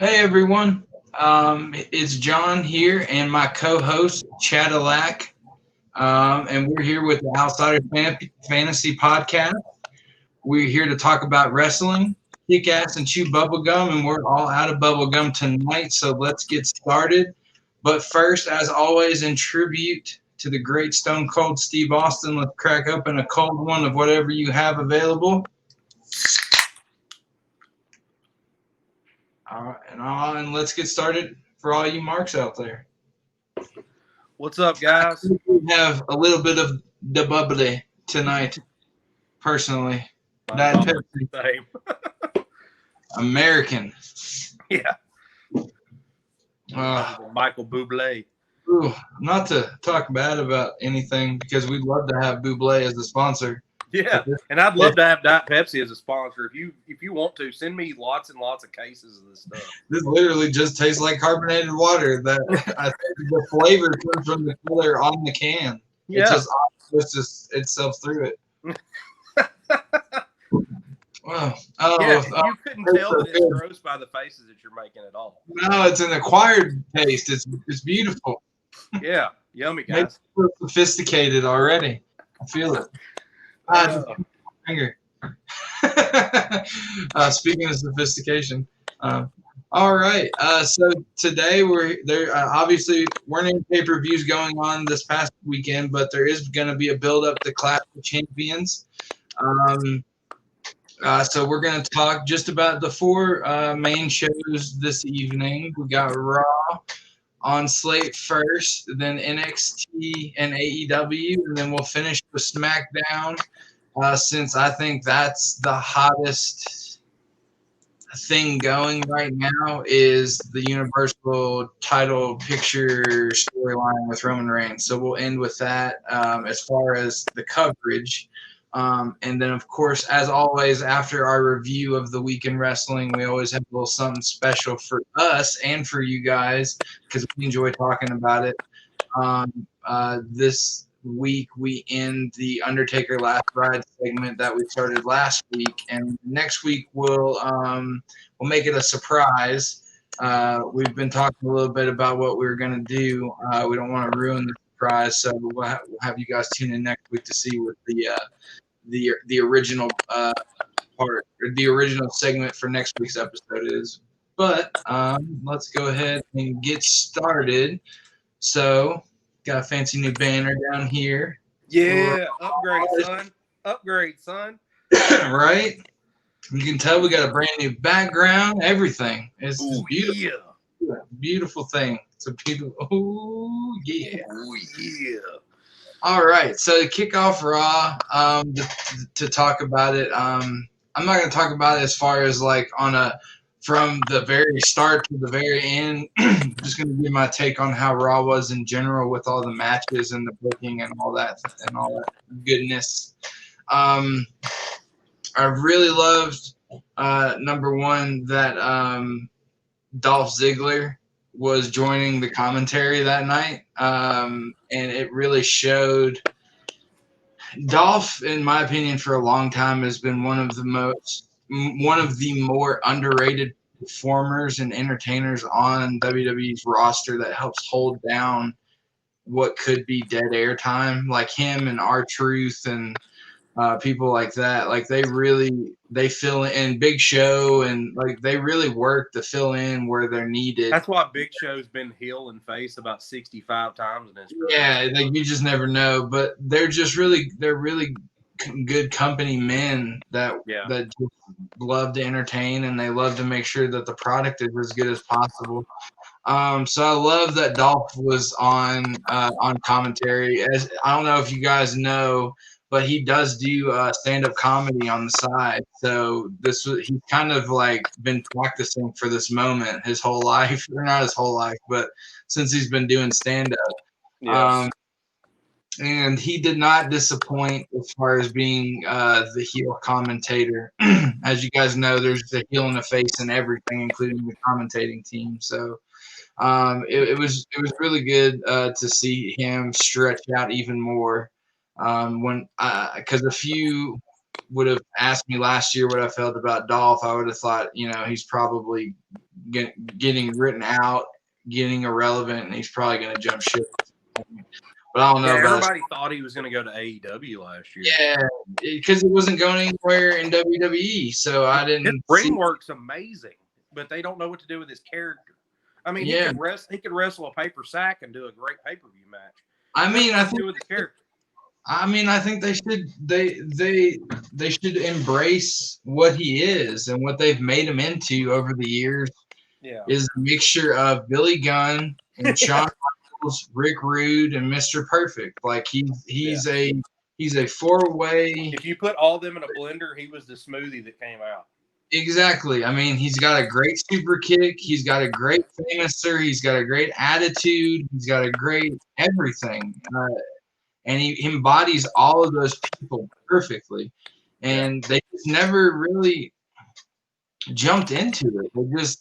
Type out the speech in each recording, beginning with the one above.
Hey everyone, it's John here and my co-host Chadalac, and we're here with the Fantasy Podcast. We're here to talk about wrestling, kick ass, and chew bubblegum, and we're all out of bubblegum tonight, so let's get started. But first, as always, in tribute to the great Stone Cold Steve Austin, let's crack open a cold one of whatever you have available. And let's get started for all you marks out there. What's up, guys? We have a little bit of the bubbly tonight, personally. Diet Pepsi. Same. American. Yeah. Michael Bublé. Ooh, not to talk bad about anything because we'd love to have Bublé as a sponsor. Yeah, and I'd love to have Diet Pepsi as a sponsor. If you want to, send me lots and lots of cases of this stuff. This literally just tastes like carbonated water. That I think the flavor comes from the color on the can. Yeah. It just osmosis itself through it. Wow. You couldn't tell that it's gross by the faces that you're making at all. No, it's an acquired taste. It's beautiful. Yeah, yummy, guys. It's sophisticated already. I feel it. Finger. Speaking of sophistication, all right. So today obviously weren't any pay-per-views going on this past weekend, but there is going to be a build-up to Clash of Champions. So we're going to talk just about the four main shows this evening. We got Raw on slate first, then NXT and AEW, and then we'll finish with SmackDown. Since I think that's the hottest thing going right now is the Universal title picture storyline with Roman Reigns. So we'll end with that as far as the coverage. And then, of course, as always, after our review of the week in wrestling, we always have a little something special for us and for you guys because we enjoy talking about it. This week we end the Undertaker Last Ride segment that we started last week, and next week we'll make it a surprise. We've been talking a little bit about what we were going to do. We don't want to ruin the surprise, so we'll have you guys tune in next week to see what the original part or the original segment for next week's episode is. But let's go ahead and get started. So got a fancy new banner down here. Yeah, upgrade, son. Right? You can tell we got a brand new background, everything. It's beautiful. Yeah. Beautiful thing. It's a beautiful. Oh, yeah. Oh, yeah. All right. So to kick off Raw, to talk about it, I'm not going to talk about it as far as like from the very start to the very end. I'm just going to give my take on how Raw was in general with all the matches and the booking and all that goodness. I really loved number one that Dolph Ziggler was joining the commentary that night, and it really showed. Dolph, in my opinion, for a long time has been one of the more underrated performers and entertainers on WWE's roster that helps hold down what could be dead air time, like him and R-Truth and people like that. Like they fill in Big Show, and like they really work to fill in where they're needed. That's why Big Show's been heel and face about 65 times in his career. Yeah, like you just never know, but they're really good company men that just love to entertain, and they love to make sure that the product is as good as possible. So I love that Dolph was on commentary. As I don't know if you guys know, but he does do stand-up comedy on the side. So he's kind of like been practicing for this moment his whole life, or not his whole life, but since he's been doing stand-up. Yes. And he did not disappoint as far as being the heel commentator. As you guys know, there's a heel and a face in everything, including the commentating team. So it was really good to see him stretch out even more. Because if you would have asked me last year what I felt about Dolph, I would have thought, he's probably getting written out, getting irrelevant, and he's probably going to jump ship. But I don't know about everybody thought he was going to go to AEW last year. Yeah, because he wasn't going anywhere in WWE, so I didn't. His ring work's amazing, but they don't know what to do with his character. I mean, he could wrestle a paper sack and do a great pay-per-view match. I mean, I think with his character. I mean, I think they should embrace what he is and what they've made him into over the years. Yeah, is a mixture of Billy Gunn and Shawn Michaels, Rick Rude, and Mr. Perfect. Like he's a four-way. If you put all them in a blender, he was the smoothie that came out. Exactly. I mean, he's got a great super kick. He's got a great famouser. He's got a great attitude. He's got a great everything. And he embodies all of those people perfectly. And they just never really jumped into it.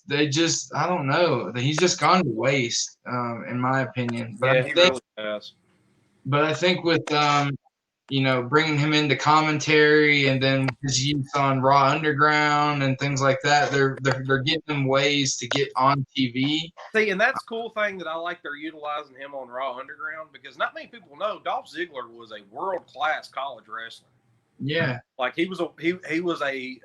They just I don't know. He's just gone to waste, in my opinion. But he really has. But I think with bringing him into commentary and then his use on Raw Underground and things like that, they're getting him ways to get on TV. See, and that's a cool thing that I like. They're utilizing him on Raw Underground because not many people know Dolph Ziggler was a world-class college wrestler. Yeah, like he was a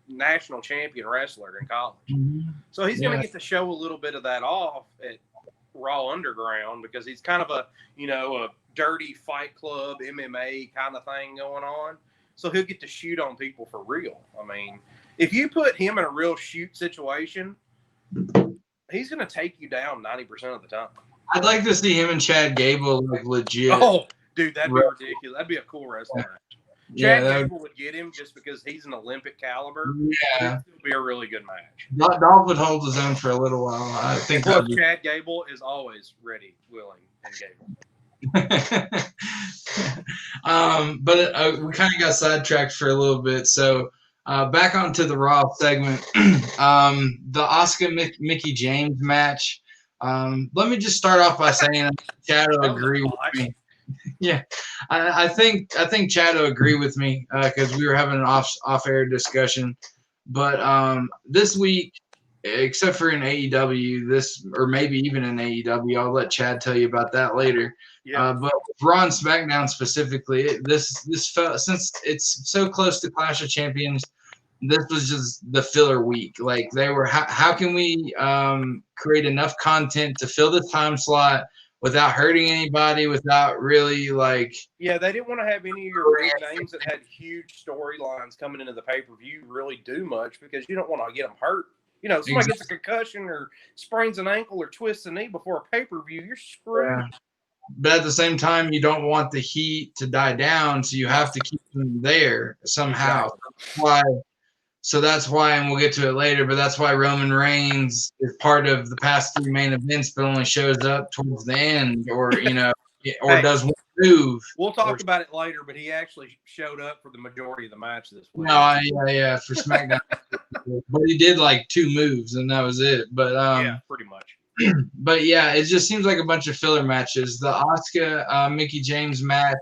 national champion wrestler in college. Mm-hmm. So he's going to get to show a little bit of that off at Raw Underground because he's kind of a dirty Fight Club MMA kind of thing going on. So he'll get to shoot on people for real. I mean, if you put him in a real shoot situation, he's going to take you down 90% of the time. I'd like to see him and Chad Gable like legit. Oh, dude, that'd be ridiculous. That'd be a cool wrestling match. Chad Gable would get him just because he's an Olympic caliber. Yeah. It would be a really good match. Dolph would hold his own for a little while. I think Chad Gable is always ready, willing, and Gable. But we kind of got sidetracked for a little bit. So back onto the Raw segment. The Asuka Mickie James match. Let me just start off by saying Chad will agree with me. Yeah, I think Chad will agree with me because we were having an off-air discussion. But this week, except for in AEW, or maybe even in AEW, I'll let Chad tell you about that later. Yeah. But Raw and SmackDown specifically, this felt, since it's so close to Clash of Champions, this was just the filler week. Like they were, how can we create enough content to fill the time slot without hurting anybody, without really like. Yeah, they didn't want to have any of your big names that had huge storylines coming into the pay-per-view really do much because you don't want to get them hurt. Somebody gets a concussion or sprains an ankle or twists a knee before a pay-per-view, you're screwed. Yeah. But at the same time, you don't want the heat to die down, so you have to keep them there somehow. That's why, and we'll get to it later, but that's why Roman Reigns is part of the past three main events, but only shows up towards the end, or does one move. We'll talk about it later, but he actually showed up for the majority of the match this week. No, yeah, for SmackDown. But he did like two moves, and that was it. But yeah, pretty much. But yeah, it just seems like a bunch of filler matches. The Asuka Mickie James match.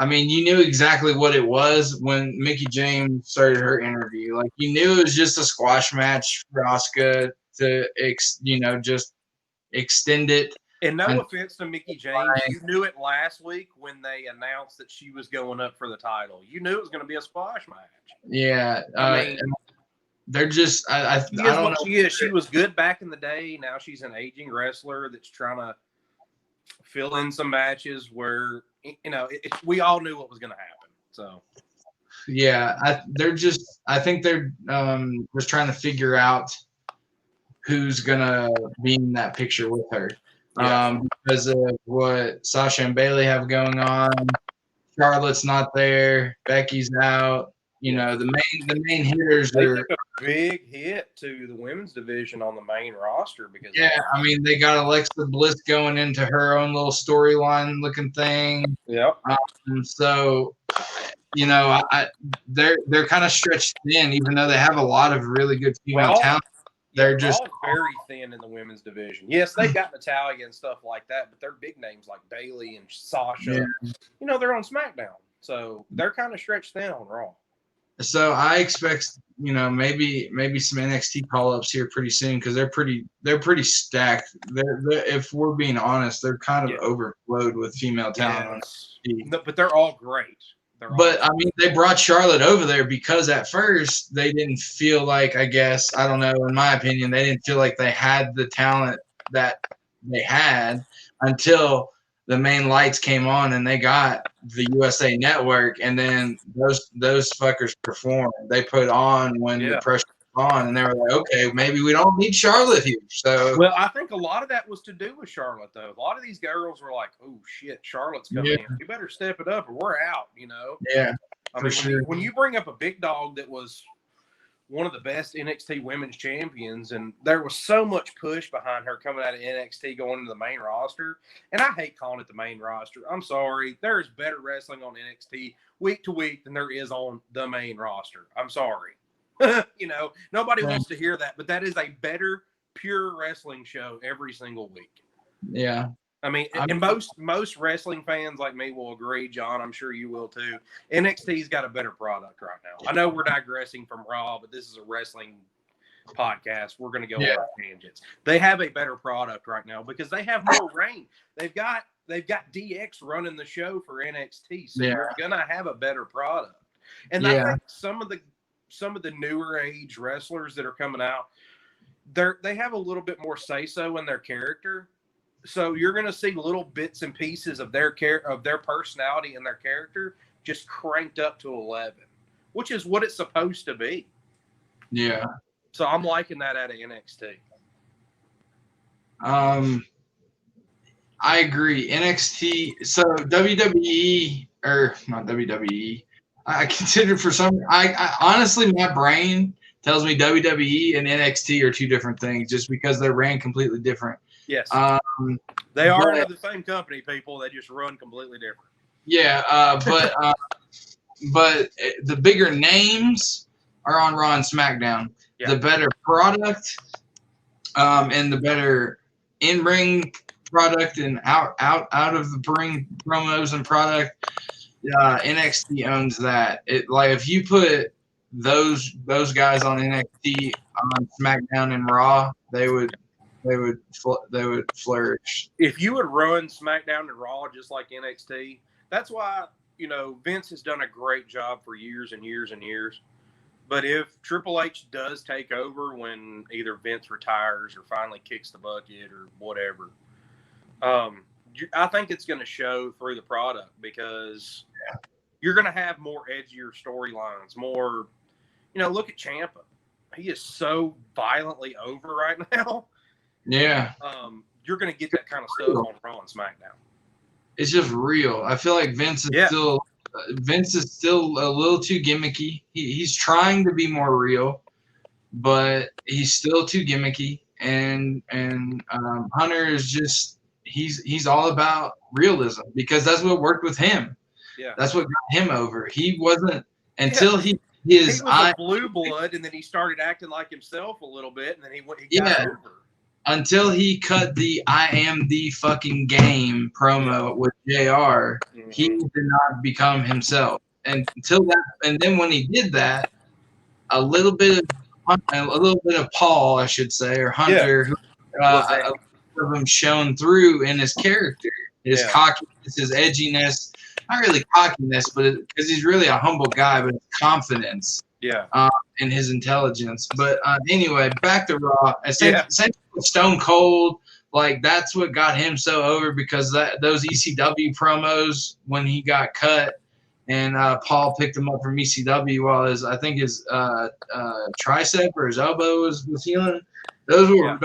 I mean, you knew exactly what it was when Mickie James started her interview. Like, you knew it was just a squash match for Asuka to, just extend it. And no offense to Mickie James, you knew it last week when they announced that she was going up for the title. You knew it was going to be a squash match. Yeah. I mean, they're just – I don't know. She is. She was good back in the day. Now she's an aging wrestler that's trying to fill in some matches where – we all knew what was going to happen. So, yeah, I think they're just trying to figure out who's going to be in that picture with her. Yeah. Because of what Sasha and Bayley have going on. Charlotte's not there. Becky's out. The main hitters are a big hit to the women's division on the main roster because I mean they got Alexa Bliss going into her own little storyline looking thing. Yeah. So they're kind of stretched thin, even though they have a lot of really good female talent. They're just very thin in the women's division. Yes, they've got Natalya and stuff like that, but they're big names like Bayley and Sasha. Yeah. They're on SmackDown, so they're kind of stretched thin on Raw. So I expect, maybe some NXT call ups here pretty soon because they're pretty stacked. They're if we're being honest, they're kind of overflowed with female talent on NXT. No, but they're all great. But I mean, they brought Charlotte over there because at first they didn't feel like, I guess, I don't know, in my opinion, they didn't feel like they had the talent that they had until the main lights came on and they got the USA Network, and then those fuckers performed. They put on when the pressure was on, and they were like, okay, maybe we don't need Charlotte here. So, well, I think a lot of that was to do with Charlotte, though. A lot of these girls were like, oh shit, Charlotte's coming in. You better step it up or we're out, Yeah. I mean, when you bring up a big dog that was one of the best NXT women's champions, and there was so much push behind her coming out of NXT going into the main roster, and I hate calling it the main roster. I'm sorry. There is better wrestling on NXT week to week than there is on the main roster. I'm sorry. Nobody wants to hear that, but that is a better pure wrestling show every single week. Yeah. I mean, and most wrestling fans like me will agree, John. I'm sure you will too. NXT's got a better product right now. I know we're digressing from Raw, but this is a wrestling podcast. We're going to go on tangents. They have a better product right now because they have more reign. They've got DX running the show for NXT, so they're going to have a better product. And I think some of the newer age wrestlers that are coming out, they have a little bit more say-so in their character. So you're going to see little bits and pieces of their personality and their character just cranked up to 11, which is what it's supposed to be. Yeah. So I'm liking that out of NXT. I agree. NXT. So WWE or not WWE. I consider I honestly, my brain tells me WWE and NXT are two different things just because they're ran completely different. Yes. They are under the same company, people. They just run completely different. Yeah, but the bigger names are on Raw and SmackDown. Yeah. The better product, and the better in-ring product and out of the ring promos and product. NXT owns that. If you put those guys on NXT, on SmackDown and Raw, they would flourish. If you would run SmackDown and Raw just like NXT, that's why, Vince has done a great job for years and years and years. But if Triple H does take over when either Vince retires or finally kicks the bucket or whatever, I think it's going to show through the product because you're going to have more edgier storylines, more, look at Ciampa. He is so violently over right now. Yeah. You're going to get that kind of stuff on Raw and SmackDown. It's just real. I feel like Vince is still a little too gimmicky. He's trying to be more real, but he's still too gimmicky. And Hunter is just he's all about realism because that's what worked with him. Yeah. That's what got him over. He wasn't until he was a blue blood, and then he started acting like himself a little bit, and then he got over. Until he cut the "I am the fucking game" promo with JR, he did not become himself. And until that, and then when he did that, a little bit of Paul, I should say, or Hunter, who of him shone through in his character, his cockiness, his edginess. Not really cockiness, but because he's really a humble guy, but his confidence. Yeah. And his intelligence. But anyway, back to Raw. Essentially, Stone Cold, that's what got him so over because those ECW promos when he got cut and Paul picked him up from ECW while his tricep or his elbow was healing. Those were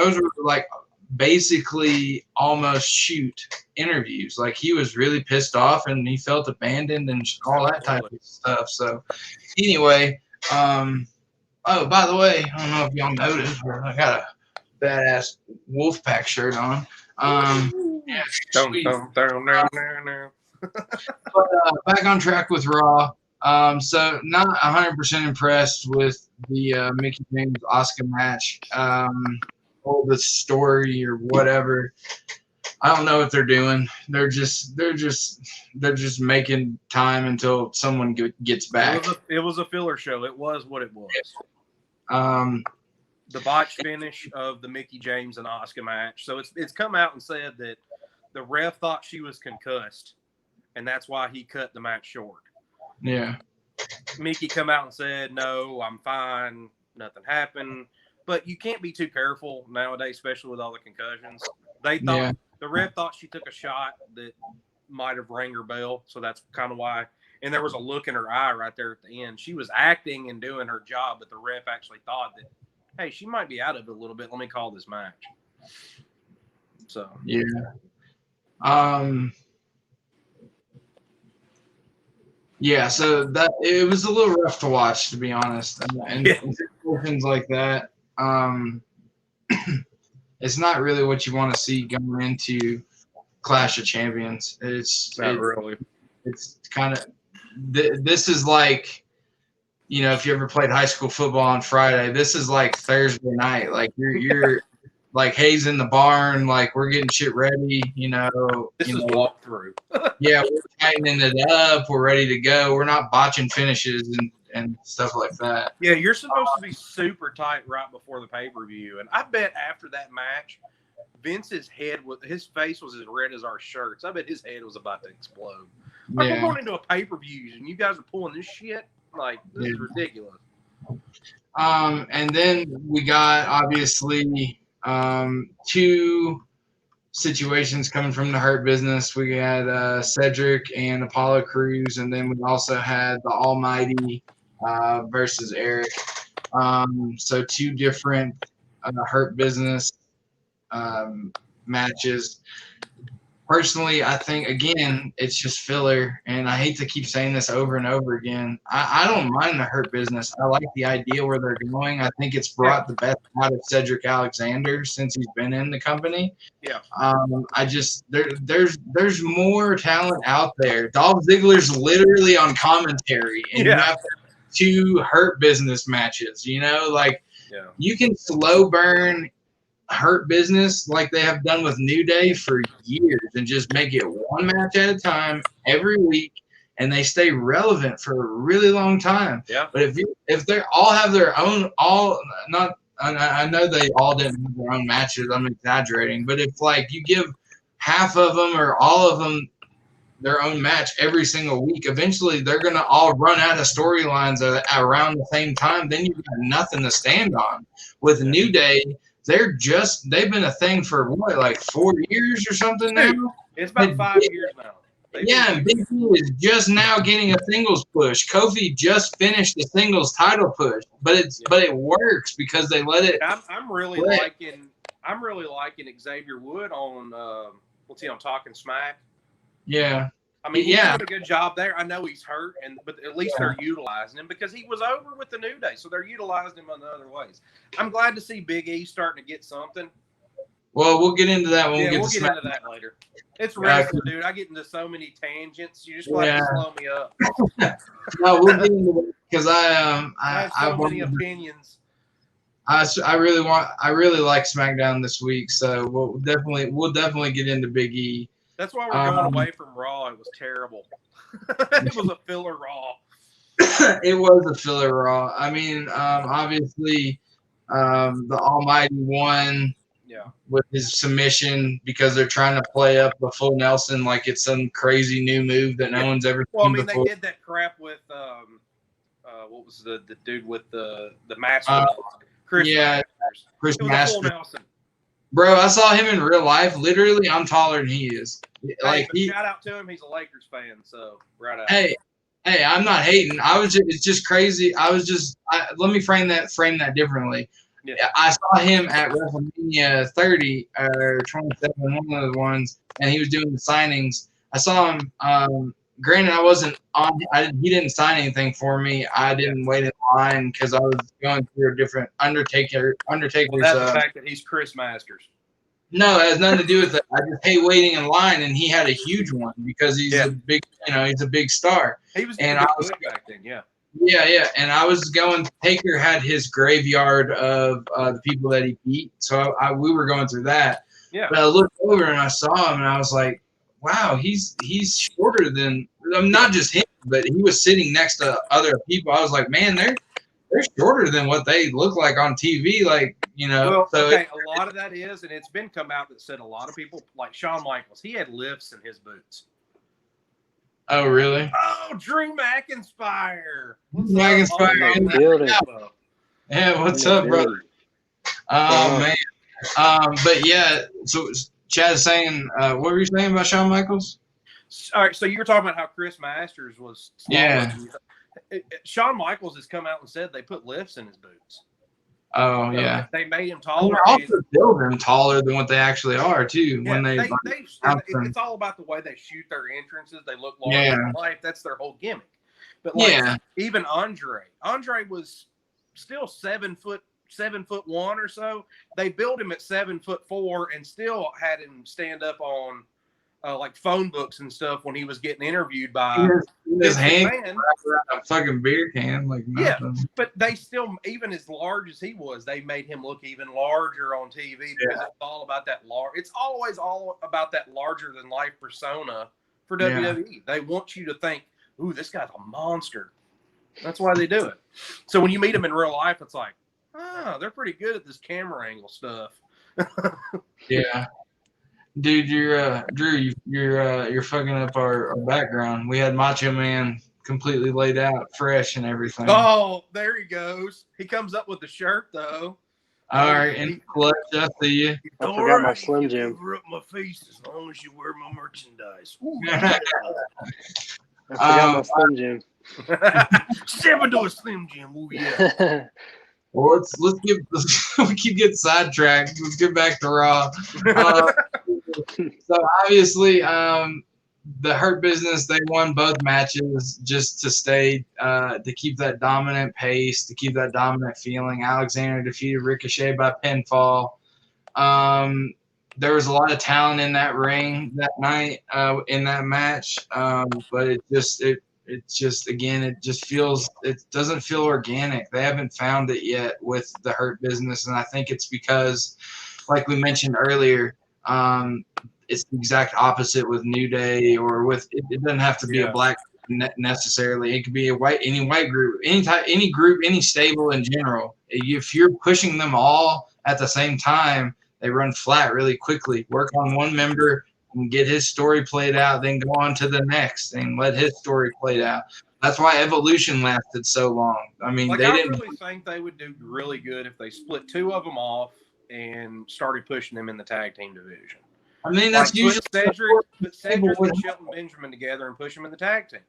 like basically almost shoot interviews. Like he was really pissed off and he felt abandoned and all that type of stuff. So anyway. Oh, by the way, I don't know if y'all noticed, but I got a badass Wolfpack shirt on. But back on track with Raw. So not 100% impressed with the Mickie James Asuka match, or the story or whatever. I don't know what they're doing. They're just making time until someone gets back. It was a filler show. It was what it was. Um, the botched finish of the Mickie James and Asuka match. So it's come out and said that the ref thought she was concussed, and that's why he cut the match short. Yeah. Mickie come out and said, "No, I'm fine. Nothing happened." But you can't be too careful nowadays, especially with all the concussions. They thought the ref thought she took a shot that might have rang her bell, so that's kind of why. And there was a look in her eye right there at the end. She was acting and doing her job, but the ref actually thought that, hey, she might be out of it a little bit. Let me call this match. So yeah. Yeah, so that it was a little rough to watch, to be honest, and situations like that, it's not really what you want to see going into Clash of Champions. It's not really. It's kind of this is like, if you ever played high school football on Friday, this is like Thursday night. Like you're like Hayes in the barn, like we're getting shit ready. This is walkthrough. Yeah, we're tightening it up. We're ready to go. We're not botching finishes and stuff like that. Yeah, you're supposed to be super tight right before the pay-per-view. And I bet after that match, Vince's his face was as red as our shirts. I bet his head was about to explode. Like, we're going into a pay-per-view and you guys are pulling this shit? Like, this is ridiculous. And then we got, obviously, two situations coming from the Hurt Business. We had Cedric and Apollo Crews, and then we also had the Almighty versus Eric. So two different Hurt Business matches. Personally, I think, again, it's just filler, and I hate to keep saying this over and over again. I don't mind the Hurt Business. I like the idea where they're going. I think it's brought the best out of Cedric Alexander since he's been in the company. Yeah. I just there's more talent out there. Dolph Ziggler's literally on commentary, and you have two Hurt Business matches. You can slow burn Hurt Business like they have done with New Day for years and just make it one match at a time every week, and they stay relevant for a really long time. Yeah. But if they all have their own, I know they all didn't have their own matches, I'm exaggerating, but if you give half of them or all of them their own match every single week, eventually they're going to all run out of storylines around the same time. Then you've got nothing to stand on. With New Day, they've been a thing for what, like 4 years or something now? It's about 5 years now. And Big E is just now getting a singles push. Kofi just finished the singles title push, but it works because they let it. I'm really liking Xavier Wood on what's he on Talking Smack? Yeah. I mean, he's doing a good job there. I know he's hurt, but at least they're utilizing him because he was over with the New Day, so they're utilizing him in other ways. I'm glad to see Big E starting to get something. Well, we'll get into that when we get we'll get into that later. It's wrestling, dude. I get into so many tangents. You just want to slow me up. No, we'll get into it because I have so many opinions. I really like SmackDown this week, so we'll definitely get into Big E. That's why we're going away from Raw. It was terrible. It was a filler Raw. It was a filler Raw. I mean, obviously, the Almighty won with his submission because they're trying to play up the full Nelson like it's some crazy new move that no one's ever seen before. They did that crap with what was the dude with the mask? Chris Masters. Chris Masters. Nelson. Bro, I saw him in real life. Literally, I'm taller than he is. Shout out to him. He's a Lakers fan, so right out. Hey, I'm not hating. It's just crazy. Let me frame that differently. Yeah. I saw him at WrestleMania 30 or 27, one of the ones, and he was doing the signings. I saw him. Granted, I wasn't on. He didn't sign anything for me. I didn't wait in line because I was going through a different Undertaker's. Well, that's the fact that he's Chris Masters. No, it has nothing to do with it. I just hate waiting in line, and he had a huge one because he's a big, he's a big star. He was good back then, Yeah, and I was going. Taker had his graveyard of the people that he beat, so we were going through that. Yeah. But I looked over and I saw him, and I was like, wow, he's shorter than not just him, but he was sitting next to other people. I was like, man, they're shorter than what they look like on TV, like, you know. Well, So okay, a lot of that is, and it's been come out that said a lot of people, like Shawn Michaels, he had lifts in his boots. Oh, really? Oh, Drew McInspire. Yeah, what's up, brother? Oh, man. But yeah, so Chad is saying, what were you saying about Shawn Michaels? All right, so you were talking about how Chris Masters was smaller. Yeah. Shawn Michaels has come out and said they put lifts in his boots. Oh, so yeah. They made him taller. They also build them taller than what they actually are, too. Yeah, when it's all about the way they shoot their entrances. They look larger than life. That's their whole gimmick. But even Andre was still 7'1" or so. They built him at 7'4" and still had him stand up on like phone books and stuff when he was getting interviewed by his hand a fucking beer can, like nothing. Yeah, but they still, even as large as he was, they made him look even larger on TV because it's all about that It's always all about that larger than life persona for WWE. They want you to think, "Ooh, this guy's a monster." That's why they do it. So when you meet them in real life, it's like, they're pretty good at this camera angle stuff. Yeah. Dude, you're Drew. You're fucking up our background. We had Macho Man completely laid out, fresh and everything. Oh, there he goes. He comes up with the shirt though. All right, and clutch. I see you. I forgot my Slim Jim. Cover up my face as long as you wear my merchandise. I forgot my Slim Jim. Step into a Slim Jim. Ooh, yeah. Well, we keep getting sidetracked. Let's get back to Raw. So obviously, the Hurt Business, they won both matches just to stay, to keep that dominant pace, to keep that dominant feeling. Alexander defeated Ricochet by pinfall. There was a lot of talent in that ring that night, in that match, but it doesn't feel organic. They haven't found it yet with the Hurt Business, and I think it's because, like we mentioned earlier, it's the exact opposite with New Day, or with it doesn't have to be a black necessarily. It could be any white group, any group, any stable in general. If you're pushing them all at the same time, they run flat really quickly. Work on one member and get his story played out, then go on to the next and let his story played out. That's why Evolution lasted so long. I mean, I really think they would do really good if they split two of them off and started pushing them in the tag team division. I mean, that's usually put Cedric and Shelton Benjamin together and push them in the tag team.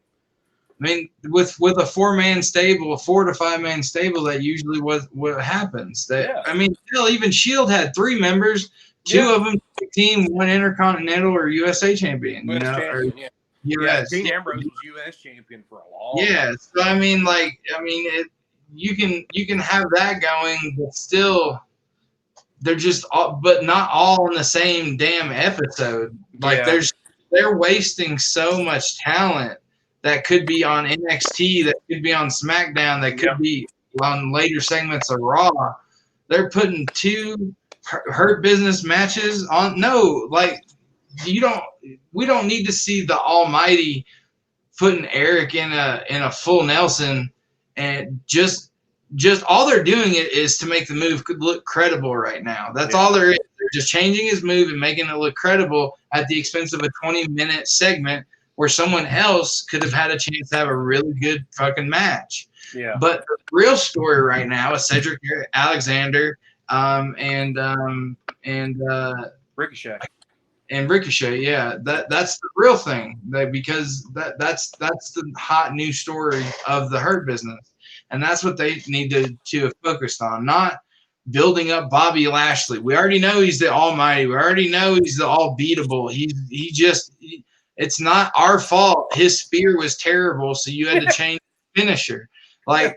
I mean, with a 4-man stable, a 4 to 5-man stable, that usually what happens. I mean, hell, even Shield had 3 members. 2 of them team, 1 Intercontinental or USA champion. US. Dean Ambrose was US champion for a long time. Yeah, so I mean, you can have that going, but still, they're just all, but not all in the same damn episode. They're wasting so much talent that could be on NXT, that could be on SmackDown, that could be on later segments of Raw. They're putting 2 Hurt Business matches on. No, we don't need to see the Almighty putting Eric in a full Nelson, and just all they're doing it is to make the move look credible right now. That's all there is. They're just changing his move and making it look credible at the expense of a 20-minute segment where someone else could have had a chance to have a really good fucking match. Yeah. But the real story right now is Cedric Alexander and Ricochet. And Ricochet, yeah, that's the real thing. Because that's the hot new story of the Hurt Business, and that's what they need to have focused on, not building up Bobby Lashley. We already know he's the Almighty. We already know he's the all beatable. It's not our fault. His spear was terrible, so you had to change the finisher. You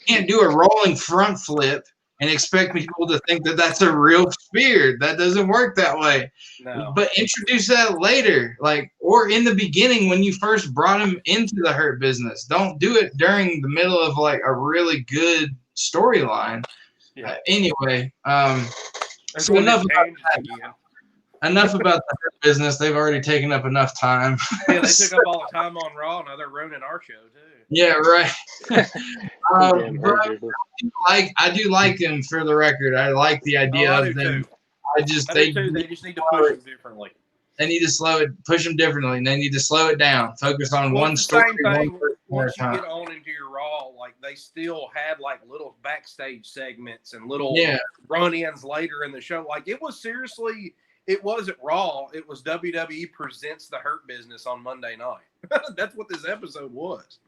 can't do a rolling front flip and expect people to think that that's a real spear. That doesn't work that way. No. But introduce that later, or in the beginning when you first brought him into the Hurt Business. Don't do it during the middle of a really good storyline. Yeah. Anyway, so enough about that. enough about the Hurt Business. They've already taken up enough time. Yeah, they took up all the time on Raw. Now they're ruining our show too. Yeah, right. Damn But Hurt Business. I do like them, for the record. I like the idea I of do them. too. I just They just need to push them differently. They need to push them differently, and they need to slow it down. Focus on one story. Same thing. One Once you get on into your Raw, like they still had like little backstage segments and little run-ins later in the show. Like it was seriously, it wasn't Raw. It was WWE presents the Hurt Business on Monday night. That's what this episode was.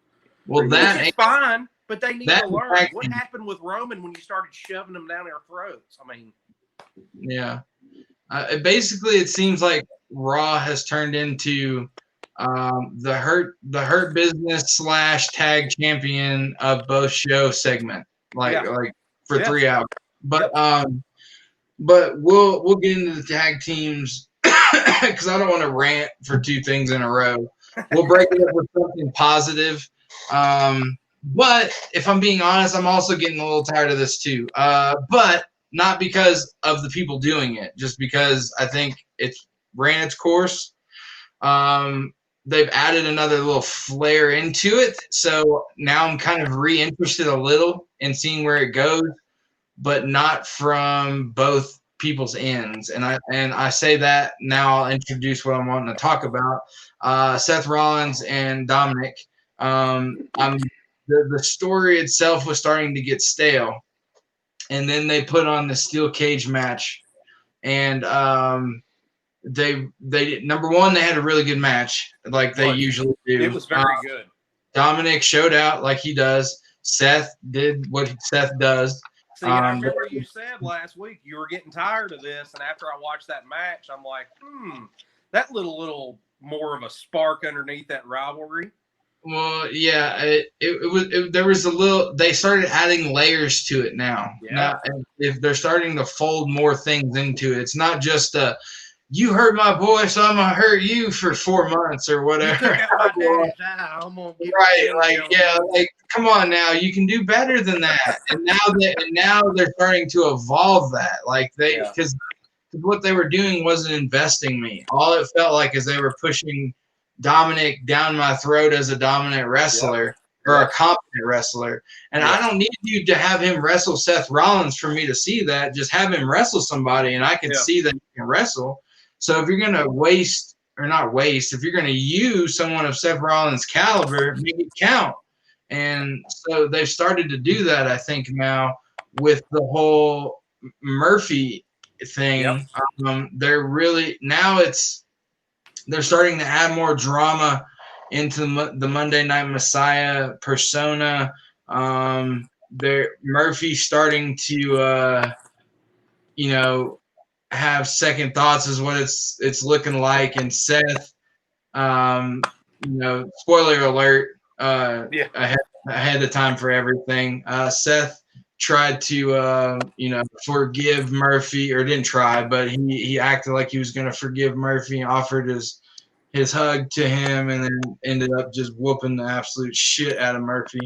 Well, that is fine, but they need to learn exactly. what happened with Roman when you started shoving them down their throats. I mean, yeah. Basically, it seems like Raw has turned into the Hurt Business / tag champion of both show segment, like for 3 hours. But we'll get into the tag teams because I don't want to rant for 2 things in a row. We'll break it up with something positive. But if I'm being honest, I'm also getting a little tired of this too. But not because of the people doing it, just because I think it's ran its course. They've added another little flair into it, so now I'm kind of re-interested a little in seeing where it goes, but not from both people's ends. And I say that now. I'll introduce what I'm wanting to talk about. Seth Rollins and Dominic. The story itself was starting to get stale, and then they put on the steel cage match, and they number one, they had a really good match like they usually do. It was very good. Dominic showed out like he does. Seth did what Seth does. See, I remember you said last week you were getting tired of this, and after I watched that match, I'm like, that little more of a spark underneath that rivalry. Well, yeah, there was a little. They started adding layers to it now. Yeah. Now, if they're starting to fold more things into it, it's not just you hurt my boy, so I'm gonna hurt you for 4 months or whatever. You took out my daddy's eye, I'm gonna get right, come on now, you can do better than that. And now they're starting to evolve that, because what they were doing wasn't investing me. All it felt like is they were pushing Dominic down my throat as a dominant wrestler or a competent wrestler. And I don't need you to have him wrestle Seth Rollins for me to see that. Just have him wrestle somebody, and I can see that he can wrestle. So if you're going to if you're going to use someone of Seth Rollins' caliber, make it count. And so they've started to do that, I think, now with the whole Murphy thing. They're starting to add more drama into the Monday Night Messiah persona. Murphy's starting to, have second thoughts is what it's looking like. And Seth, spoiler alert, ahead of time for everything. Seth tried to, forgive Murphy, or didn't try, but he acted like he was going to forgive Murphy and offered his hug to him, and then ended up just whooping the absolute shit out of Murphy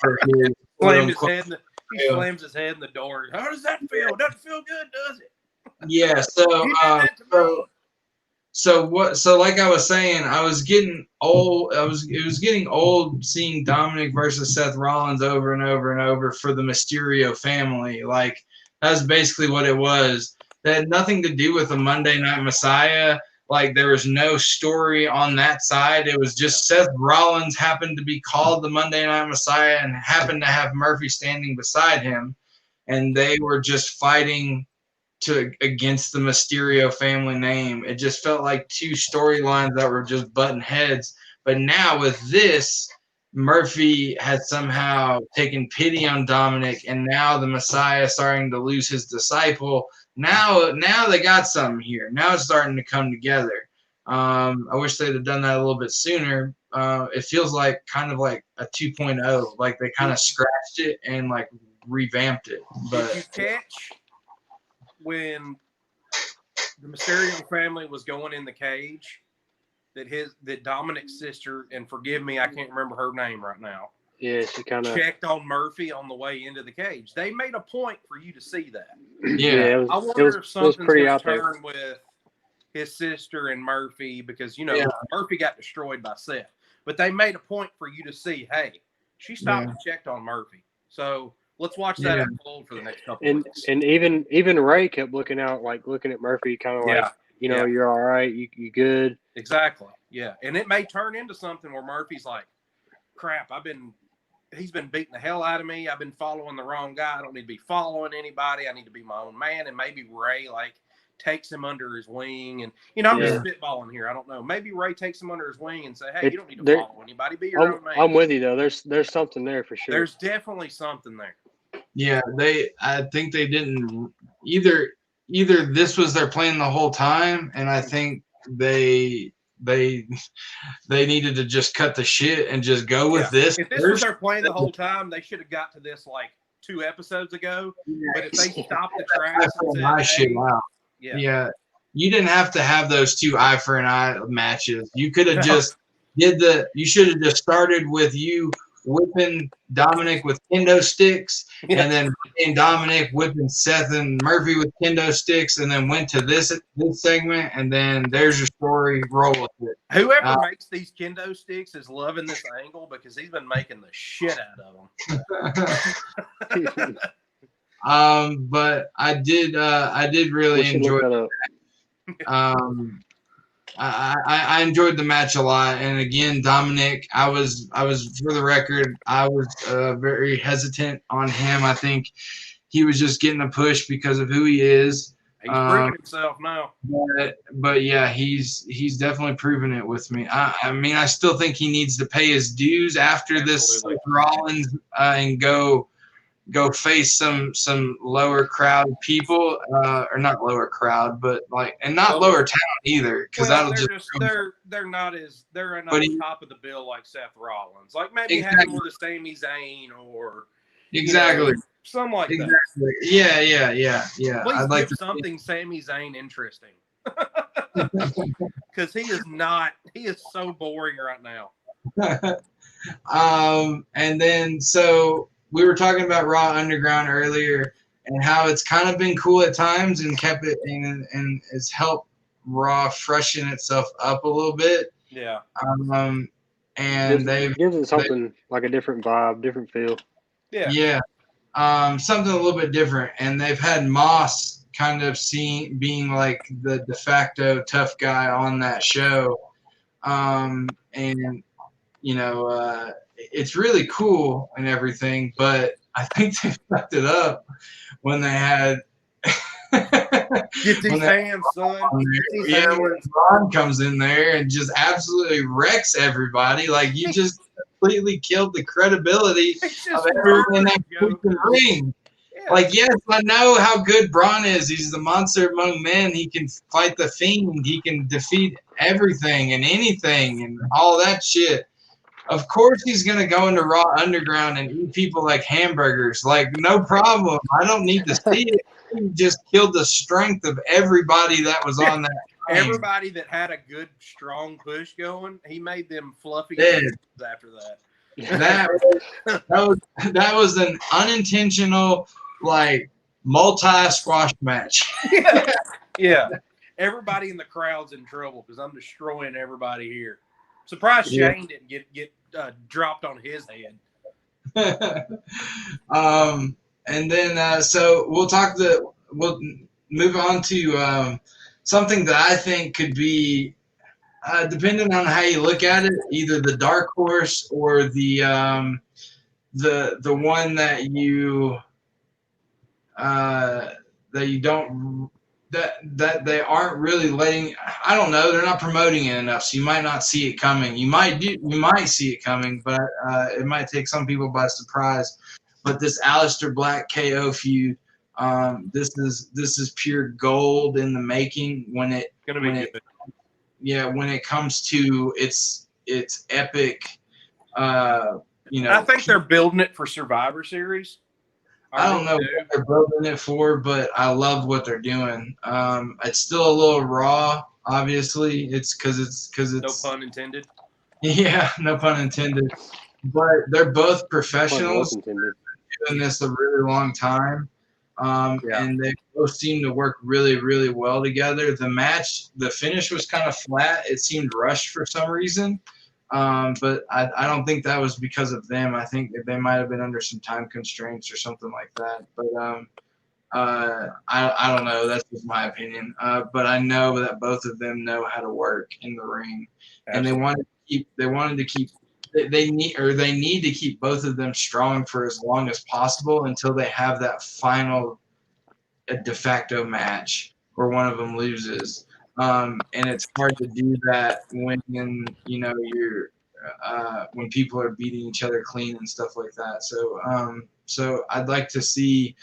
for his. He slams his head in the door. How does that feel? Doesn't feel good, does it? Yeah. So like I was saying, I was getting old. It was getting old seeing Dominic versus Seth Rollins over and over and over for the Mysterio family. Like, that's basically what it was. That had nothing to do with the Monday Night Messiah. Like, there was no story on that side. It was just Seth Rollins happened to be called the Monday Night Messiah and happened to have Murphy standing beside him, and they were just fighting against the Mysterio family name. It just felt like 2 storylines that were just butting heads. But now with this, Murphy has somehow taken pity on Dominic, and now the Messiah is starting to lose his disciple. Now they got something here. Now it's starting to come together. I wish they'd have done that a little bit sooner. It feels like kind of like a 2.0. Like they kind of scratched it and like revamped it. But did you catch when the Mysterio family was going in the cage that Dominic's sister, and forgive me, I can't remember her name right now. Yeah, she kind of checked on Murphy on the way into the cage. They made a point for you to see that. Yeah, I wonder if something's going to turn with his sister and Murphy because, Yeah. Murphy got destroyed by Seth. But they made a point for you to see, hey, she stopped and checked on Murphy. So let's watch that unfold for the next couple of weeks. And even Ray kept looking at Murphy, kind of like, you're all right, you good. Exactly. Yeah. And it may turn into something where Murphy's like, crap, he's been beating the hell out of me. I've been following the wrong guy. I don't need to be following anybody. I need to be my own man. And maybe Ray takes him under his wing. And I'm just spitballing here. I don't know. Maybe Ray takes him under his wing and say, hey, you don't need to follow anybody. Be your own man. I'm with you though. There's something there for sure. There's definitely something there. Yeah, I think they didn't either this was their plan the whole time, and I think they needed to just cut the shit and just go with this. If this was their plan the whole time, they should have got to this 2 episodes ago. But if they stopped the tracks and said, hey, you didn't have to have those 2 eye for an eye matches. You could have just you should have just started with you whipping Dominic with kendo sticks, and then Dominic whipping Seth and Murphy with kendo sticks, and then went to this segment, and then there's your story. Roll with it. Whoever makes these kendo sticks is loving this angle because he's been making the shit out of them. But I did really enjoy it. I enjoyed the match a lot, and again, Dominic, I was for the record, I was very hesitant on him. I think he was just getting a push because of who he is. He's proving himself now. But yeah, he's definitely proven it with me. I mean, I still think he needs to pay his dues after this Rollins and go face some lower crowd people, or not lower crowd, but not lower town either, because they're not on top of the bill like Seth Rollins. Maybe have him with a Sami Zayn or something like that. Yeah. Please I'd like to something Sami Zayn interesting, because he is so boring right now. And then so. We were talking about Raw Underground earlier and how it's kind of been cool at times and kept it and it's helped Raw freshen itself up a little bit. Yeah. And it gives it something like a different vibe, different feel. Yeah. Yeah. Something a little bit different. And they've had Moss kind of being like the de facto tough guy on that show. And it's really cool and everything, but I think they fucked it up when they had get these hands, son. When Ron comes in there and just absolutely wrecks everybody. You just completely killed the credibility of everyone in that freaking ring. Yeah. Yes, I know how good Braun is. He's the monster among men. He can fight the Fiend. He can defeat everything and anything and all that shit. Of course he's going to go into Raw Underground and eat people like hamburgers. No problem. I don't need to see it. He just killed the strength of everybody that was on that team. Everybody that had a good, strong push going, he made them fluffy after that. That was an unintentional, multi-squash match. Yeah. Everybody in the crowd's in trouble because I'm destroying everybody here. Surprised Shane didn't get dropped on his head. And then so we'll move on to something that I think could be, depending on how you look at it, either the dark horse or the one that you don't. That they aren't really letting. I don't know. They're not promoting it enough, so you might not see it coming. You might see it coming, but it might take some people by surprise. But this Aleister Black KO feud, this is pure gold in the making. When it comes to its epic, I think they're building it for Survivor Series. I don't know what they're building it for, but I love what they're doing. It's still a little raw, obviously. It's because it's no pun intended. Yeah, no pun intended. But they're both professionals. Doing this a really long time. And they both seem to work really, really well together. The finish was kind of flat. It seemed rushed for some reason. But I don't think that was because of them. I think they might have been under some time constraints or something like that. But I don't know. That's just my opinion. But I know that both of them know how to work in the ring, and they need to keep both of them strong for as long as possible until they have that final de facto match where one of them loses. And it's hard to do that when you're when people are beating each other clean and stuff like that. So I'd like to see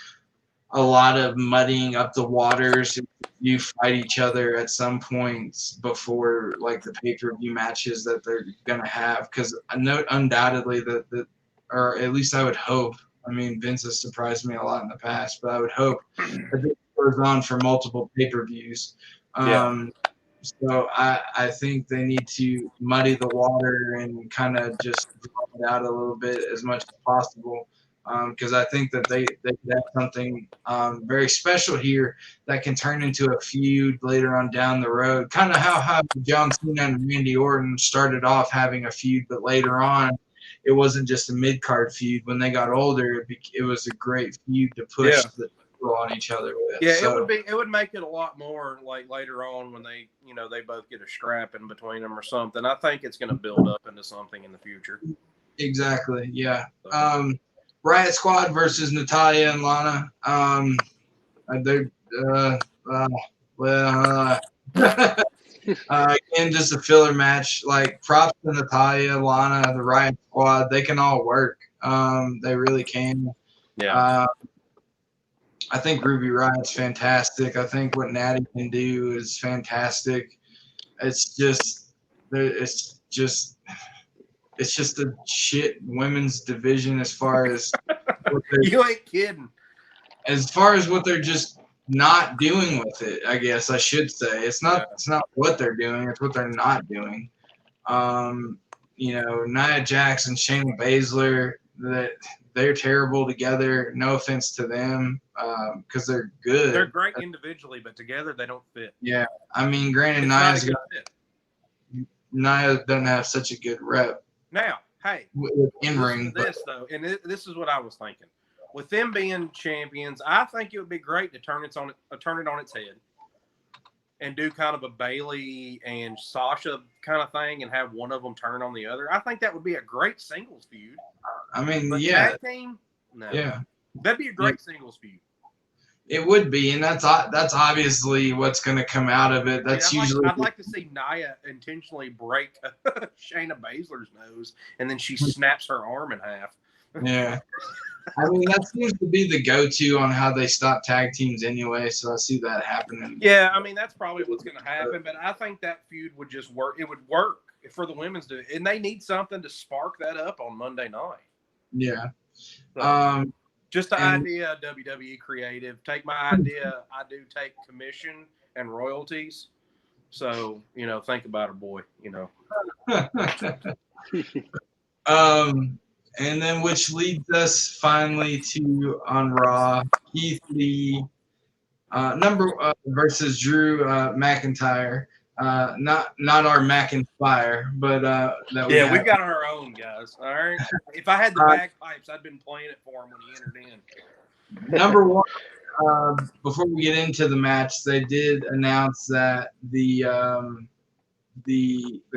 a lot of muddying up the waters. You fight each other at some points before like the pay-per-view matches that they're gonna have, because I know undoubtedly that or at least I would hope. I mean, Vince has surprised me a lot in the past, but I would hope that this goes on for multiple pay-per-views. So I think they need to muddy the water and kind of just draw it out a little bit as much as possible, because I think that they could have something very special here that can turn into a feud later on down the road. Kind of how John Cena and Randy Orton started off having a feud, but later on it wasn't just a mid-card feud. When they got older, it was a great feud to push the people on each other with. Yeah, so it would make it a lot more like later on when they both get a scrap in between them or something. I think it's going to build up into something in the future. Exactly. Yeah. Riot Squad versus Natalya and Lana. Again, just a filler match. Like, props to Natalya, Lana, the Riot Squad. They can all work. They really can. Yeah. I think Ruby Riot's fantastic. I think what Natty can do is fantastic. It's just a shit women's division as far as you ain't kidding. As far as what they're just not doing with it, I guess I should say. It's not what they're doing, it's what they're not doing. Nia Jax and Shayna Baszler, that they're terrible together. No offense to them, because they're good. They're great individually, but together they don't fit. Yeah, I mean, granted, Nia doesn't have such a good rep. Now, hey, in ring. This is what I was thinking. With them being champions, I think it would be great to turn it on its head and do kind of a Bayley and Sasha kind of thing and have one of them turn on the other. I think that would be a great singles feud. I mean, but yeah. Tag team? No. Yeah. That'd be a great singles feud. It would be, and that's obviously what's going to come out of it. That's I'd like to see Nia intentionally break Shayna Baszler's nose, and then she snaps her arm in half. Yeah. I mean, that seems to be the go-to on how they stop tag teams anyway, so I see that happening. Yeah, I mean, that's probably what's going to happen, but I think that feud would just work. It would work for the women's division, and they need something to spark that up on Monday night. Yeah. So, just the idea, WWE creative. Take my idea. I do take commission and royalties. So, think about it, boy, And then, which leads us finally to on Raw, Keith Lee versus Drew McIntyre. Not our McIntyre, but we've got our own, guys. All right. If I had the bagpipes, I'd been playing it for him when he entered in. Number one, before we get into the match, they did announce that the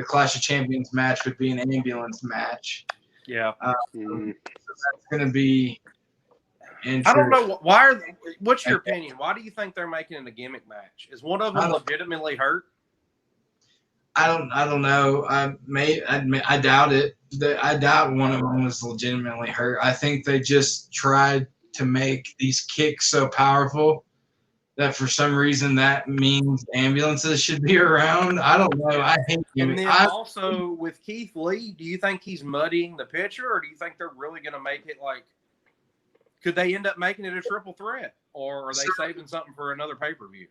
Clash of Champions match would be an ambulance match. Yeah. So that's going to be interesting. I don't know. What's your opinion? Why do you think they're making it a gimmick match? Is one of them legitimately hurt? I don't know. I doubt it. I doubt one of them was legitimately hurt. I think they just tried to make these kicks so powerful that for some reason that means ambulances should be around. I don't know. I hate him. And then also with Keith Lee, do you think he's muddying the picture, or do you think they're really going to make it like? Could they end up making it a triple threat, or are they saving something for another pay-per-view?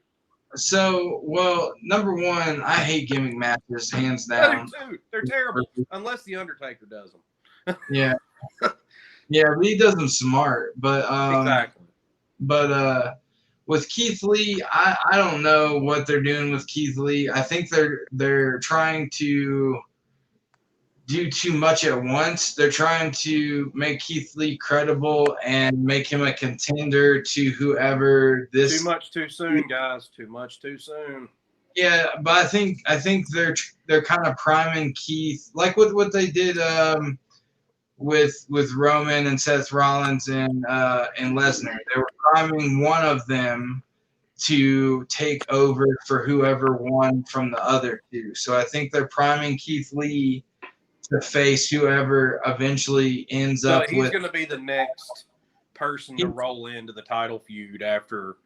So, well, number one, I hate gimmick matches, hands down. They're terrible, unless the Undertaker does them. Yeah, yeah, but he does them smart. But exactly. But with Keith Lee, I don't know what they're doing with Keith Lee. I think they're trying to do too much at once. They're trying to make Keith Lee credible and make him a contender to whoever this. Too much too soon, guys. Too much too soon. Yeah, but I think they're kind of priming Keith, like with what they did with Roman and Seth Rollins and Lesnar. They were priming one of them to take over for whoever won from the other two. So I think they're priming Keith Lee to face whoever eventually ends up he's with. going to be the next person to roll into the title feud after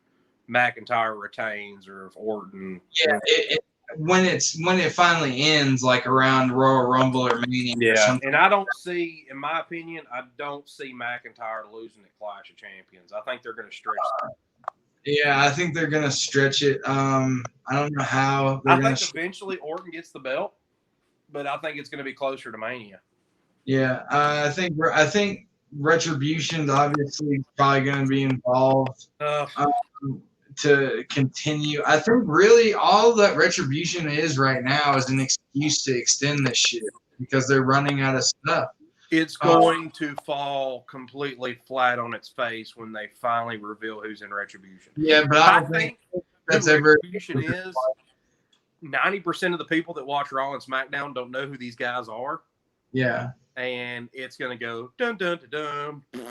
McIntyre retains or if Orton. Yeah, when it finally ends, like around Royal Rumble or Mania. Yeah, or something. And I don't see, in my opinion, I don't see McIntyre losing at Clash of Champions. I think they're going to stretch it. Yeah, I think they're going to stretch it. I don't know how. I think eventually Orton gets the belt, but I think it's going to be closer to Mania. Yeah, I think Retribution obviously probably going to be involved to continue. I think really all that Retribution is right now is an excuse to extend this shit because they're running out of stuff. It's going to fall completely flat on its face when they finally reveal who's in Retribution. Yeah, but I don't think that's ever. Retribution is 90% of the people that watch Raw and SmackDown don't know who these guys are. Yeah, and it's going to go dun dun dun dun.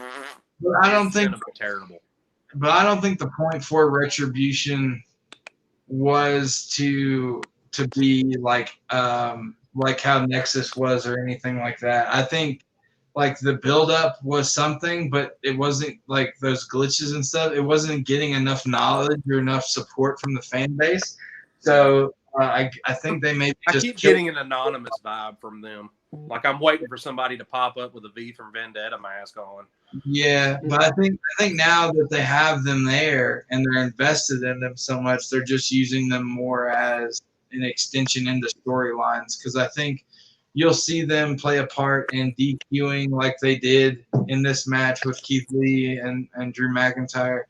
But I don't think it's going to be terrible. But I don't think the point for Retribution was to be like how Nexus was or anything like that. I think like the build-up was something, but it wasn't like those glitches and stuff. It wasn't getting enough knowledge or enough support from the fan base. So I think they maybe I keep getting an anonymous vibe from them. Like I'm waiting for somebody to pop up with a V from Vendetta mask on. Yeah, but I think now that they have them there and they're invested in them so much, they're just using them more as an extension into storylines. Because I think you'll see them play a part in DQing like they did in this match with Keith Lee and Drew McIntyre.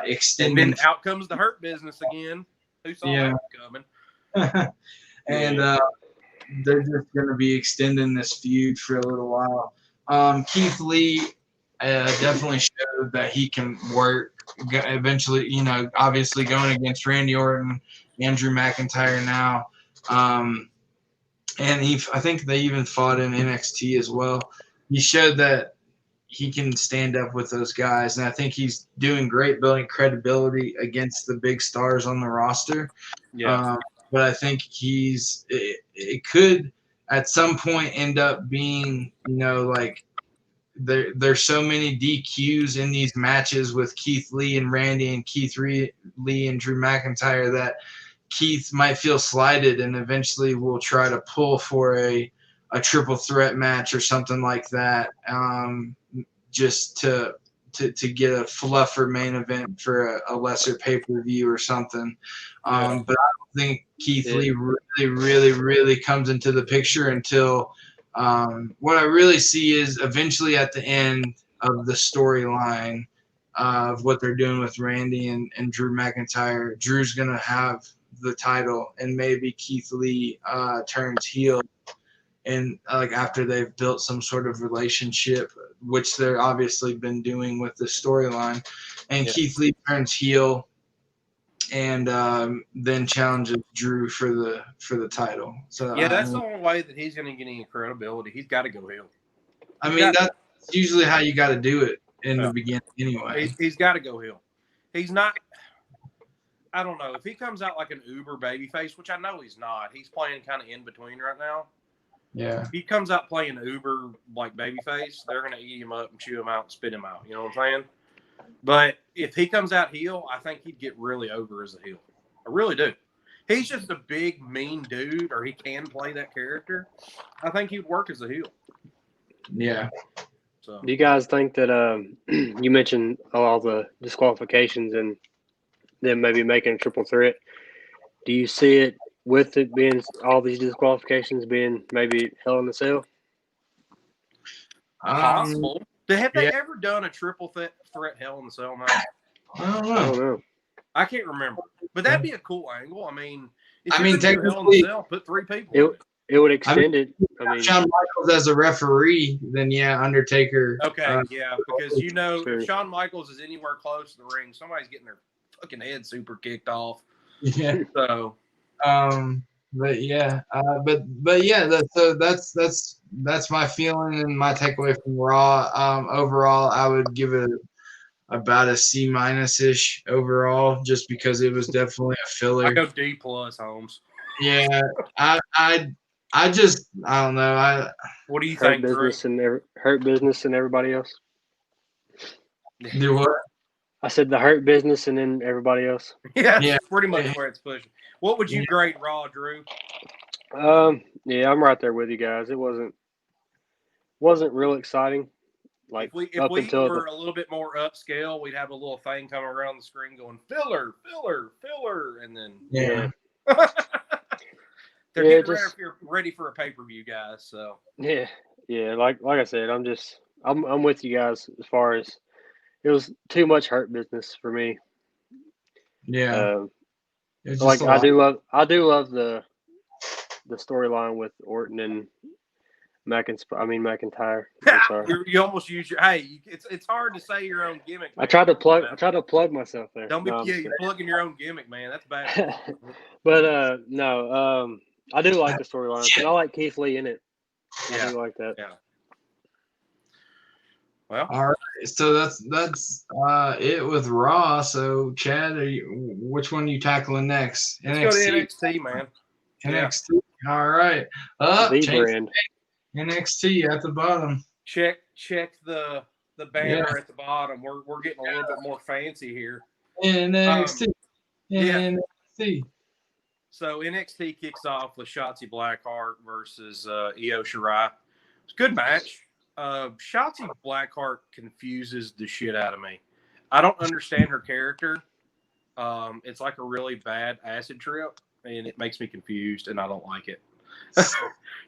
Extending. And then out comes the Hurt Business again. Who saw that coming? And they're just going to be extending this feud for a little while. Keith Lee definitely showed that he can work. Eventually, obviously going against Randy Orton, Drew McIntyre now. And I think they even fought in NXT as well. He showed that he can stand up with those guys, and I think he's doing great building credibility against the big stars on the roster. Yeah. But I think it could at some point end up being, like there's so many DQs in these matches with Keith Lee and Randy and Keith Lee and Drew McIntyre that Keith might feel slighted and eventually will try to pull for a triple threat match or something like that, just to get a fluffer main event for a lesser pay-per-view or something. But I don't think Keith Lee really, really, really comes into the picture until what I really see is eventually at the end of the storyline of what they're doing with Randy and Drew McIntyre. Drew's going to have the title, and maybe Keith Lee turns heel. And like after they've built some sort of relationship, which they're obviously been doing with the storyline, and Keith Lee turns heel, and then challenges Drew for the title. So that's the only way that he's going to get any credibility. He's got to go heel. I mean, that's usually how you got to do it in the beginning, anyway. He's got to go heel. He's not. I don't know if he comes out like an uber babyface, which I know he's not. He's playing kind of in between right now. Yeah. If he comes out playing uber like babyface, they're going to eat him up and chew him out and spit him out. You know what I'm saying? But if he comes out heel, I think he'd get really over as a heel. I really do. He's just a big, mean dude, or he can play that character. I think he'd work as a heel. Yeah. So, do you guys think that you mentioned all the disqualifications and them maybe making a triple threat? Do you see it with it being all these disqualifications being maybe Hell in a Cell? Possible. Have they ever done a triple threat Hell in a Cell match? I don't I don't know. know. I can't remember, but that'd be a cool angle. I mean, if I you're mean, gonna do Hell in a technically, Cell, put 3 people in it. It would I mean, extend it. I mean, Shawn Michaels as a referee, then yeah, Undertaker. Okay, yeah, because if Sure. Shawn Michaels is anywhere close to the ring, somebody's getting their fucking head super kicked off. Yeah. So But yeah, but yeah, so that's my feeling and my takeaway from Raw. Overall, I would give it about a C minus ish overall, just because it was definitely a I filler. go D plus, Holmes. Yeah, I just I don't know. What do you hurt think, Drew? business and hurt business and everybody else. Do what? I said the hurt business and then everybody else. Yeah, Yeah. that's pretty much where it's pushing. What would you grade Raw, Drew? Yeah, I'm right there with you guys. It wasn't real exciting. Like If up we until were a little bit more upscale, we'd have a little thing coming around the screen going filler, filler, filler, and then Yeah. they're Yeah, getting ready for a pay-per-view, guys. So yeah. Like I said, I'm with you guys as far as it was too much hurt business for me. Yeah. It's Like just a lot. I do love the storyline with Orton and McIntyre. I'm sorry. you almost use your it's hard to say your own gimmick. Man. I tried to plug myself there. Don't be No, you're plugging your own gimmick, man. That's bad. But no, I do like the storyline. And I like Keith Lee in it. I do like that. Yeah. Well, All right, so that's it with Raw. So Chad, which one are you tackling next? Let's go to NXT, man. NXT. Yeah. All right. The brand. NXT at the bottom. Check the banner at the bottom. We're getting a little bit more fancy here. NXT. NXT. So NXT kicks off with Shotzi Blackheart versus Io Shirai. It's a good match. Shotzi Blackheart confuses the shit out of me. I don't understand her character. It's like a really bad acid trip, and it makes me confused, and I don't like it.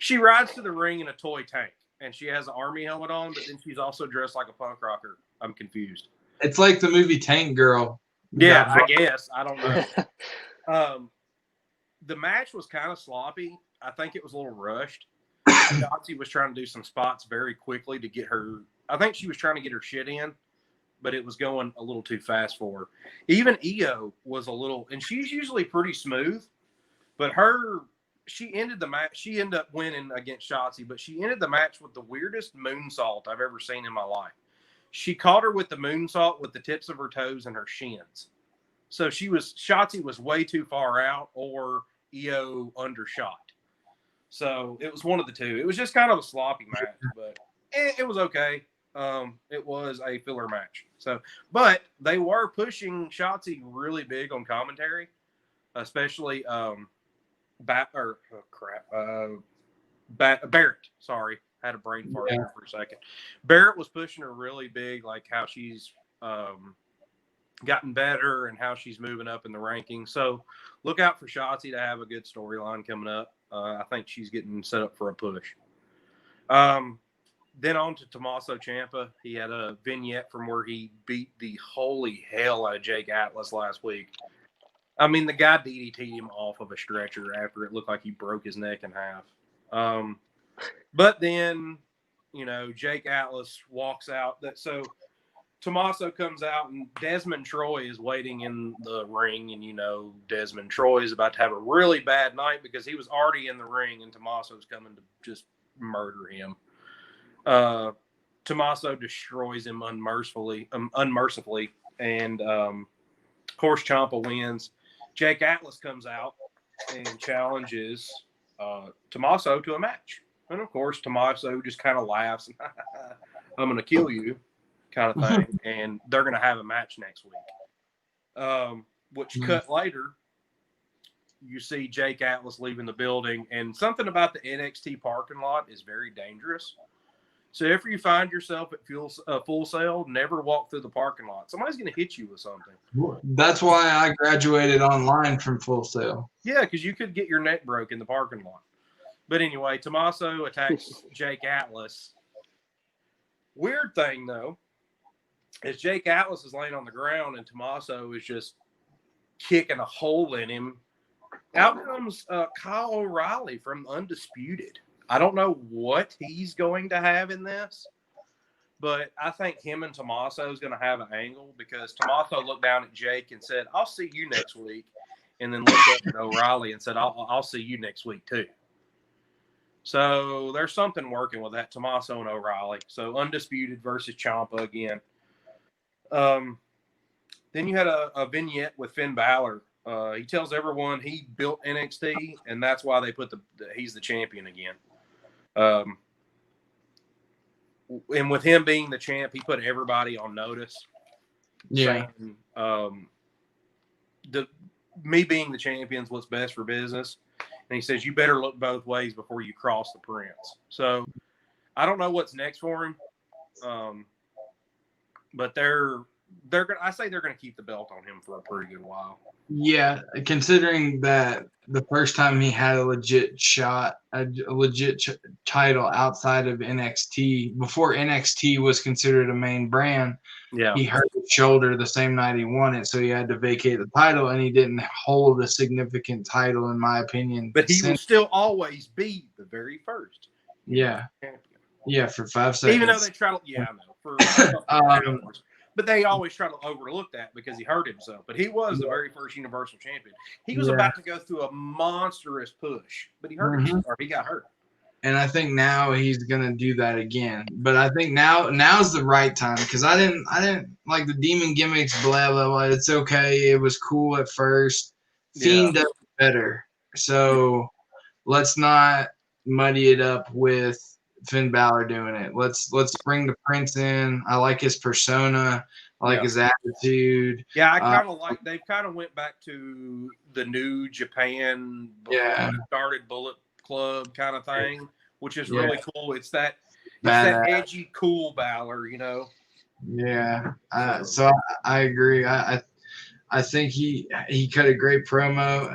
She rides to the ring in a toy tank, and she has an army helmet on, but then she's also dressed like a punk rocker. I'm confused. It's like the movie Tank Girl. Yeah, I guess. I don't know. The match was kind of sloppy. I think it was a little rushed. Shotzi was trying to do some spots very quickly to get her. I think she was trying to get her shit in, but it was going a little too fast for her. Even Io was a little, and she's usually pretty smooth, but she ended the match. She ended up winning against Shotzi, but she ended the match with the weirdest moonsault I've ever seen in my life. She caught her with the moonsault with the tips of her toes and her shins. So Shotzi was way too far out, or Io undershot. So it was one of the two. It was just kind of a sloppy match, but it was okay. It was a filler match. So, but they were pushing Shotzi really big on commentary, especially Barrett. Sorry, I had a brain fart there for a second. Barrett was pushing her really big, like how she's gotten better and how she's moving up in the rankings. So look out for Shotzi to have a good storyline coming up. I think she's getting set up for a push. Then on to Tommaso Ciampa. He had a vignette from where he beat the holy hell out of Jake Atlas last week. I mean, the guy DDT'd him off of a stretcher after it looked like he broke his neck in half. But then, Jake Atlas walks out. So Tommaso comes out, and Desmond Troy is waiting in the ring, and Desmond Troy is about to have a really bad night because he was already in the ring, and Tommaso's coming to just murder him. Tommaso destroys him unmercifully, and of course Ciampa wins. Jake Atlas comes out and challenges Tommaso to a match, and of course Tommaso just kind of laughs, "I'm going to kill you," kind of thing, and they're going to have a match next week. Which cut later, you see Jake Atlas leaving the building, and something about the NXT parking lot is very dangerous. So if you find yourself at Full Sail, never walk through the parking lot. Somebody's going to hit you with something. That's why I graduated online from Full Sail. Yeah, because you could get your neck broke in the parking lot. But anyway, Tommaso attacks Jake Atlas. Weird thing, though. as Jake Atlas is laying on the ground and Tommaso is just kicking a hole in him, out comes Kyle O'Reilly from Undisputed. I don't know what he's going to have in this, but I think him and Tommaso is going to have an angle because Tommaso looked down at Jake and said, "I'll see you next week," and then looked up at O'Reilly and said, I'll see you next week too. So there's something working with that, Tommaso and O'Reilly. So Undisputed versus Ciampa again. Then you had a vignette with Finn Balor. He tells everyone he built NXT, and that's why they put he's the champion again. And with him being the champ, he put everybody on notice. Yeah. Saying, me being the champion is what's best for business. And he says, you better look both ways before you cross the Prince. So I don't know what's next for him. But they're going I say they're going to keep the belt on him for a pretty good while. Yeah, considering that the first time he had a legit shot, a legit title outside of NXT, before NXT was considered a main brand, he hurt his shoulder the same night he won it, so he had to vacate the title, and he didn't hold a significant title, in my opinion. But he will still always be the very first. Yeah. Yeah, for 5 seconds. Even though they try to, I know. But they always try to overlook that because he hurt himself. But he was the very first Universal Champion. He was about to go through a monstrous push, but he hurt himself, or he got hurt. And I think now he's gonna do that again. But I think now's the right time because I didn't like the demon gimmicks. Blah blah blah. It's okay. It was cool at first. Fiend does it better. So let's not muddy it up with Finn Balor doing it. Let's bring the Prince in. I like his persona. I like his attitude. Yeah, I kind of like. They've kind of went back to the New Japan. Started Bullet Club kind of thing, which is really cool. It's that edgy, cool Balor, you know. Yeah. So I agree. I think he cut a great promo,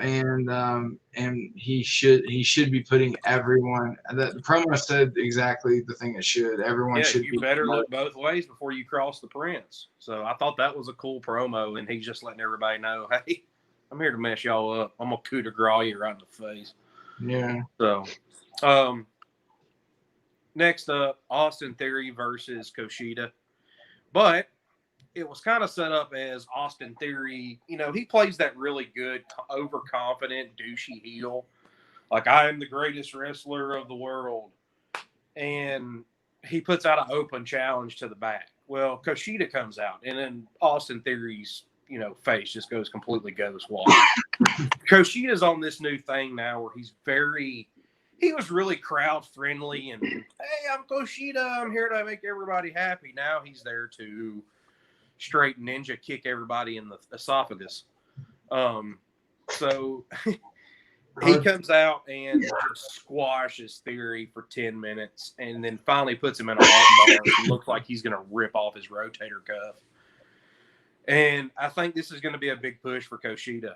and he should be putting everyone. The promo said exactly the thing it should. Everyone should. You better look both ways before you cross the Prince. So I thought that was a cool promo, and he's just letting everybody know, hey, I'm here to mess y'all up. I'm gonna coup de grace you right in the face. Yeah. So, next up, Austin Theory versus Kushida, but it was kind of set up as Austin Theory. You know, he plays that really good, overconfident, douchey heel. Like, I am the greatest wrestler of the world. And he puts out an open challenge to the back. Well, Kushida comes out, and then Austin Theory's, face just goes completely ghost wild. Kushida's on this new thing now where he was really crowd friendly and, hey, I'm Kushida. I'm here to make everybody happy. Now he's there to straight ninja kick everybody in the esophagus. So he comes out and just squashes Theory for 10 minutes and then finally puts him in a armbar and looks like he's going to rip off his rotator cuff. And I think this is going to be a big push for Kushida.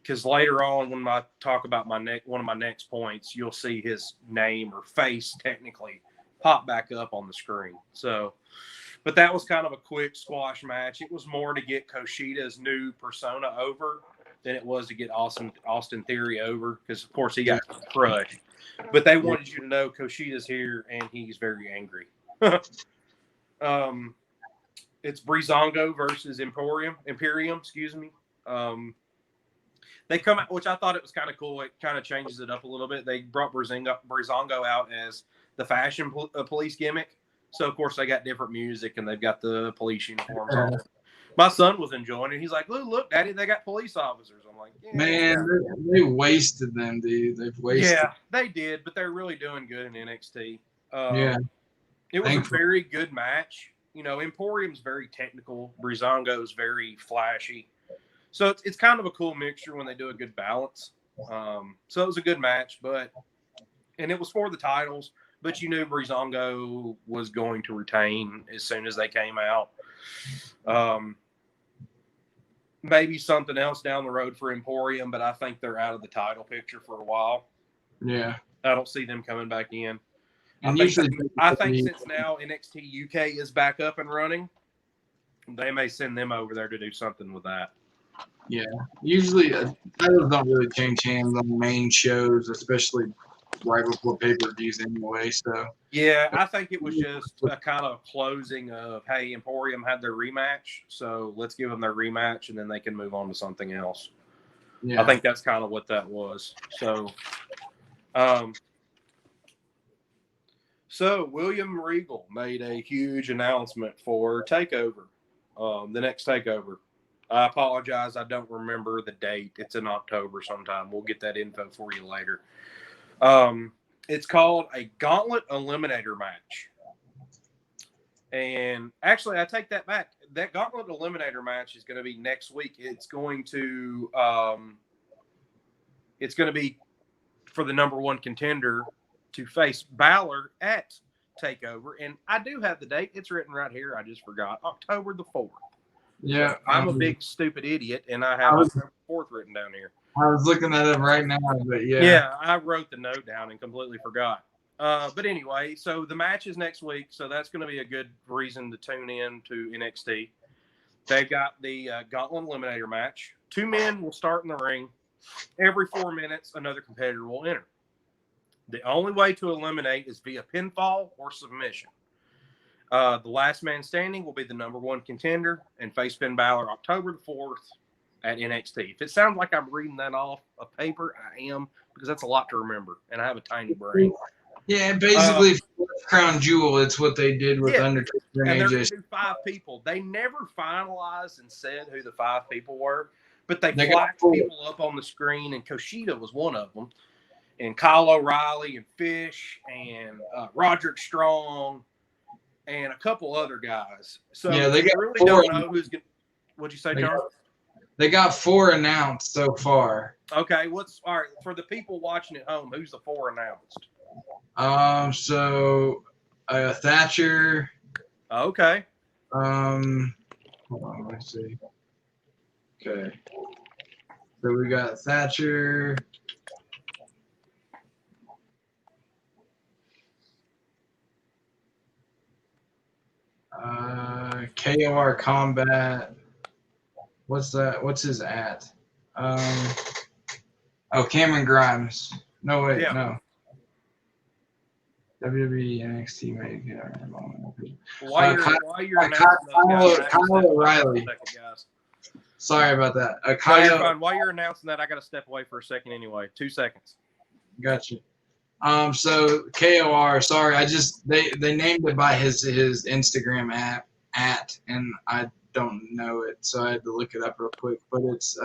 Because later on, when I talk about one of my next points, you'll see his name or face technically pop back up on the screen. So, but that was kind of a quick squash match. It was more to get Kushida's new persona over than it was to get Austin Theory over, because of course he got crushed. But they wanted you to know Kushida's here and he's very angry. It's Breezango versus Imperium. Excuse me. They come out, which I thought it was kind of cool. It kind of changes it up a little bit. They brought Breezango out as the fashion police gimmick. So, of course, they got different music and they've got the police uniforms on. My son was enjoying it. He's like, look, Daddy, they got police officers. I'm like, man, they wasted them, dude. They've wasted. Yeah, they did, but they're really doing good in NXT. It was a very good match. Emporium's very technical. Breezango's very flashy. So it's kind of a cool mixture when they do a good balance. So it was a good match, and it was for the titles, but you knew Breezango was going to retain as soon as they came out. Maybe something else down the road for Emporium, but I think they're out of the title picture for a while. Yeah. I don't see them coming back in. And I think since now NXT UK is back up and running, they may send them over there to do something with that. Yeah, usually titles don't really change hands on main shows, especially right before pay-per-views anyway. So yeah, I think it was just a kind of closing of, hey, Emporium had their rematch, so let's give them their rematch, and then they can move on to something else. Yeah. I think that's kind of what that was. So William Regal made a huge announcement for TakeOver, the next TakeOver. I apologize, I don't remember the date. It's in October sometime. We'll get that info for you later. It's called a Gauntlet Eliminator match. And actually, I take that back. That Gauntlet Eliminator match is going to be next week. It's going to be for the number one contender to face Balor at TakeOver. And I do have the date. It's written right here. I just forgot. October the 4th. Yeah. So I'm a big stupid idiot, and I have October 4th written down here. I was looking that up right now, but yeah. Yeah, I wrote the note down and completely forgot. But anyway, so the match is next week, so that's going to be a good reason to tune in to NXT. They've got the Gauntlet Eliminator match. 2 men will start in the ring. Every 4 minutes, another competitor will enter. The only way to eliminate is via pinfall or submission. The last man standing will be the number one contender and face Finn Balor October the 4th at NXT. If it sounds like I'm reading that off a paper, I am, because that's a lot to remember, and I have a tiny brain. Yeah, basically, Crown Jewel, it's what they did with Undertaker and AJ. they're going to do 5 people. They never finalized and said who the 5 people were, but they flashed people up on the screen, and Kushida was one of them, and Kyle O'Reilly and Fish and Roderick Strong and a couple other guys. So yeah, they really don't know who's going to – what'd you say, John? They got 4 announced so far. Okay, all right, for the people watching at home, who's the 4 announced? So Thatcher. Okay. Hold on, let's see. Okay. So we got Thatcher. KOR Combat. What's that? What's his at? Cameron Grimes. No, wait, no. WWE NXT maybe. While you're announcing Kyle O'Reilly. Sorry about that. While you're announcing that, I got to step away for a second anyway. 2 seconds. Gotcha. So KOR. Sorry, they named it by his Instagram at, and I don't know it, so I had to look it up real quick. But it's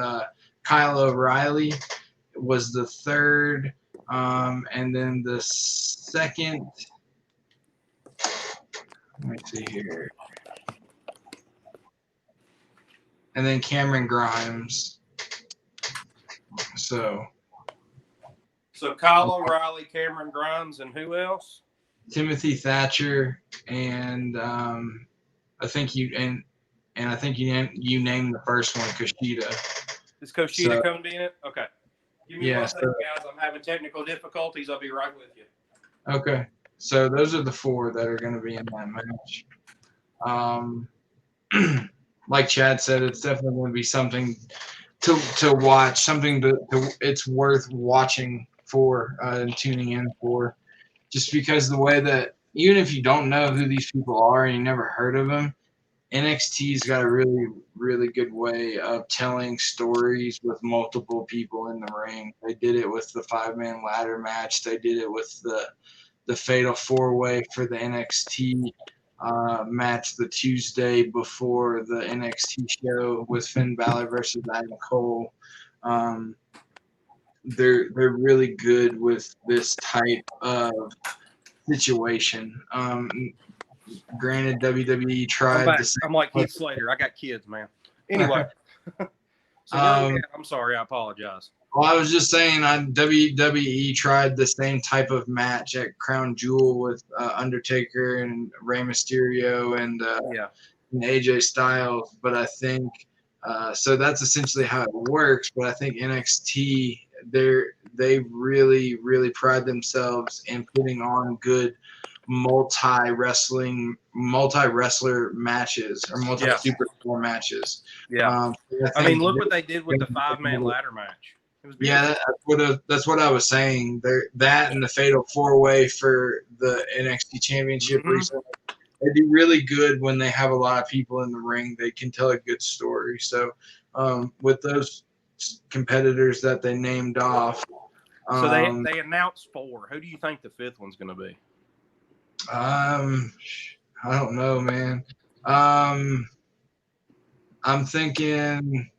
Kyle O'Reilly was the 3rd. And then the 2nd, let me see here. And then Cameron Grimes. So Kyle O'Reilly, Cameron Grimes, and who else? Timothy Thatcher, and I think you named the first one, Kushida. Is Kushida coming in it? Okay. Give me one second, guys. I'm having technical difficulties. I'll be right with you. Okay. So those are the 4 that are going to be in that match. Like Chad said, it's definitely going to be something to watch, something it's worth watching for and tuning in for, just because the way that even if you don't know who these people are and you never heard of them, NXT's got a really, really good way of telling stories with multiple people in the ring. They did it with the 5-man ladder match. They did it with the Fatal 4-Way for the NXT match the Tuesday before the NXT show with Finn Balor versus Adam Cole. They're really good with this type of situation. Granted, WWE tried. I'm like Heath Slater. I got kids, man. Anyway, I'm sorry. I apologize. Well, I was just saying, WWE tried the same type of match at Crown Jewel with Undertaker and Rey Mysterio and AJ Styles, but I think so. That's essentially how it works. But I think NXT, they really, really pride themselves in putting on good multi wrestler matches or multi superstar matches. Yeah. I mean, look what they did with the 5-man ladder match. It was beautiful. Yeah, that's what I was saying. That and the Fatal 4-Way for the NXT Championship recently. They do really good when they have a lot of people in the ring. They can tell a good story. So with those competitors that they named off. So they announced 4. Who do you think the 5th one's going to be? I don't know, man. I'm thinking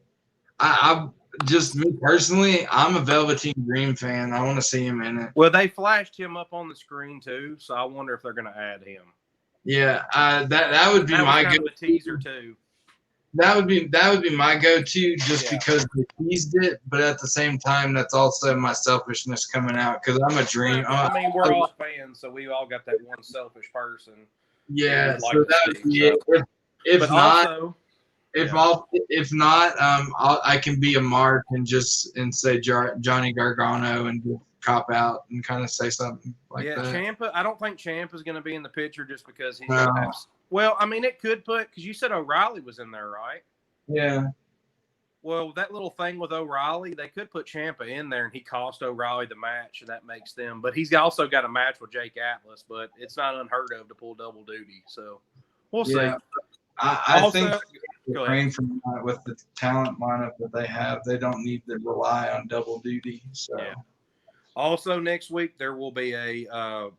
I'm just me personally, I'm a Velveteen Dream fan. I want to see him in it. Well, they flashed him up on the screen too, so I wonder if they're going to add him. Yeah, that would be my go-to. A teaser too. That would be my go-to just because they teased it, but at the same time, that's also my selfishness coming out because I'm a Dream. I mean, we're all fans, so we all got that one selfish person. Yeah, so that would be it. If not, I can be a mark and say Johnny Gargano and just cop out and kind of say something like that. Yeah, Ciampa. I don't think Ciampa's going to be in the picture just because he's. Well, I mean, it could because you said O'Reilly was in there, right? Yeah. Well, that little thing with O'Reilly, they could put Ciampa in there, and he cost O'Reilly the match, and that makes them. But he's also got a match with Jake Atlas, but it's not unheard of to pull double duty. So we'll see. I think from with the talent lineup that they have, they don't need to rely on double duty. So. Yeah. Also, next week there will be a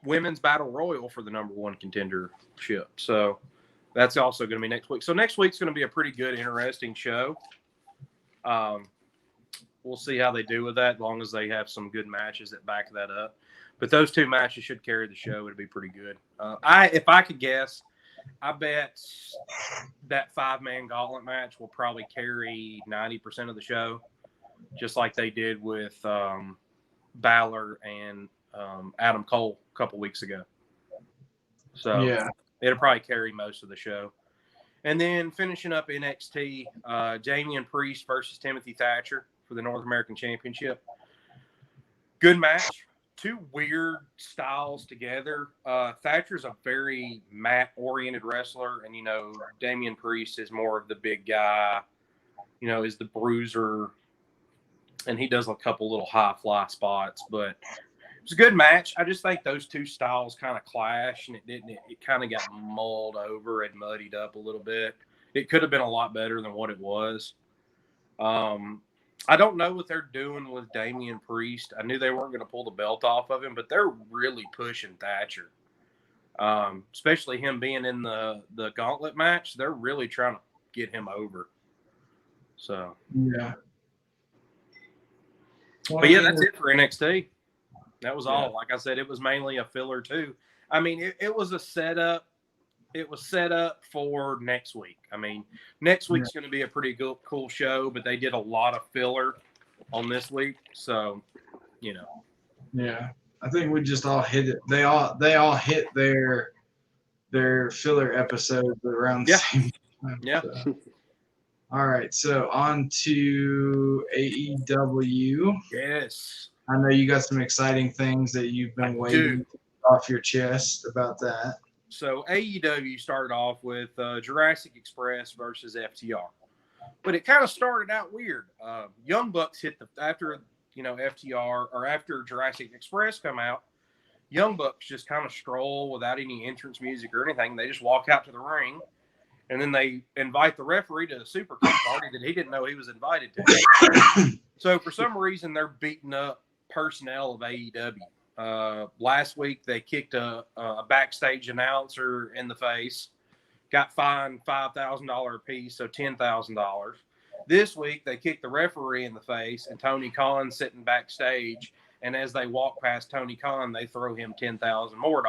women's battle royal for the #1 contendership. So that's also going to be next week. So next week's going to be a pretty good, interesting show. We'll see how they do with that, as long as they have some good matches that back that up. But those 2 matches should carry the show. It'll be pretty good. If I could guess, I bet that 5-man gauntlet match will probably carry 90% of the show, just like they did with Balor and Adam Cole a couple weeks ago. So it'll probably carry most of the show. And then finishing up NXT, Damian Priest versus Timothy Thatcher for the North American Championship. Good match. 2 weird styles together. Thatcher's a very mat-oriented wrestler, and, Damian Priest is more of the big guy, is the bruiser, and he does a couple little high-fly spots, but it was a good match. I just think those 2 styles kind of clash, and it kind of got mulled over and muddied up a little bit. It could have been a lot better than what it was. I don't know what they're doing with Damian Priest. I knew they weren't going to pull the belt off of him, but they're really pushing Thatcher. Especially him being in the gauntlet match. They're really trying to get him over. So. Yeah. But yeah, that's it for NXT. That was all. Like I said, it was mainly a filler too. I mean, it was a setup. It was set up for next week. I mean, next week's going to be a pretty cool show, but they did a lot of filler on this week. So, Yeah. I think we just all hit it. They all hit their filler episodes around the same time. Yeah. So. All right. So on to AEW. Yes. I know you got some exciting things that you've been waiting off your chest about that. So AEW started off with Jurassic Express versus FTR, but it kind of started out weird. Young Bucks hit after FTR or after Jurassic Express come out. Young Bucks just kind of stroll without any entrance music or anything. They just walk out to the ring, and then they invite the referee to a super kick party that he didn't know he was invited to. So for some reason, they're beating up personnel of AEW. Last week they kicked a backstage announcer in the face, got fined $5,000 a piece, so $10,000. This week they kicked the referee in the face, and Tony Khan sitting backstage, and as they walk past Tony Khan, they throw him $10,000 more.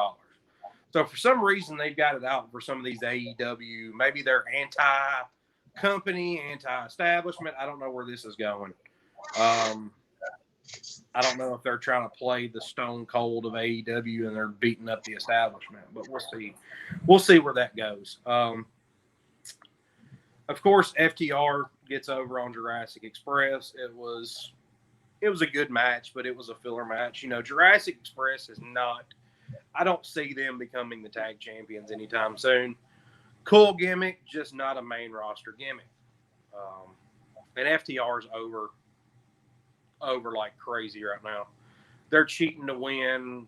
So for some reason they've got it out for some of these AEW. Maybe they're anti-company, anti-establishment. I don't know where this is going. I don't know if they're trying to play the Stone Cold of AEW and they're beating up the establishment, but we'll see. We'll see where that goes. Of course, FTR gets over on Jurassic Express. It was a good match, but it was a filler match. Jurassic Express is not. I don't see them becoming the tag champions anytime soon. Cool gimmick, just not a main roster gimmick. And FTR's over like crazy right now. They're cheating to win.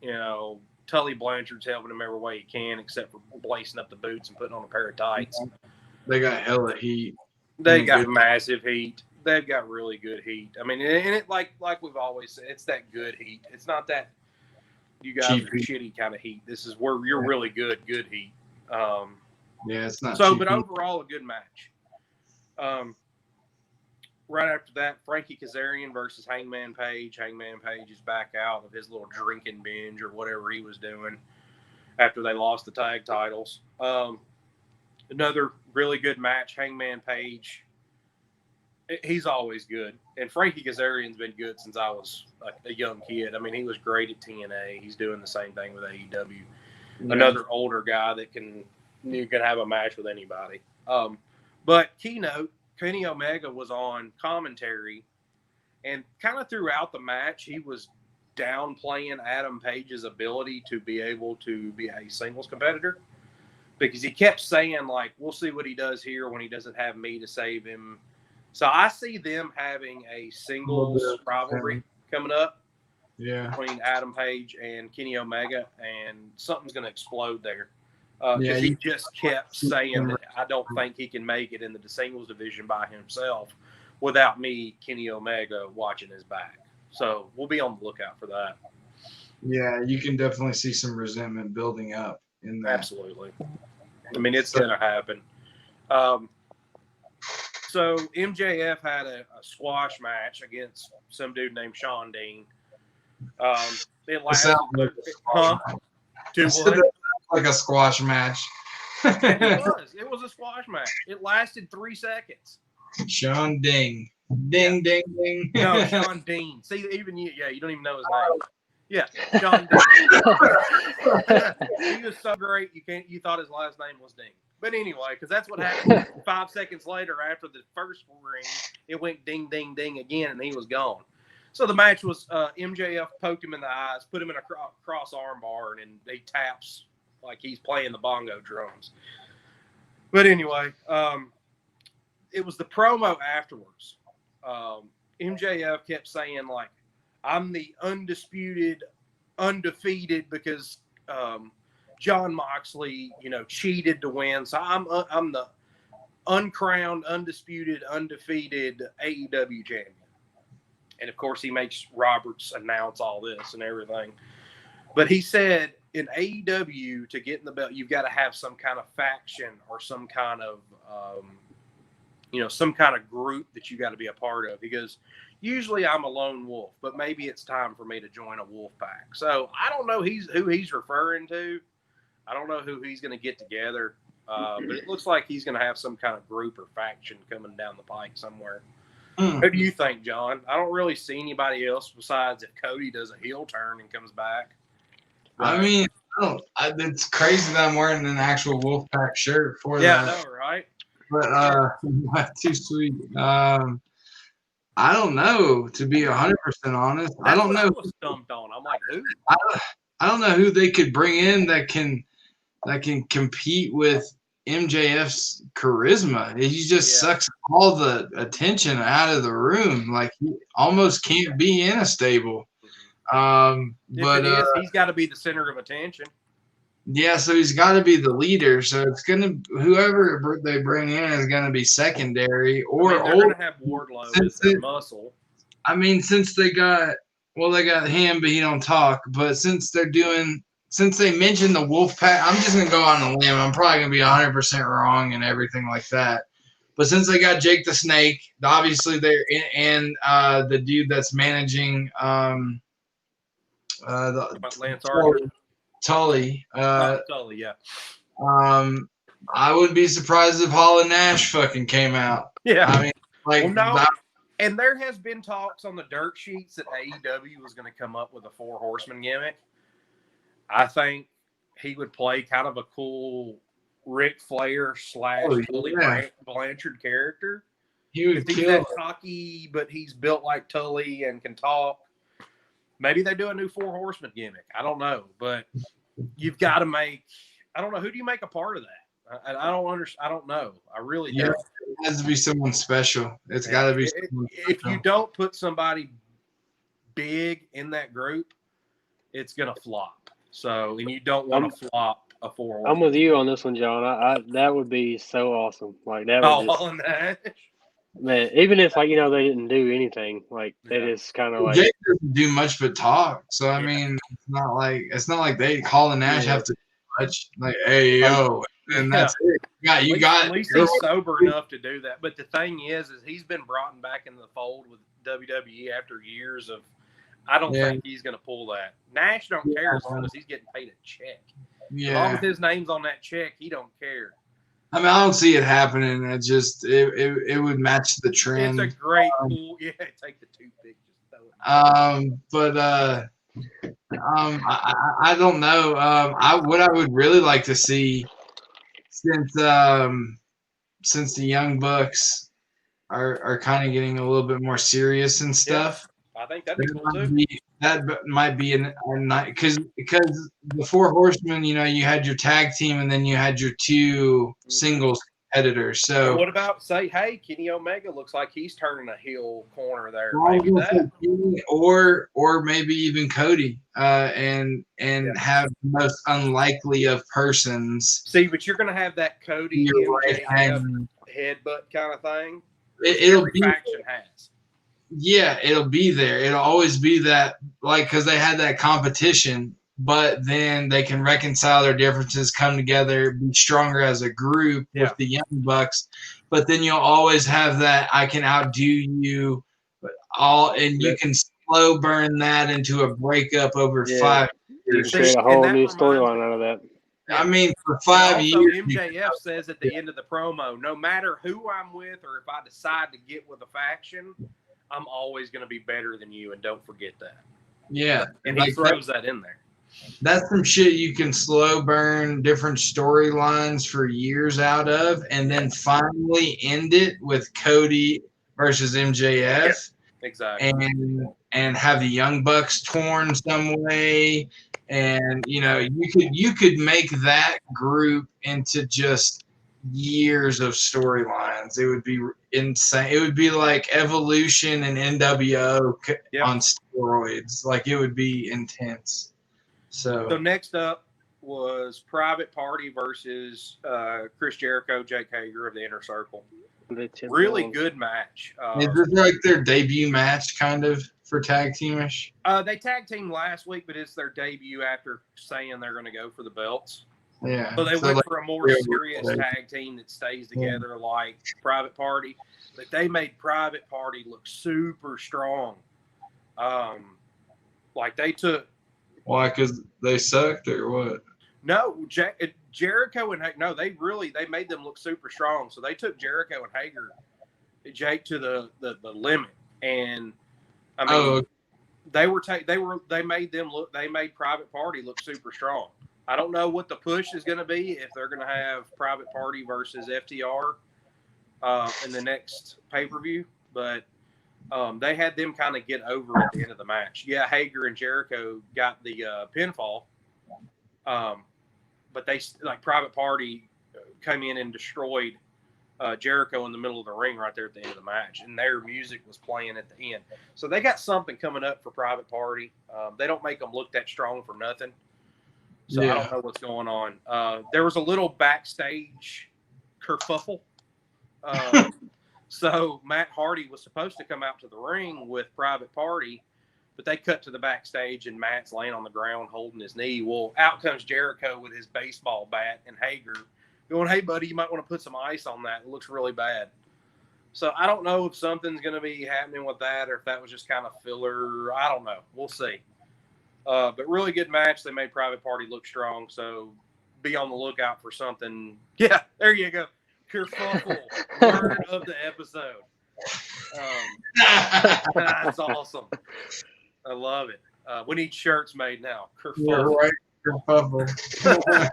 You know, Tully Blanchard's helping him every way he can, except for lacing up the boots and putting on a pair of tights. They got hella heat. They got massive heat. They've got really good heat. I mean, and it like we've always said, it's that good heat. It's not that you guys are shitty kind of heat. This is where you're really good heat. Yeah, it's not. So, but overall, a good match. Right after that, Frankie Kazarian versus Hangman Page. Hangman Page is back out of his little drinking binge or whatever he was doing after they lost the tag titles. Another really good match. Hangman Page, he's always good. And Frankie Kazarian's been good since I was a young kid. I mean, he was great at TNA. He's doing the same thing with AEW. Yeah. Another older guy that can have a match with anybody. But keynote, Kenny Omega was on commentary, and kind of throughout the match, he was downplaying Adam Page's ability to be able to be a singles competitor, because he kept saying, like, we'll see what he does here when he doesn't have me to save him. So I see them having a singles rivalry coming up between Adam Page and Kenny Omega, and something's going to explode there. Because he just kept saying that I don't think he can make it in the singles division by himself without me, Kenny Omega, watching his back. So we'll be on the lookout for that. Yeah, you can definitely see some resentment building up in that. Absolutely. I mean, it's going to happen. So MJF had a squash match against some dude named Sean Dean. It lasted. Like a squash match. It was a squash match. It lasted 3 seconds. Sean Ding. Ding, ding, ding. No, Sean Dean. See, even you don't even know his name. Yeah, Sean Dean. He was so great, you thought his last name was Ding. But anyway, because that's what happened 5 seconds later after the first ring, it went ding, ding, ding again, and he was gone. So the match was MJF poked him in the eyes, put him in a cross arm bar, and he taps like he's playing the bongo drums. But anyway, it was the promo afterwards. MJF kept saying, like, I'm the undefeated, because John Moxley, cheated to win. So I'm the uncrowned, undisputed, undefeated AEW champion. And of course, he makes Roberts announce all this and everything. But he said, in AEW, to get in the belt, you've got to have some kind of faction or some kind of, some kind of group that you got to be a part of. He goes, usually I'm a lone wolf, but maybe it's time for me to join a wolf pack. So I don't know who he's referring to. I don't know who he's going to get together. But it looks like he's going to have some kind of group or faction coming down the pike somewhere. Who do you think, John? I don't really see anybody else besides if Cody does a heel turn and comes back. I mean, it's crazy that I'm wearing an actual Wolfpack shirt for that. Yeah, I know, right? But too sweet. I don't know, to be 100% honest. I don't know. I was stumped on. I'm like, who? I don't know who they could bring in that can compete with MJF's charisma. He just sucks all the attention out of the room. Like, he almost can't be in a stable. But he's got to be the center of attention. Yeah, so he's got to be the leader. So it's whoever they bring in is gonna be secondary, or they're gonna have Wardlow as their muscle. I mean, since they got him, but he don't talk. But since they mentioned the Wolfpack, I'm just gonna go on a limb. I'm probably gonna be 100% wrong and everything like that. But since they got Jake the Snake, obviously they're in, and the dude that's managing Lance Archer. Tully. Tully, yeah. I wouldn't be surprised if Hall and Nash fucking came out. Yeah. I mean, like, and there has been talks on the dirt sheets that AEW was going to come up with a 4 Horsemen gimmick. I think he would play kind of a cool Ric Flair / Tully Blanchard character. He would kill. He's that cocky, but he's built like Tully and can talk. Maybe they do a new 4 Horsemen gimmick. I don't know, but you've got to make. I don't know, who do you make a part of that? I don't understand. I don't know. I really don't. It has to be someone special. It's got to be. If you don't put somebody big in that group, it's gonna flop. So, and you don't want to flop a 4 Horsemen. I'm with you on this one, John. I that would be so awesome. Like that would Hall and Nash. Man, even if like they didn't do anything, like they just kind of like Jake doesn't do much but talk. So I mean, it's not like they Hall and Nash have to do much. Like, hey yo, and that's it. You got. At least he's sober enough to do that. But the thing is he's been brought back into the fold with WWE after years of. I don't think he's going to pull that. Nash don't care as long as he's getting paid a check. Yeah. As long as his name's on that check, he don't care. I mean, I don't see it happening. It just it would match the trend. It's a great cool. Yeah, take the toothpick. Just throw it. I don't know. What I would really like to see since the Young Bucks are kind of getting a little bit more serious and stuff. I think that'd be cool too. That might be a night because the 4 Horsemen, you had your tag team and then you had your 2 singles competitors. So and what about hey, Kenny Omega looks like he's turning a heel corner there. Maybe that. Or maybe even Cody, and have the most unlikely of persons. See, but you're going to have that Cody headbutt kind of thing. It'll be faction has. Yeah, it'll be there. It'll always be that, because they had that competition, but then they can reconcile their differences, come together, be stronger as a group with the Young Bucks. But then you'll always have that I can outdo you, and you can slow burn that into a breakup over 5 years. You create a whole new storyline out of that. I mean, for 5 years. MJF says at the end of the promo, no matter who I'm with or if I decide to get with a faction, I'm always going to be better than you, and don't forget that. Yeah. And he throws that in there. That's some shit you can slow burn different storylines for years out of, and then finally end it with Cody versus MJF. Yeah, exactly. And have the Young Bucks torn some way. And, you could make that group into just years of storylines. It would be insane. It would be like Evolution and NWO on steroids. Like, it would be intense. So next up was Private Party versus Chris Jericho, Jake Hager of the Inner Circle. Really good match. Is this like their debut match, kind of, for tag teamish? They tag teamed last week, but it's their debut after saying they're going to go for the belts. Yeah. So they went for a more serious tag team that stays together like Private Party. But they made Private Party look super strong. Like they took. Why? Because they sucked or what? No, Jericho and no, they made them look super strong. So they took Jericho and Jake to the limit, and I mean they made Private Party look super strong. I don't know what the push is going to be, if they're going to have Private Party versus FTR in the next pay-per-view, but they had them kind of get over at the end of the match. Yeah, Hager and Jericho got the pinfall, but Private Party came in and destroyed Jericho in the middle of the ring right there at the end of the match, and their music was playing at the end. So they got something coming up for Private Party. They don't make them look that strong for nothing. So I don't know what's going on. There was a little backstage kerfuffle. So Matt Hardy was supposed to come out to the ring with Private Party, but they cut to the backstage and Matt's laying on the ground holding his knee. Well, out comes Jericho with his baseball bat and Hager going, "Hey, buddy, you might want to put some ice on that. It looks really bad." So I don't know if something's going to be happening with that or if that was just kind of filler. I don't know. We'll see. But really good match. They made Private Party look strong, so be on the lookout for something. Yeah, there you go. Kerfuffle, word of the episode. That's awesome. I love it. We need shirts made now. Kerfuffle. Yeah, right. Kerfuffle.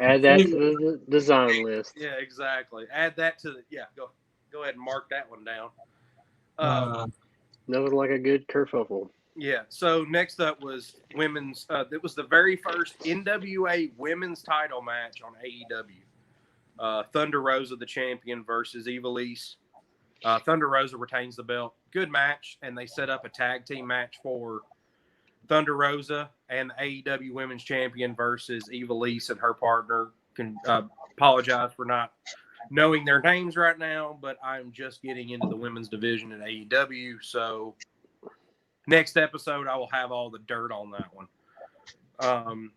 Add that to the design list. Yeah, exactly. Add that to the go ahead and mark that one down. Nothing like a good kerfuffle. Yeah. So next up was women's. It was the very first NWA women's title match on AEW. Thunder Rosa, the champion, versus Ivelisse. Thunder Rosa retains the belt. Good match, and they set up a tag team match for Thunder Rosa and the AEW Women's Champion versus Ivelisse and her partner. Can apologize for not knowing their names right now, but I'm just getting into the women's division at AEW. So next episode, I will have all the dirt on that one.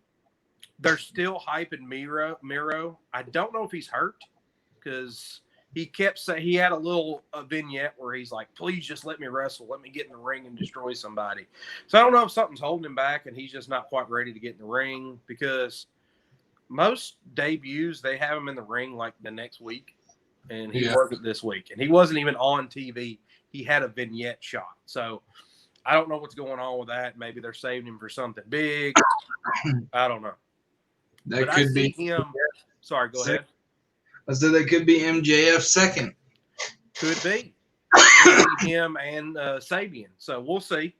They're still hyping Miro. I don't know if he's hurt because he kept saying he had a vignette where he's like, please just let me wrestle. Let me get in the ring and destroy somebody. So I don't know if something's holding him back and he's just not quite ready to get in the ring, because most debuts, they have him in the ring like the next week, and he worked it this week. And he wasn't even on TV. He had a vignette shot. So I don't know what's going on with that. Maybe they're saving him for something big. I don't know. That could be him. Sorry, go ahead. I said that could be MJF second. Could be him and Sabian. So we'll see.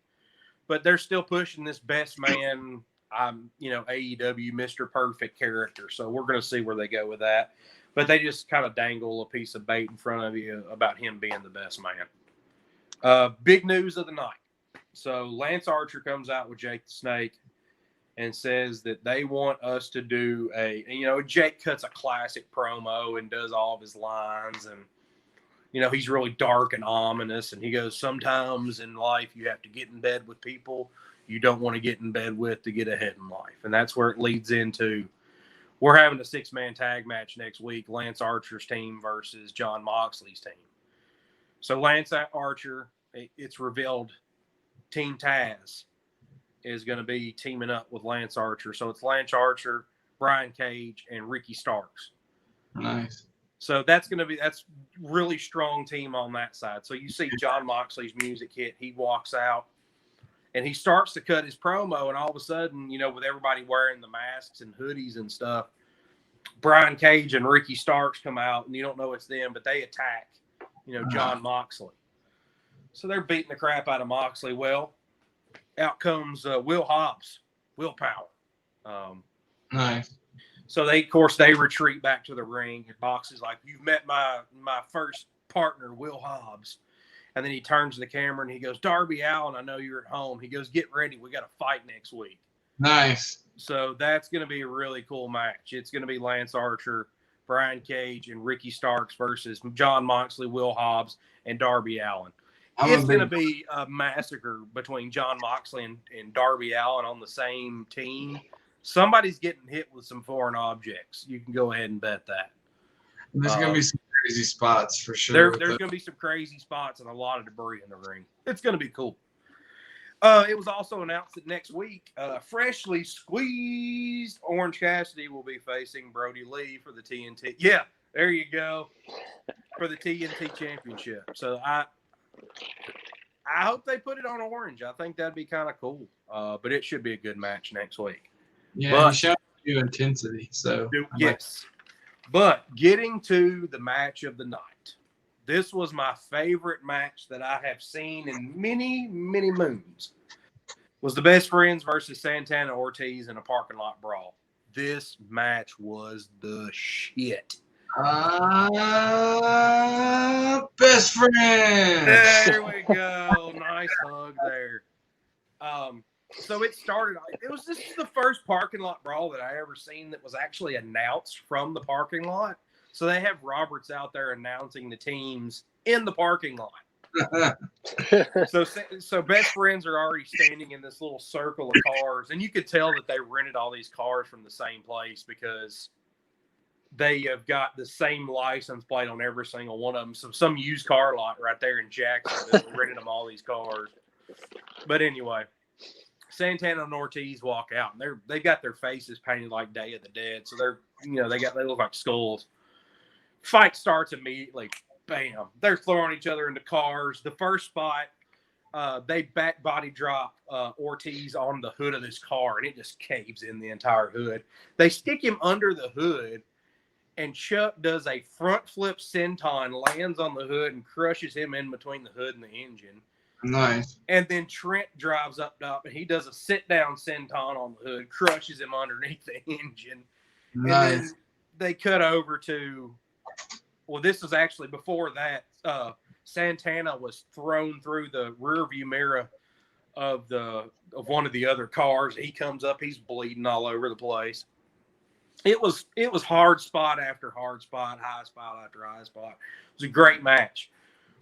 But they're still pushing this best man, AEW Mr. Perfect character. So we're going to see where they go with that. But they just kind of dangle a piece of bait in front of you about him being the best man. Big news of the night. So Lance Archer comes out with Jake the Snake and says that they want us to do Jake cuts a classic promo and does all of his lines, and he's really dark and ominous, and he goes, sometimes in life you have to get in bed with people you don't want to get in bed with to get ahead in life. And that's where it leads into, we're having a 6-man tag match next week, Lance Archer's team versus Jon Moxley's team. So Lance Archer, it's revealed Team Taz is going to be teaming up with Lance Archer. So it's Lance Archer, Brian Cage, and Ricky Starks. Nice. So that's really strong team on that side. So you see Jon Moxley's music hit. He walks out, and he starts to cut his promo, and all of a sudden, with everybody wearing the masks and hoodies and stuff, Brian Cage and Ricky Starks come out, and you don't know it's them, but they attack, Jon Moxley. So they're beating the crap out of Moxley. Well, out comes Will Hobbs, Willpower. Nice. So they retreat back to the ring, and Mox is like, you've met my first partner, Will Hobbs. And then he turns to the camera and he goes, Darby Allin, I know you're at home. He goes, get ready. We got a fight next week. Nice. So that's going to be a really cool match. It's going to be Lance Archer, Brian Cage, and Ricky Starks versus Jon Moxley, Will Hobbs, and Darby Allin. It's going to be a massacre between Jon Moxley and Darby Allin on the same team. Somebody's getting hit with some foreign objects. You can go ahead and bet that. There's going to be some crazy spots for sure. There's going to be some crazy spots and a lot of debris in the ring. It's going to be cool. It was also announced that next week, freshly squeezed Orange Cassidy will be facing Brody Lee for the TNT. Yeah, there you go. For the TNT Championship. So I hope they put it on Orange. I think that'd be kind of cool. But it should be a good match next week. Yeah, he showed you intensity. So yes. But getting to the match of the night. This was my favorite match that I have seen in many, many moons. Was the Best Friends versus Santana Ortiz in a parking lot brawl. This match was the shit. Best Friends. There we go. Nice hug there. So it started. This is the first parking lot brawl that I ever seen that was actually announced from the parking lot. So they have Roberts out there announcing the teams in the parking lot. So Best Friends are already standing in this little circle of cars, and you could tell that they rented all these cars from the same place because they have got the same license plate on every single one of them. So some used car lot right there in Jackson rented them all these cars. But anyway, Santana and Ortiz walk out, and they've got their faces painted like Day of the Dead. So they look like skulls. Fight starts immediately. Bam. They're throwing each other into cars. The first spot, they back body drop Ortiz on the hood of this car, and it just caves in the entire hood. They stick him under the hood, and Chuck does a front flip senton, lands on the hood, and crushes him in between the hood and the engine. Nice. And then Trent drives up, and he does a sit-down senton on the hood, crushes him underneath the engine. Nice. And then they cut over to, well, this was actually before that. Santana was thrown through the rearview mirror of one of the other cars. He comes up, he's bleeding all over the place. It was hard spot after hard spot, high spot after high spot. It was a great match.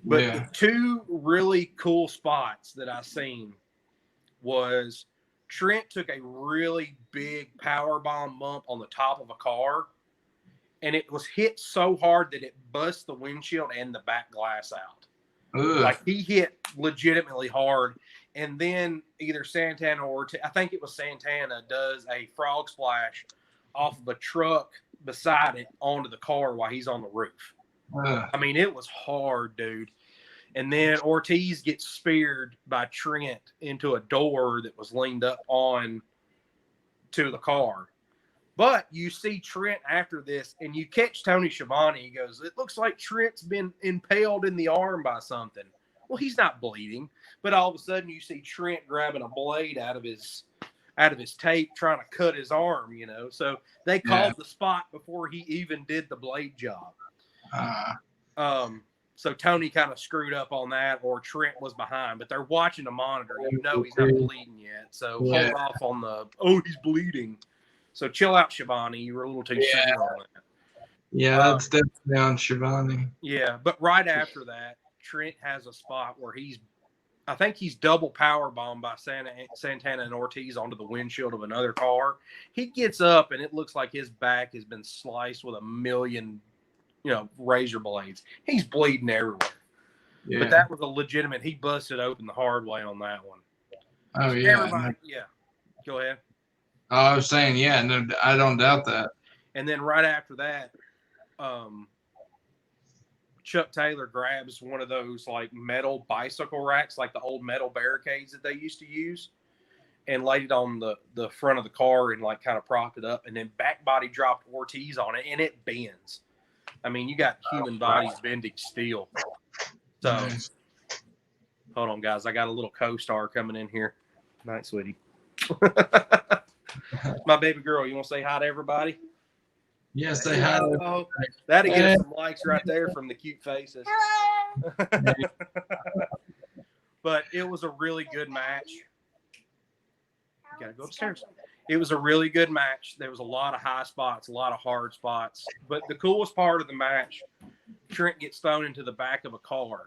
But the two really cool spots that I seen was Trent took a really big power bomb bump on the top of a car, and it was hit so hard that it bust the windshield and the back glass out. Ugh. Like, he hit legitimately hard. And then either Santana or I think it was Santana does a frog splash off of a truck beside it onto the car while he's on the roof. Ugh. I mean, it was hard, dude. And then Ortiz gets speared by Trent into a door that was leaned up on to the car. But you see Trent after this, and you catch Tony Schiavone. He goes, "It looks like Trent's been impaled in the arm by something." Well, he's not bleeding, but all of a sudden you see Trent grabbing a blade out of his tape, trying to cut his arm. So they called the spot before he even did the blade job. So Tony kind of screwed up on that, or Trent was behind, but they're watching the monitor. He's not bleeding yet. So hold off on he's bleeding. So chill out, Schiavone. You were a little too soon on that. Yeah, that's definitely on Schiavone. Yeah, but right after that, Trent has a spot where I think he's double power bombed by Santana and Ortiz onto the windshield of another car. He gets up, and it looks like his back has been sliced with a million razor blades. He's bleeding everywhere. Yeah. But that was a legitimate, he busted open the hard way on that one. Oh, yeah. Go ahead. Oh, I was saying, no, I don't doubt that. And then right after that, Chuck Taylor grabs one of those like metal bicycle racks, like the old metal barricades that they used to use, and laid it on the front of the car and like kind of propped it up, and then back body dropped Ortiz on it, and it bends. I mean, you got human bodies bending steel. So, hold on, guys. I got a little co-star coming in here. Night, sweetie. My baby girl. You want to say hi to everybody? Yes, say hi. Oh, that'll get us some likes right there from the cute faces. But it was a really good match. You got to go upstairs. It was a really good match. There was a lot of high spots, a lot of hard spots. But the coolest part of the match, Trent gets thrown into the back of a car.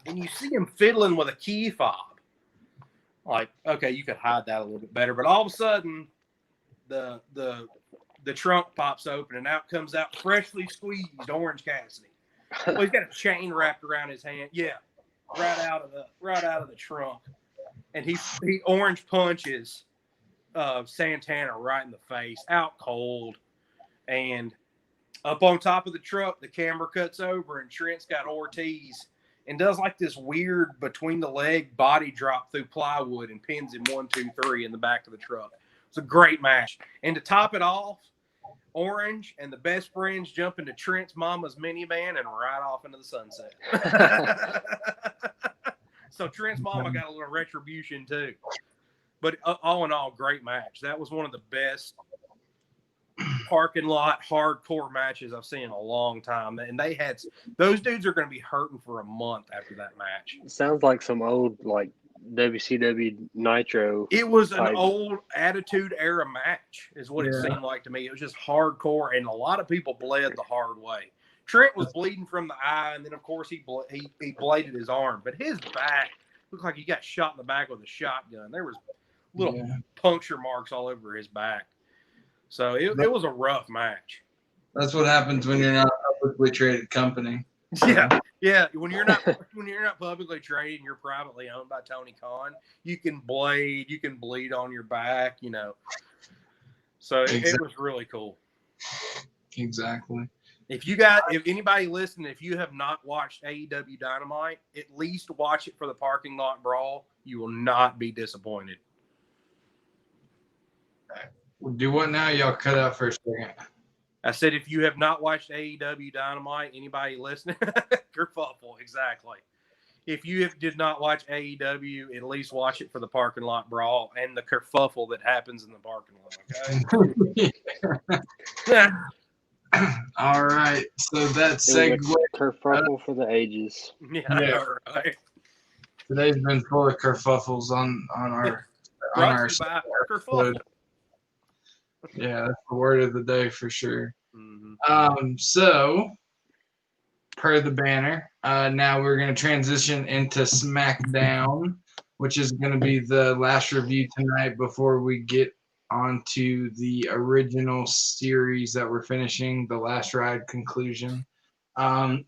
And you see him fiddling with a key fob. Like, okay, you could hide that a little bit better. But all of a sudden, the trunk pops open, and out comes out freshly squeezed Orange Cassidy. Well, he's got a chain wrapped around his hand. Yeah, right out of the trunk. And he orange punches Santana right in the face, out cold. And up on top of the truck, the camera cuts over, and Trent's got Ortiz and does like this weird between the leg body drop through plywood and pins him 1, 2, 3 in the back of the truck. It's a great match. And to top it off, Orange and the best friends jump into Trent's mama's minivan and ride off into the sunset. So Trent's mama got a little retribution too. But all in all, great match. That was one of the best parking lot hardcore matches I've seen in a long time. And those dudes are going to be hurting for a month after that match. It sounds like some old WCW Nitro. It was an old Attitude Era match is what it seemed like to me. It was just hardcore, and a lot of people bled the hard way. Trent was bleeding from the eye, and then, of course, he bladed his arm. But his back looked like he got shot in the back with a shotgun. There was little puncture marks all over his back. So it was a rough match. That's what happens when you're not a publicly traded company. Yeah. When you're not publicly traded and you're privately owned by Tony Khan, you can bleed on your back, So it was really cool. Exactly. If anybody listening, if you have not watched AEW Dynamite, at least watch it for the parking lot brawl. You will not be disappointed. Do what now? Y'all cut out for a second. I said, if you have not watched AEW Dynamite, anybody listening, you're fuckful. Exactly. if you did not watch AEW, at least watch it for the parking lot brawl and the kerfuffle that happens in the parking lot. Okay. All right. So that segue. Kerfuffle for the ages. Yeah. Right. Today's been full of kerfuffles on our kerfuffle. Yeah, that's the word of the day for sure. Mm-hmm. So per the banner, now we're going to transition into SmackDown, which is going to be the last review tonight before we get onto the original series that we're finishing, the Last Ride conclusion. So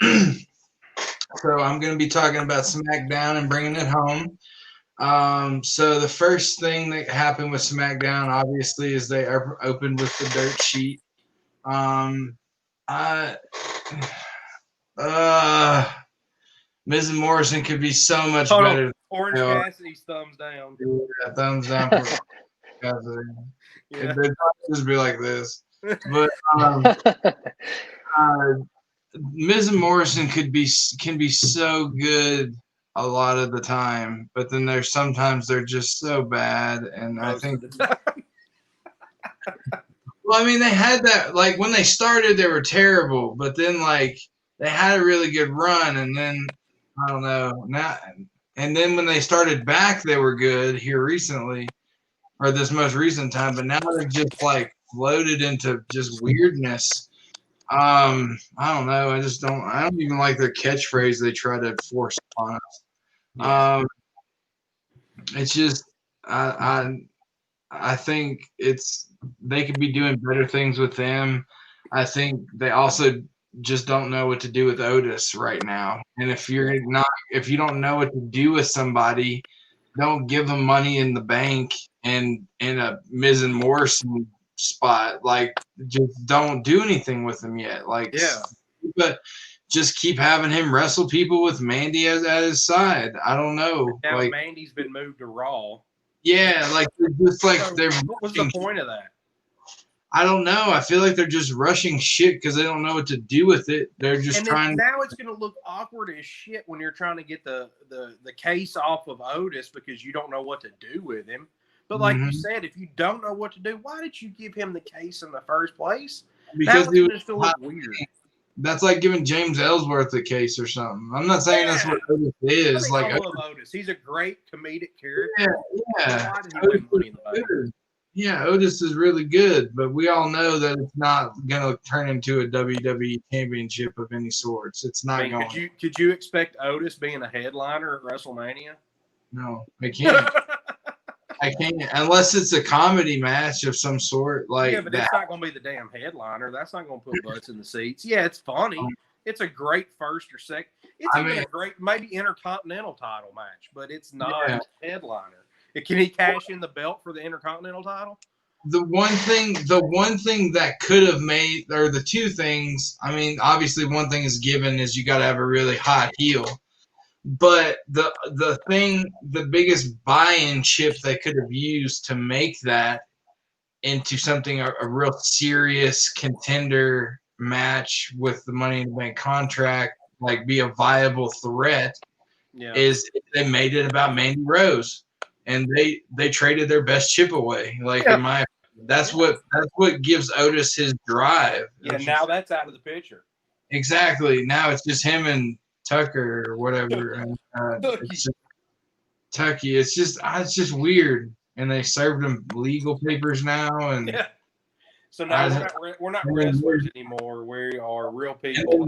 I'm going to be talking about SmackDown and bringing it home. So the first thing that happened with SmackDown, obviously, is they opened with the dirt sheet. Miz and Morrison could be so much better. Orange Cassidy's thumbs down. Yeah, thumbs down for Cassidy. Yeah. They'd just be like this. But Miz and Morrison can be so good a lot of the time, but then there's sometimes they're just so bad, and most I think. Well, I mean, they had that, like, when they started, they were terrible, but then, like, they had a really good run, and then, I don't know, and then when they started back, they were good here recently, or this most recent time, but now they're just, like, floated into just weirdness. I don't know, I don't even like their catchphrase they try to force upon us. Yeah. It's just, I think they could be doing better things with them. I think they also just don't know what to do with Otis right now. And if you don't know what to do with somebody, don't give them money in the bank and in a Miz and Morrison spot. Like, just don't do anything with them yet. Like, yeah. But just keep having him wrestle people with Mandy at his side. I don't know. Now Mandy's been moved to Raw. Yeah, like just like so what was the point of that? I don't know. I feel like they're just rushing shit because they don't know what to do with it. They're just trying. Now it's going to look awkward as shit when you're trying to get the case off of Otis because you don't know what to do with him. But like you said, if you don't know what to do, why did you give him the case in the first place? Because it was just look weird. That's like giving James Ellsworth a case or something. I'm not saying that's what Otis is. I love Otis. He's a great comedic character. Yeah. Why did he win Money in the Bank? Yeah, Otis is really good, but we all know that it's not going to turn into a WWE championship of any sorts. It's not going. Could you expect Otis being a headliner at WrestleMania? No, I can't. I can't unless it's a comedy match of some sort. Like, yeah, but it's not going to be the damn headliner. That's not going to put butts in the seats. Yeah, it's funny. It's a great first or second. It's a great, maybe intercontinental title match, but it's not a headliner. Can he cash in the belt for the intercontinental title? The one thing that could have made, or the two things. I mean, obviously, one thing is given is you got to have a really hot heel. But the biggest buy-in chip they could have used to make that into something a real serious contender match with the Money in the Bank contract, like be a viable threat, is they made it about Mandy Rose, and they traded their best chip away. Like in my, that's what gives Otis his drive. Yeah, now that's out of the picture. Exactly. Now it's just him and Tucker or whatever, and it's just Tucky. It's just weird, and they served him legal papers now, and so now we're not wrestlers anymore. We are real people.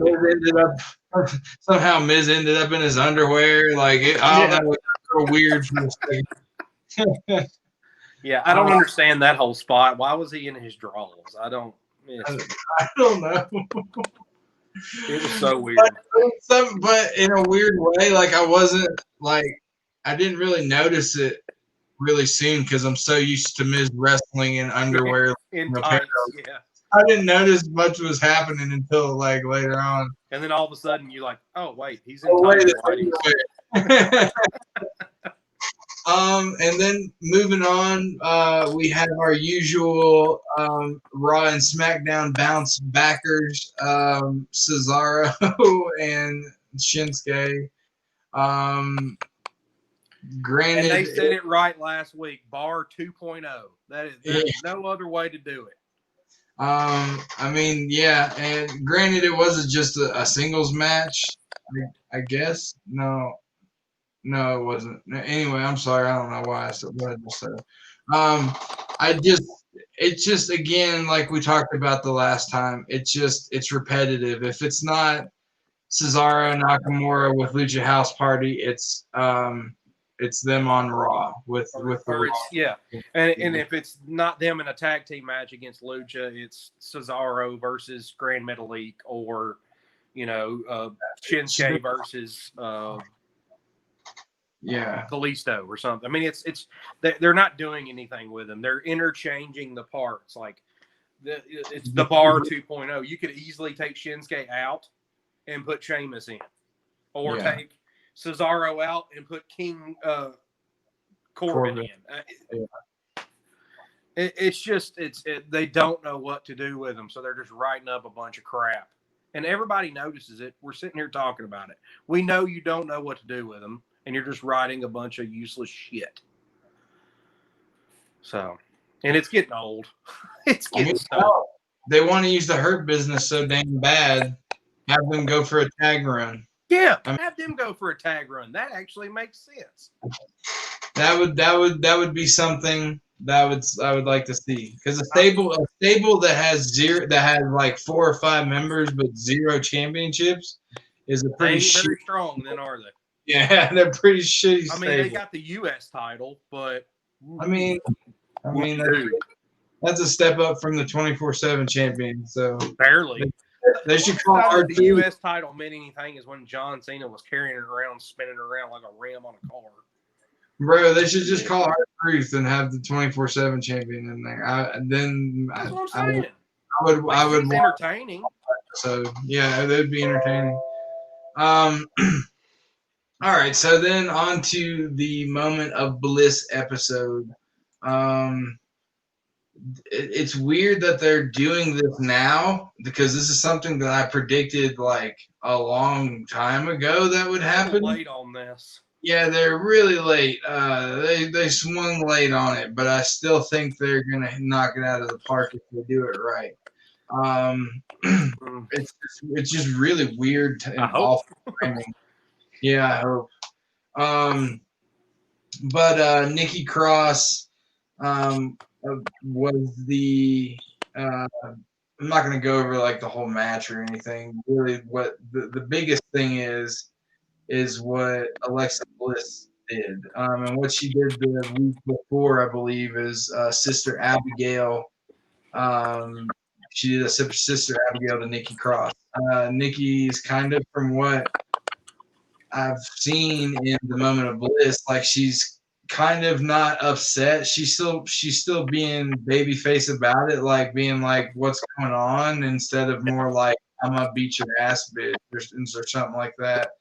Somehow Miz ended up in his underwear. Like I don't know, it's so weird for a second. Yeah, I don't understand that whole spot. Why was he in his drawers? I don't know. It was so weird. But in a weird way, like I didn't really notice it really soon because I'm so used to Miz wrestling in underwear. In tights, I didn't notice much was happening until like later on. And then all of a sudden you're like, oh wait, he's in tights. And then moving on, we have our usual Raw and SmackDown bounce backers, Cesaro and Shinsuke. Granted, and they said it right last week. Bar 2.0. There's no other way to do it. I mean, yeah, and granted, it wasn't just a singles match. I guess no, it wasn't. Anyway, I'm sorry. I don't know why I said what I just said. It's just again, like we talked about the last time. It's repetitive. If it's not Cesaro Nakamura with Lucha House Party, it's them on Raw with or it's Raw. and if it's not them in a tag team match against Lucha, it's Cesaro versus Grand Metalik or Shinsuke versus Kalisto or something. I mean, it's they're not doing anything with them. They're interchanging the parts. Like it's the Bar 2.0. You could easily take Shinsuke out and put Sheamus in, or take Cesaro out and put King Corbin in. It's just they don't know what to do with them, so they're just writing up a bunch of crap, and everybody notices it. We're sitting here talking about it. We know you don't know what to do with them, and you're just writing a bunch of useless shit. So, and it's getting old. It's getting old. They want to use the Hurt Business so dang bad. Have them go for a tag run. Yeah, have them go for a tag run. That actually makes sense. That would be something that I would like to see, because a stable that has like 4 or 5 members but 0 championships is a pretty very strong. Then are they? Yeah, they're pretty shitty. I mean, they got the U.S. title, but I mean that's a step up from the 24/7 champion. So barely. They should call R2. The U.S. title meant anything is when John Cena was carrying it around, spinning it around like a ram on a car. Bro, they should just call R-Truth and have the 24/7 champion in there. That's what I'm saying. I would it's entertaining. So yeah, that'd be entertaining. All right, so then on to the Moment of Bliss episode. It's weird that they're doing this now, because this is something that I predicted like a long time ago that would happen. Late on this. Yeah, they're really late. They swung late on it, but I still think they're gonna knock it out of the park if they do it right. It's just really weird and awful timing. Yeah, I hope. But Nikki Cross was the I'm not going to go over like the whole match or anything. Really, what the biggest thing is what Alexa Bliss did, and what she did the week before, I believe, is Sister Abigail. She did a Sister Abigail to Nikki Cross. Nikki's kind of, from what I've seen in the Moment of Bliss, like she's kind of not upset. She's still being babyface about it, like being like, "What's going on?" instead of more like, "I'm gonna beat your ass, bitch," or something like that.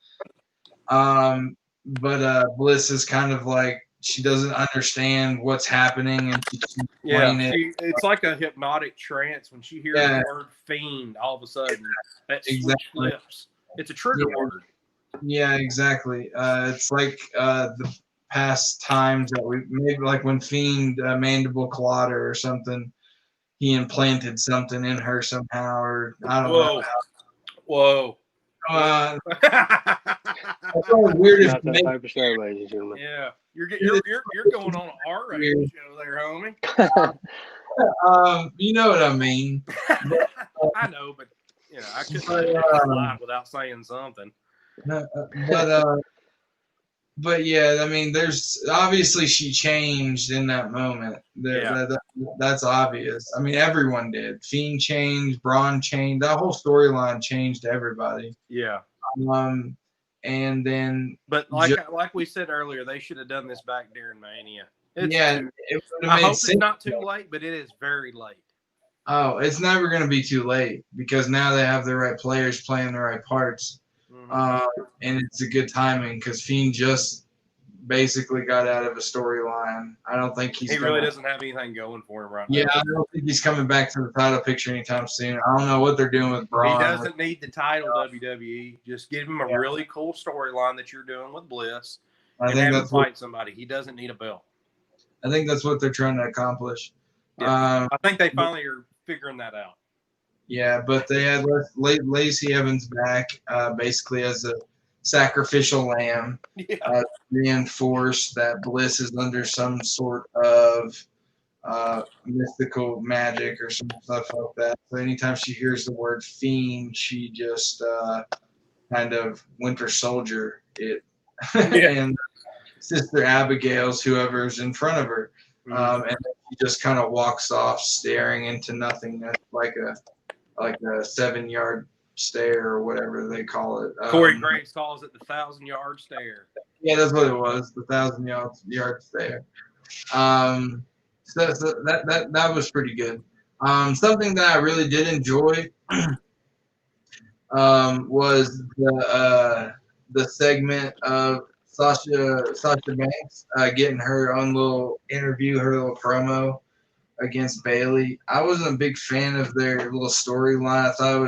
But Bliss is kind of like, she doesn't understand what's happening, and she's playing it. It's like a hypnotic trance when she hears the word "fiend." All of a sudden, that switch flips. It's a trigger word. Yeah, exactly. It's like the past times that we maybe, like when Fiend Mandible Clawed or something, he implanted something in her somehow, or I don't know. Whoa. It's weird if that type of show, ladies and gentlemen. Yeah, you're going on an R-rated show there, homie. You know what I mean. I know, but I couldn't lie without saying something. But yeah, I mean, there's obviously she changed in that moment. That's obvious. I mean, everyone did. Fiend changed, Braun changed. That whole storyline changed everybody. Yeah. And then, but like we said earlier, they should have done this back during Mania. I hope it's not too late, but it is very late. Oh, it's never going to be too late, because now they have the right players playing the right parts. And it's a good timing, because Fiend just basically got out of a storyline. I don't think he really doesn't have anything going for him right now. Yeah, I don't think he's coming back to the title picture anytime soon. I don't know what they're doing with Braun. He doesn't need the title, WWE. Just give him a really cool storyline that you're doing with Bliss and have him fight somebody. He doesn't need a belt. I think that's what they're trying to accomplish. Yeah, I think they finally are figuring that out. Yeah, but they had Lacey Evans back basically as a sacrificial lamb, reinforce that Bliss is under some sort of mystical magic or some stuff like that. So anytime she hears the word fiend, she just kind of Winter Soldier it. And Sister Abigail's whoever's in front of her. And then she just kind of walks off staring into nothingness like a 7-yard stare or whatever they call it. Corey Graves calls it the 1,000-yard stare. Yeah, that's what it was, the 1,000-yard stare. So that was pretty good. Something that I really did enjoy was the segment of Sasha Banks getting her own little interview, her little promo against Bayley. I wasn't a big fan of their little storyline. I thought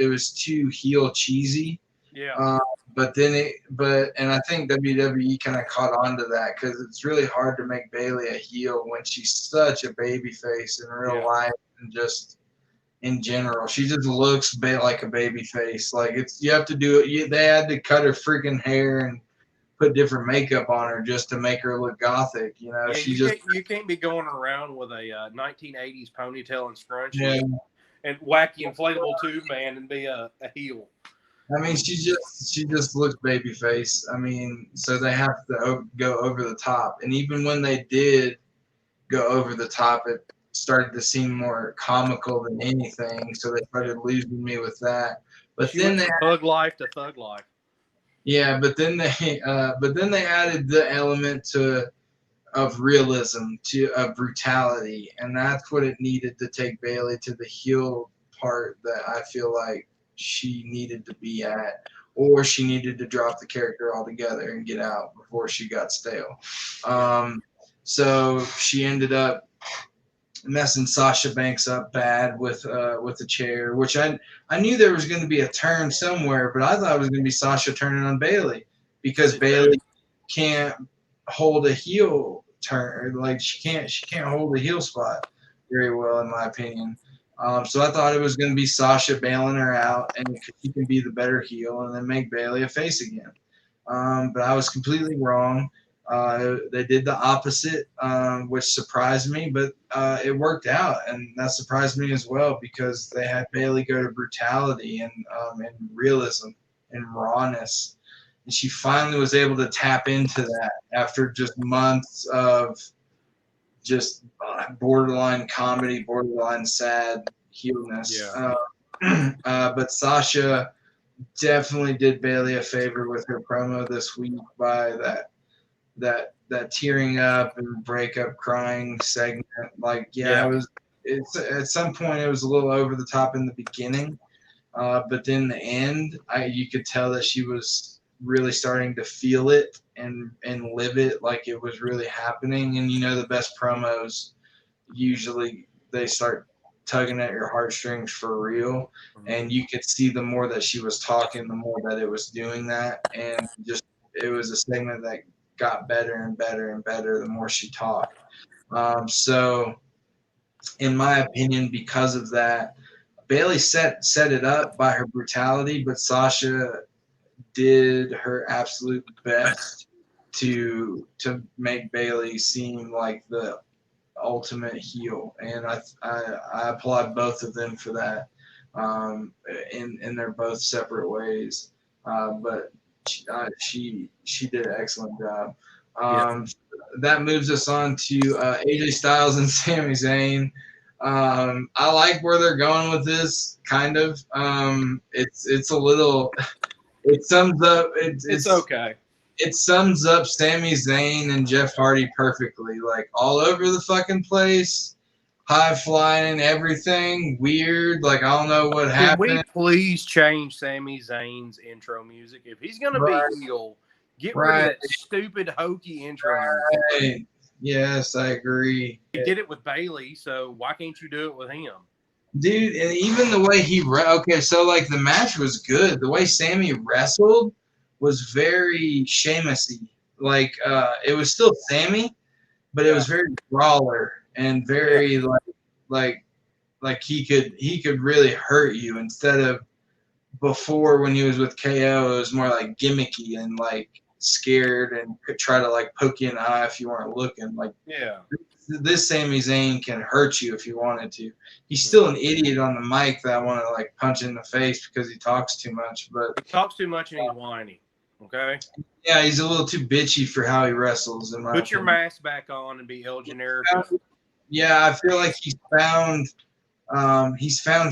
it was too heel cheesy. Yeah. And I think WWE kind of caught on to that because it's really hard to make Bayley a heel when she's such a baby face in real life and just in general. She just looks like a baby face. Like you have to do it. They had to cut her freaking hair and put different makeup on her just to make her look gothic. You know, you can't be going around with a 1980s ponytail and scrunchie and wacky inflatable tube man and be a heel. I mean, she just looks baby face. I mean, so they have to go over the top. And even when they did go over the top, it started to seem more comical than anything. So they started losing me with that. But then they thug life to thug life. Yeah, but then they added the element of realism of brutality, and that's what it needed to take Bayley to the heel part that I feel like she needed to be at, or she needed to drop the character altogether and get out before she got stale. So she ended up messing Sasha Banks up bad with the chair, which I knew there was going to be a turn somewhere, but I thought it was going to be Sasha turning on Bayley because Bayley can't hold a heel turn, like she can't hold a heel spot very well in my opinion. So I thought it was going to be Sasha bailing her out, and she can be the better heel, and then make Bayley a face again. But I was completely wrong. They did the opposite, which surprised me, but it worked out, and that surprised me as well because they had Bayley go to brutality and realism and rawness, and she finally was able to tap into that after just months of just borderline comedy, borderline sad heelness. But Sasha definitely did Bayley a favor with her promo this week by that tearing up and breakup crying segment. It's at some point it was a little over the top in the beginning, but then the end, you could tell that she was really starting to feel it and live it like it was really happening. And the best promos usually they start tugging at your heartstrings for real, and you could see the more that she was talking, the more that it was doing that, and just it was a segment that got better and better and better the more she talked. So in my opinion, because of that, Bayley set it up by her brutality, but Sasha did her absolute best to make Bayley seem like the ultimate heel, and I applaud both of them for that in their both separate ways. But she did an excellent job. That moves us on to AJ Styles and Sami Zayn. I like where they're going with this. Kind of. It's a little. It sums up. It's okay. It sums up Sami Zayn and Jeff Hardy perfectly. Like all over the fucking place, high flying and everything. Weird. Like I don't know what happened. Can we please change Sami Zayn's intro music? If he's gonna be heel, Get rid of that stupid hokey intro. Right. Yes, I agree. You did it with Bailey, so why can't you do it with him? Dude, and even the way okay, so like the match was good. The way Sammy wrestled was very Sheamus-y. Like it was still Sammy, but it was very brawler and very like he could really hurt you instead of before when he was with KO. It was more like gimmicky and like scared and could try to like poke you in the eye if you weren't looking. Like this Sami Zayn can hurt you if you wanted to. He's still an idiot on the mic that I want to like punch in the face because he talks too much. But he talks too much and he's whiny. Okay. Yeah, he's a little too bitchy for how he wrestles. In my Put your opinion. mask back on and be El Generico. Yeah, I feel like he's found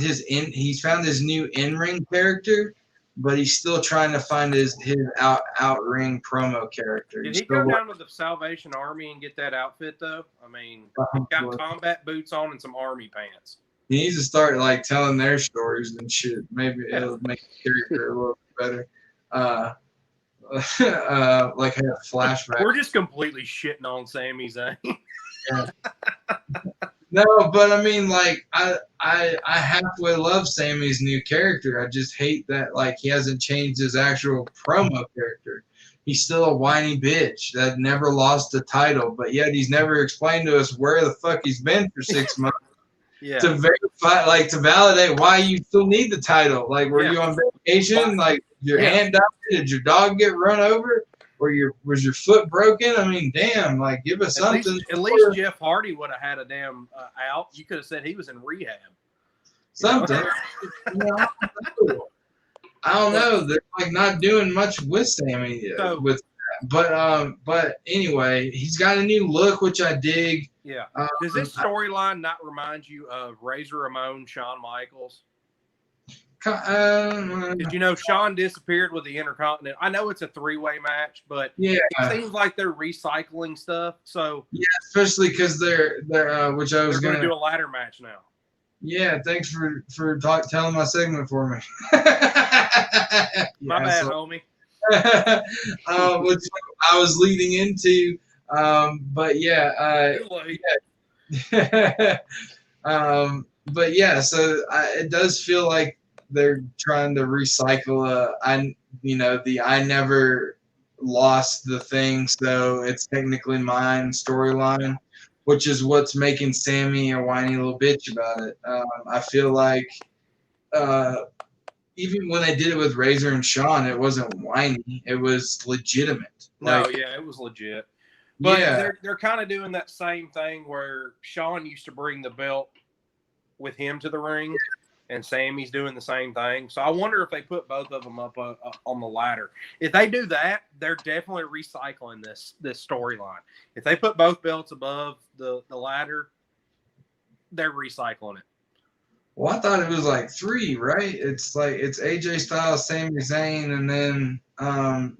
his new in-ring character, but he's still trying to find his out-ring promo character. Did he go down to the Salvation Army and get that outfit though? I mean, he got combat boots on and some army pants. He needs to start like telling their stories and shit. Maybe it'll make the character a little bit better. Like have a flashback. We're just completely shitting on Sami Zayn. Yeah. No, but I mean, like, I halfway love Sammy's new character. I just hate that, like, he hasn't changed his actual promo character. He's still a whiny bitch that never lost a title, but yet he's never explained to us where the fuck he's been for 6 months. To verify, like, to validate why you still need the title. Like, were you on vacation? Like, your aunt died? Did your dog get run over? Or was your foot broken? I mean, damn, like, give us something. At least Jeff Hardy would have had a damn out. You could have said he was in rehab. Something. I don't know. They're like not doing much with Sammy but anyway, he's got a new look, which I dig. Yeah. Does this storyline not remind you of Razor Ramon, Shawn Michaels? Did you know Shawn disappeared with the Intercontinental? I know it's a 3-way match, but it seems like they're recycling stuff. So especially because they're which I was going to do a ladder match now. Yeah, thanks for telling my segment for me. My bad, homie. Which I was leading into, but but yeah, so it does feel like they're trying to recycle I never lost the thing, so it's technically mine storyline, which is what's making Sammy a whiny little bitch about it. I feel like even when they did it with Razor and Shawn, it wasn't whiny. It was legitimate. It was legit. But they're kind of doing that same thing where Shawn used to bring the belt with him to the ring, and Sammy's doing the same thing. So I wonder if they put both of them up on the ladder. If they do that, they're definitely recycling this storyline. If they put both belts above the ladder, they're recycling it. Well, I thought it was like 3, right? It's AJ Styles, Sami Zayn, and then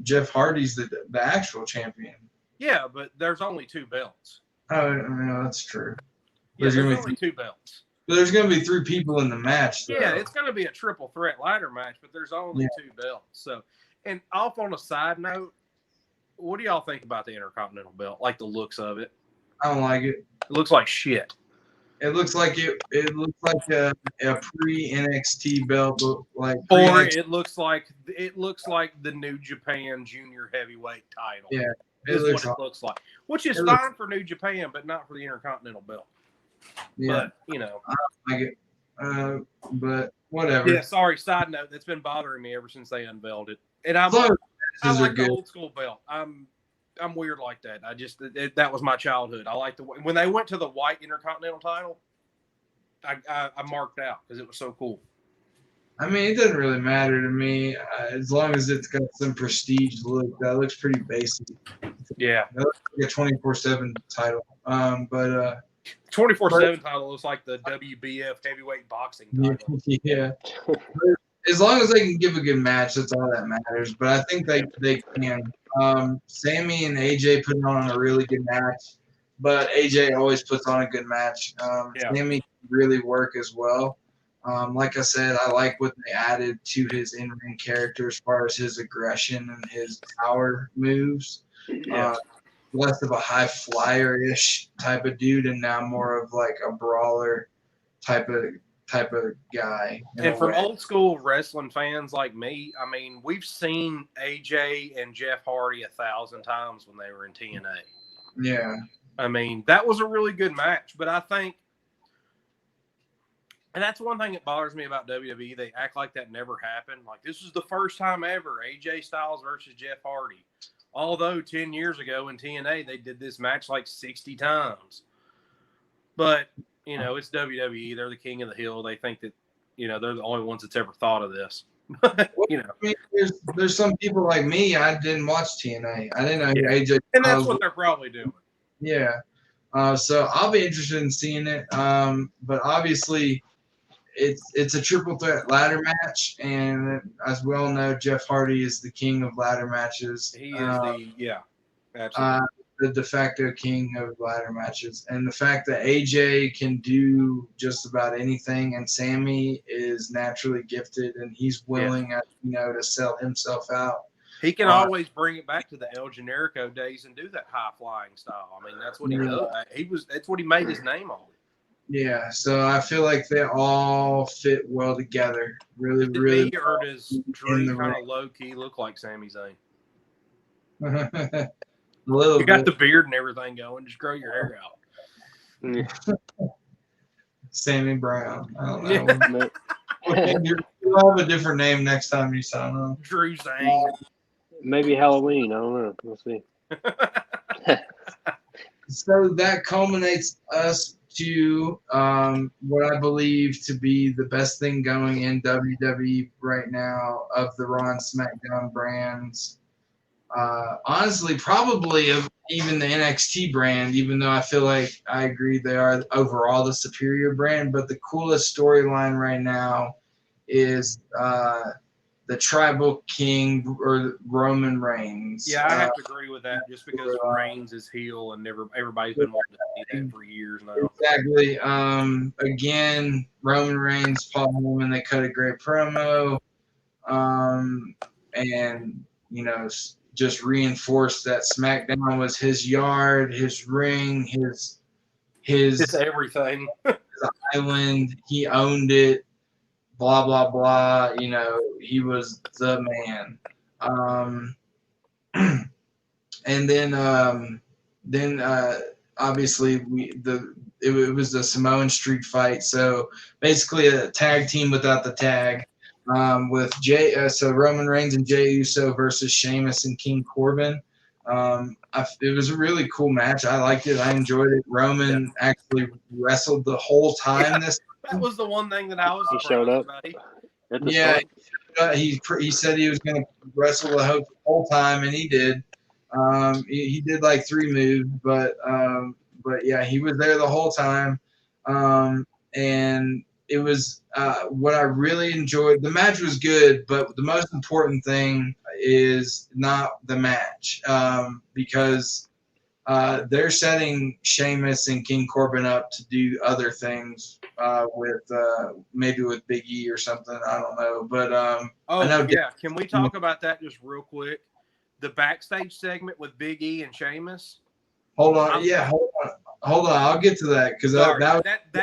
Jeff Hardy's the actual champion. Yeah, but there's only 2 belts. Oh, no, that's true. There's only 2 belts. But there's going to be 3 people in the match, though. Yeah, it's going to be a triple threat ladder match, but there's only 2 belts. So, and off on a side note, what do y'all think about the Intercontinental belt? Like the looks of it? I don't like it. It looks like shit. It looks like it looks like a pre NXT belt, like or it looks like the New Japan Junior Heavyweight title. Yeah, is what it looks like, which is fine for New Japan, but not for the Intercontinental belt. Yeah, but I don't like it. But whatever. Yeah, sorry. Side note, that's been bothering me ever since they unveiled it, and I like the old school belt. I'm weird like that. That was my childhood. I like when they went to the white Intercontinental title. I marked out because it was so cool. I mean, it doesn't really matter to me as long as it's got some prestige look. That looks pretty basic. Yeah, that looks like a 24/7 title. But 24/7 title looks like the WBF heavyweight boxing title. Yeah. As long as they can give a good match, that's all that matters. But I think they can. Sammy and AJ putting on a really good match, but AJ always puts on a good match. Sammy can really work as well. Like I said, I like what they added to his in-ring character as far as his aggression and his power moves. Yeah. Less of a high flyer-ish type of dude, and now more of like a brawler type of guy. And from old school wrestling fans like me, I mean, we've seen AJ and Jeff Hardy 1,000 times when they were in TNA. Yeah. I mean, that was a really good match, but I think, and that's one thing that bothers me about WWE. They act like that never happened. Like, this is the first time ever, AJ Styles versus Jeff Hardy. Although 10 years ago in TNA, they did this match like 60 times. But, you know, it's WWE. They're the king of the hill. They think that, you know, they're the only ones that's ever thought of this. You know. I mean, there's some people like me, I didn't watch TNA. I didn't know who AJ And that's Styles what they're probably doing. Yeah. So I'll be interested in seeing it. But obviously, it's a triple threat ladder match, and as we all know, Jeff Hardy is the king of ladder matches. He is absolutely. The de facto king of ladder matches, and the fact that AJ can do just about anything, and Sammy is naturally gifted, and he's willing, to sell himself out. He can always bring it back to the El Generico days and do that high flying style. I mean, that's what he does. That's what he made his name on. Yeah, so I feel like they all fit well together. Really. Or does Drew kind of low key look like Sami Zayn? A little. You got the beard and everything going. Just grow your hair out. Sammy Brown. I don't know. You'll have a different name next time you sign on. Drew Zayn. Maybe Halloween. I don't know. We'll see. So that culminates us to what I believe to be the best thing going in WWE right now of the Raw and SmackDown brands. Honestly, probably of even the NXT brand, even though I feel like I agree they are overall the superior brand. But the coolest storyline right now is the Tribal King or Roman Reigns. Yeah, I have to agree with that just because Reigns is heel and everybody's been wanting to see that for years now. Exactly. Again, Roman Reigns, Paul Heyman, they cut a great promo. And, just reinforced that SmackDown was his yard, his ring, his everything. His island. He owned it. Blah blah blah. He was the man. And then obviously it was the Samoan Street fight. So basically a tag team without the tag. With so Roman Reigns and Jey Uso versus Sheamus and King Corbin. It was a really cool match. I liked it. I enjoyed it. Roman actually wrestled the whole time. That was the one thing that I was surprised about. Yeah, he said he was going to wrestle the whole time, and he did. He did like 3 moves, but yeah, he was there the whole time. And it was what I really enjoyed. The match was good, but the most important thing is not the match because they're setting Sheamus and King Corbin up to do other things with maybe with Big E or something. I don't know, but I know. Yeah, can we talk about that just real quick? The backstage segment with Big E and Sheamus. Hold on. Hold on. I'll get to that because that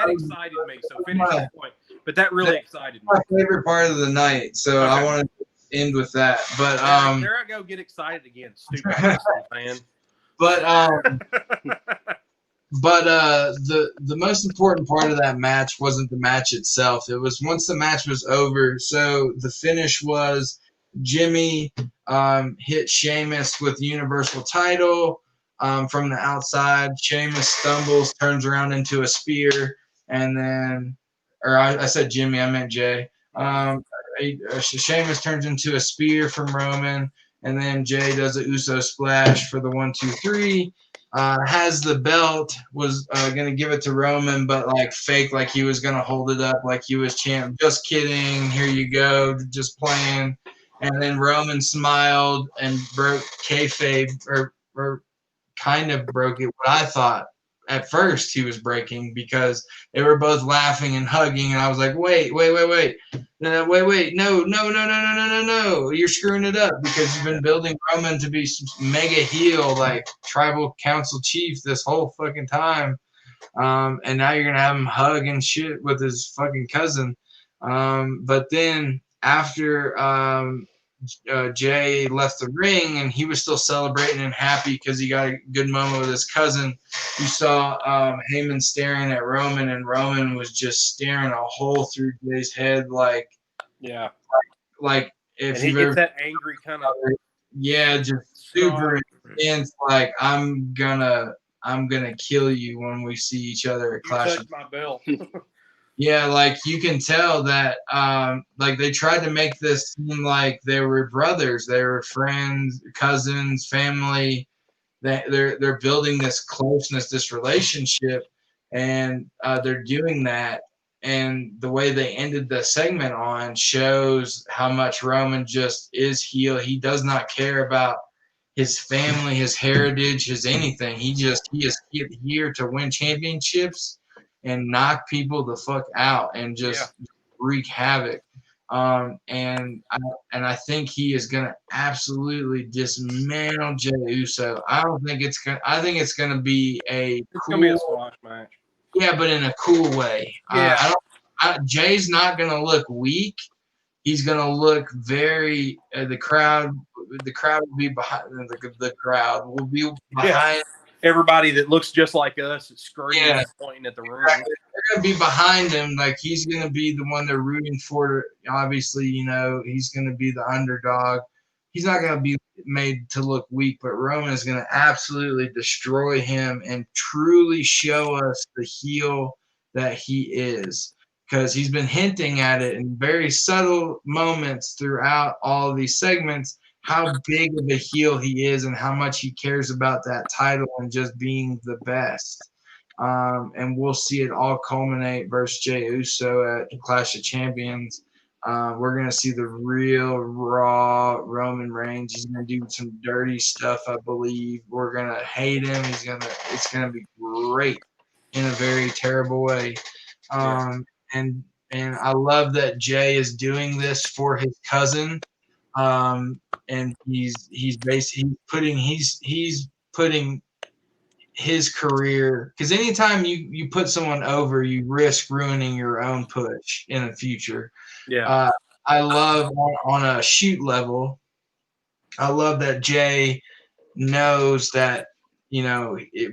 excited me. So finish that point. But that really excited me. My favorite part of the night. So I want to end with that. But there I go. Get excited again, stupid fan. But the most important part of that match wasn't the match itself. It was once the match was over. So the finish was Jimmy hit Sheamus with the Universal title from the outside. Sheamus stumbles, turns around into a spear, and then, or I said Jimmy, I meant Jay. Sheamus turns into a spear from Roman, and then Jay does a Uso splash for the 1, 2, 3. Has the belt, was going to give it to Roman, but like fake, like he was going to hold it up like he was champ. Just kidding. Here you go. Just playing. And then Roman smiled and broke kayfabe, or kind of broke it. What I thought at first he was breaking because they were both laughing and hugging, and I was like, wait, no, you're screwing it up because you've been building Roman to be mega heel, like tribal council chief this whole fucking time, and now you're gonna have him hug and shit with his fucking cousin, but then after Jay left the ring and he was still celebrating and happy because he got a good moment with his cousin. You saw Heyman staring at Roman, and Roman was just staring a hole through Jay's head, like if and he you've gets ever, that angry kind of just super intense, like I'm gonna kill you when we see each other at Clash. You touched my belt. Yeah, like you can tell that like they tried to make this seem like they were brothers, they were friends, cousins, family. They're building this closeness, this relationship, and they're doing that. And the way they ended the segment on shows how much Roman just is heel. He does not care about his family, his heritage, his anything. He is here to win championships and knock people the fuck out and just wreak havoc. And I think he is gonna absolutely dismantle Jey Uso. I think it's gonna be a squash match. Yeah, but in a cool way. Yeah. Jay's not gonna look weak. He's gonna look very. The crowd will be behind. The crowd will be behind. Everybody that looks just like us is screaming, pointing at the ring. They're gonna be behind him. Like he's gonna be the one they're rooting for. Obviously, he's gonna be the underdog. He's not gonna be made to look weak, but Roman is gonna absolutely destroy him and truly show us the heel that he is. Because he's been hinting at it in very subtle moments throughout all of these segments, how big of a heel he is and how much he cares about that title and just being the best. And we'll see it all culminate versus Jey Uso at Clash of Champions. We're going to see the real raw Roman Reigns. He's going to do some dirty stuff, I believe. We're going to hate him. It's going to be great in a very terrible way. And I love that Jay is doing this for his cousin. And he's basically putting his career, because anytime you put someone over, you risk ruining your own push in the future. I love on a shoot level, I love that Jay knows that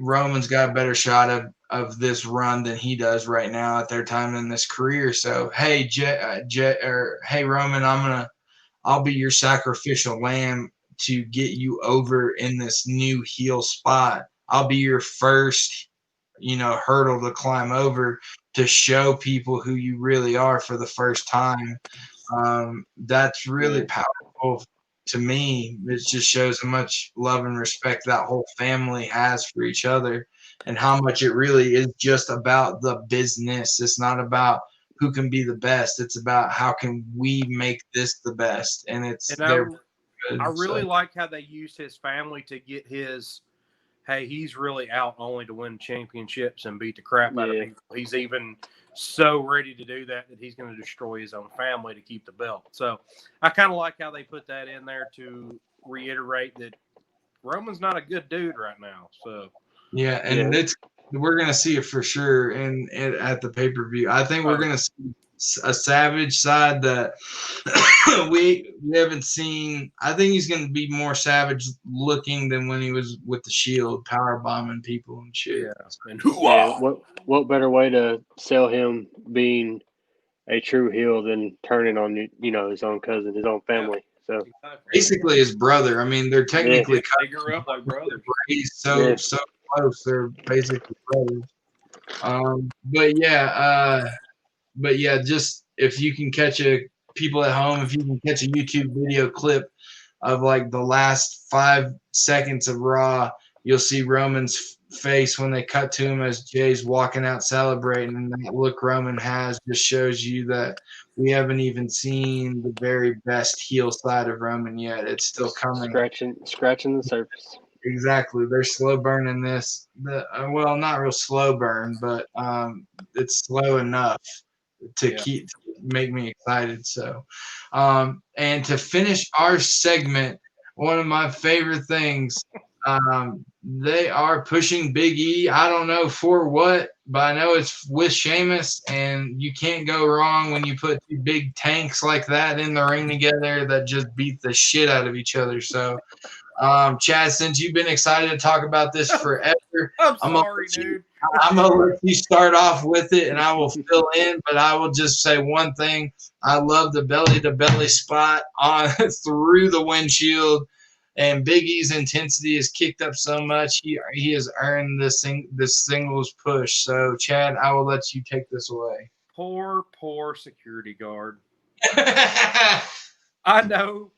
Roman's got a better shot of this run than he does right now at their time in this career. So hey hey Roman, I'll be your sacrificial lamb to get you over in this new heel spot. I'll be your first, hurdle to climb over to show people who you really are for the first time. That's really powerful to me. It just shows how much love and respect that whole family has for each other and how much it really is just about the business. It's not about who can be the best. It's about how can we make this the best. And I really like how they used his family to get his, hey, he's really out only to win championships and beat the crap out of people. He's even so ready to do that he's going to destroy his own family to keep the belt. So I kind of like how they put that in there to reiterate that Roman's not a good dude right now. So we're going to see it for sure at the pay-per-view. I think we're going to see a Savage side that we haven't seen. I think he's going to be more Savage looking than when he was with the Shield, power bombing people and shit. What better way to sell him being a true heel than turning on his own cousin, his own family? So basically his brother. I mean, they're technically they grew up like brothers. He's so close. They're basically brothers. But yeah, just if you can catch people at home, if you can catch a YouTube video clip of like the last 5 seconds of Raw, you'll see Roman's face when they cut to him as Jay's walking out celebrating, and that look Roman has just shows you that we haven't even seen the very best heel side of Roman yet. It's still coming. Scratching the surface. Exactly. They're slow burning this. Well, not real slow burn, but it's slow enough to make me excited. So, and to finish our segment, one of my favorite things, they are pushing Big E. I don't know for what, but I know it's with Sheamus, and you can't go wrong when you put two big tanks like that in the ring together that just beat the shit out of each other. So, Chad, since you've been excited to talk about this forever, I'm sorry, dude. I'm going to let you start off with it, and I will fill in, but I will just say one thing. I love the belly-to-belly spot on through the windshield, and Big E's intensity is kicked up so much. He has earned this singles push. So, Chad, I will let you take this away. Poor security guard. I know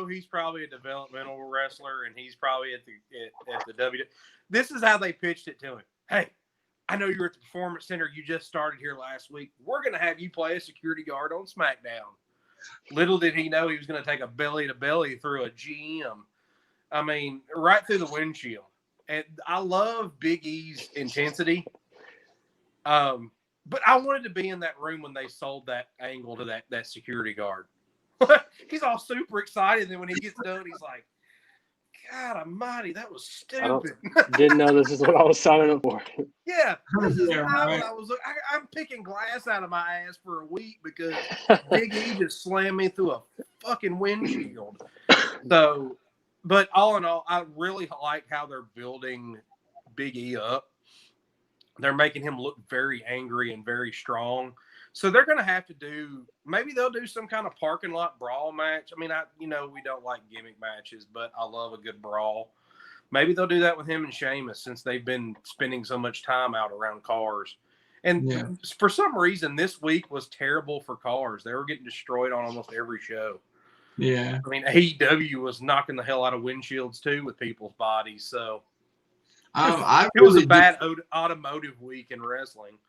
he's probably a developmental wrestler, and he's probably at the W. This is how they pitched it to him. Hey, I know you're at the Performance Center. You just started here last week. We're going to have you play a security guard on SmackDown. Little did he know he was going to take a belly-to-belly through a GM. I mean, right through the windshield. And I love Big E's intensity. But I wanted to be in that room when they sold that angle to that security guard. He's all super excited. Then when he gets done, he's like, God almighty, that was stupid. Didn't know this is what I was signing up for. Yeah, this is not what I was looking. I'm picking glass out of my ass for a week because Big E just slammed me through a fucking windshield. So, but all in all, I really like how they're building Big E up. They're making him look very angry and very strong. So they're going to have to maybe they'll do some kind of parking lot brawl match. I mean, we don't like gimmick matches, but I love a good brawl. Maybe they'll do that with him and Sheamus since they've been spending so much time out around cars. And for some reason, this week was terrible for cars. They were getting destroyed on almost every show. Yeah. I mean, AEW was knocking the hell out of windshields too with people's bodies. So it was a bad automotive week in wrestling.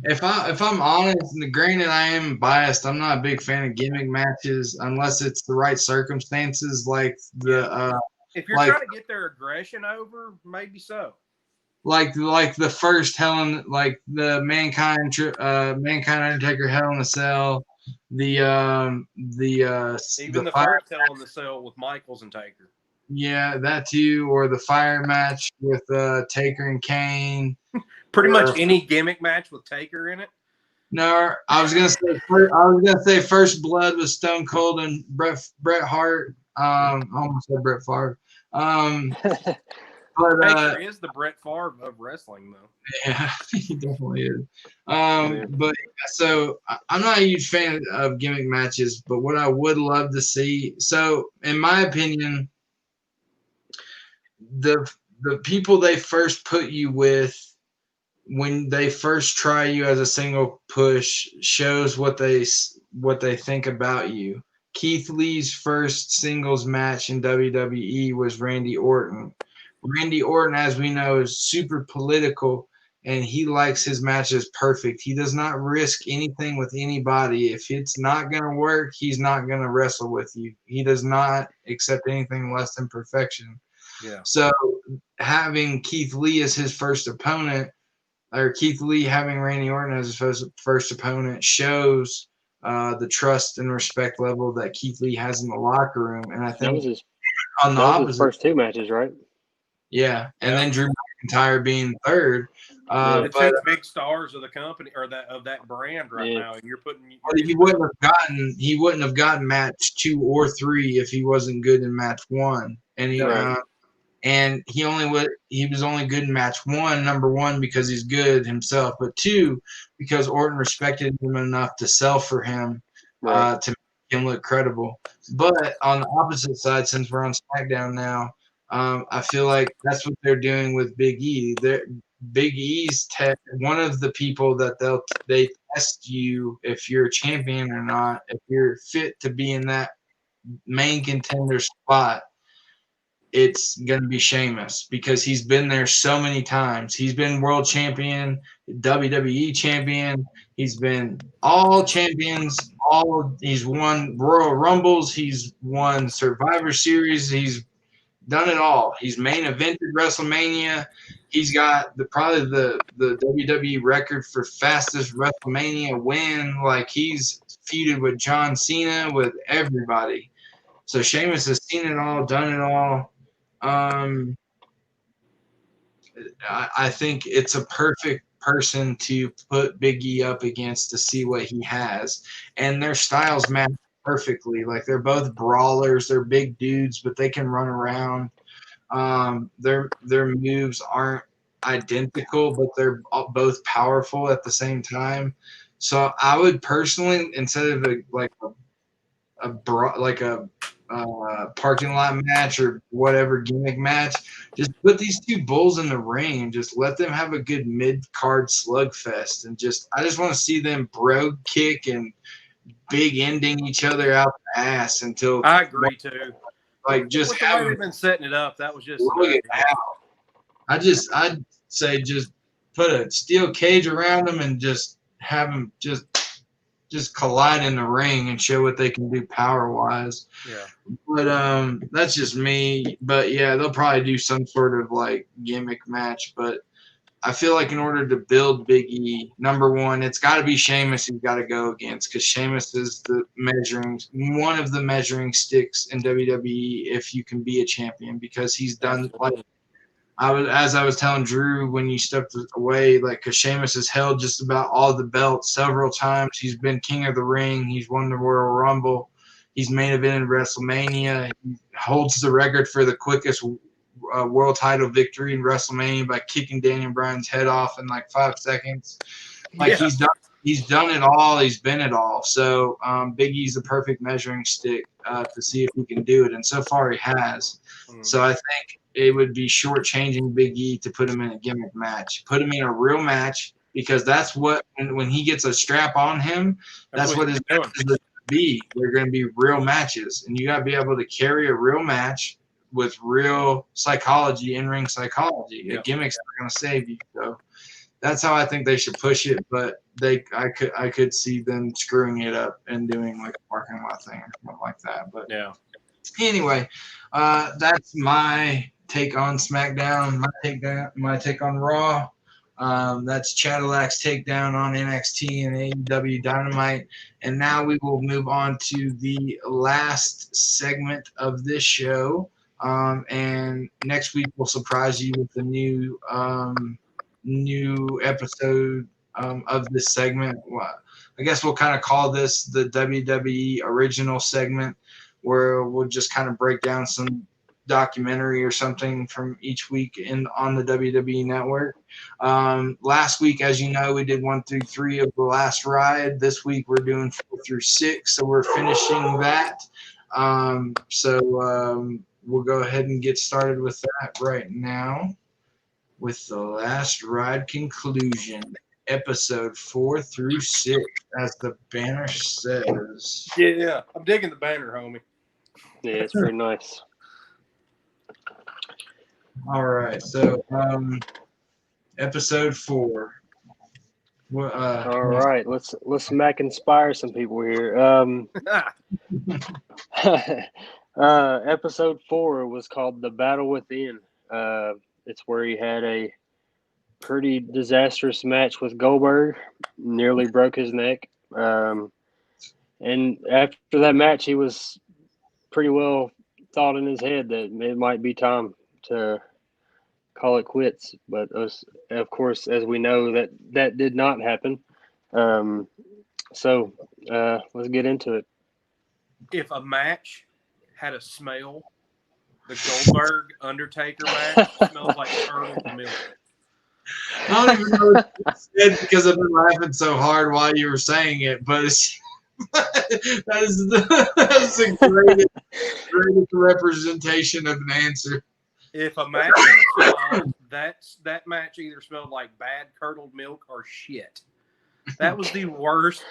If I'm honest, and granted I am biased, I'm not a big fan of gimmick matches unless it's the right circumstances, like if you're trying to get their aggression over, maybe so. Like the first the Mankind Undertaker Hell in a Cell, even the first Hell in the Cell with Michaels and Taker. Yeah, that too, or the fire match with Taker and Kane. Pretty much any gimmick match with Taker in it. No, I was gonna say First Blood with Stone Cold and Bret Hart. I almost said Bret Favre. But Taker is the Bret Favre of wrestling, though. Yeah, he definitely is. But so I'm not a huge fan of gimmick matches, but what I would love to see. So, in my opinion, the people they first put you with when they first try you as a single push shows what they think about you. Keith Lee's first singles match in WWE was Randy Orton. Randy Orton, as we know, is super political, and he likes his matches perfect. He does not risk anything with anybody. If it's not going to work, he's not going to wrestle with you. He does not accept anything less than perfection. Yeah. So having Keith Lee as his first opponent, or Keith Lee having Randy Orton as his first opponent, shows the trust and respect level that Keith Lee has in the locker room. And I think his first two matches, right? Yeah, and then Drew McIntyre being third. The two big stars of the company or of that brand now, and you're putting. He wouldn't have gotten match 2 or 3 if he wasn't good in match 1, and he was only good in match 1. Number 1 because he's good himself, but 2 because Orton respected him enough to sell for him to make him look credible. But on the opposite side, since we're on SmackDown now. I feel like that's what they're doing with Big E. Big E's one of the people that they test you if you're a champion or not, if you're fit to be in that main contender spot. It's going to be Sheamus because he's been there so many times. He's been world champion, WWE champion. He's been all champions. He's won Royal Rumbles. He's won Survivor Series. He's done it all. He's main evented WrestleMania. He's got probably the WWE record for fastest WrestleMania win. Like, he's feuded with John Cena, with everybody. So Sheamus has seen it all, done it all. I think it's a perfect person to put Big E up against to see what he has. And their styles match perfectly. Like, they're both brawlers. They're big dudes, but they can run around. Their moves aren't identical, but they're both powerful at the same time. So I would personally, instead of a parking lot match or whatever gimmick match, just put these two bulls in the ring and just let them have a good mid-card slugfest. And I just want to see them bro kick and big ending each other out the ass until I agree too. Like, just with the way they've been setting it up, that was just I'd say just put a steel cage around them and just have them just collide in the ring and show what they can do power wise. Yeah. But that's just me. But yeah, they'll probably do some sort of like gimmick match. But I feel like in order to build Big E, number one, it's got to be Sheamus you've got to go against, because Sheamus is one of the measuring sticks in WWE if you can be a champion, because he's done as I was telling Drew when you stepped away, like, because Sheamus has held just about all the belts several times. He's been King of the Ring. He's won the Royal Rumble. He's main evented WrestleMania. He holds the record for the quickest world title victory in WrestleMania by kicking Daniel Bryan's head off in like 5 seconds. Like, he's done it all. He's been it all. So Big E's the perfect measuring stick to see if he can do it, and so far he has. So I think it would be shortchanging Big E to put him in a gimmick match. Put him in a real match, because that's what when he gets a strap on him, that's what his matches are going to be. They're going to be real matches, and you got to be able to carry a real match with real psychology, in-ring psychology. A gimmick's not going to save you. So that's how I think they should push it. But I could see them screwing it up and doing like a parking lot thing or something like that. But anyway, that's my take on SmackDown. My take on Raw. That's Cadillacs takedown on NXT and AEW Dynamite. And now we will move on to the last segment of this show. And next week we'll surprise you with the new episode of this segment. I guess we'll kind of call this the WWE original segment, where we'll just kind of break down some documentary or something from each week on the WWE Network. Last week, as you know, we did 1 through 3 of the Last Ride. This week we're doing 4 through 6, so we're finishing that. We'll go ahead and get started with that right now with the Last Ride conclusion, episode 4 through 6, as the banner says. Yeah, I'm digging the banner, homie. Yeah, it's pretty nice. All right, so episode 4. All right, let's smack inspire some people here. Episode 4 was called "The Battle Within." It's where he had a pretty disastrous match with Goldberg, nearly broke his neck. And after that match, he was pretty well thought in his head that it might be time to call it quits. But of course, as we know, that did not happen. So let's get into it. If a match had a smell, the Goldberg Undertaker match smells like curdled milk. I don't even know what you said, because I've been laughing so hard while you were saying it, but that is the greatest representation of an answer. If a match that match either smelled like bad curdled milk or shit. That was the worst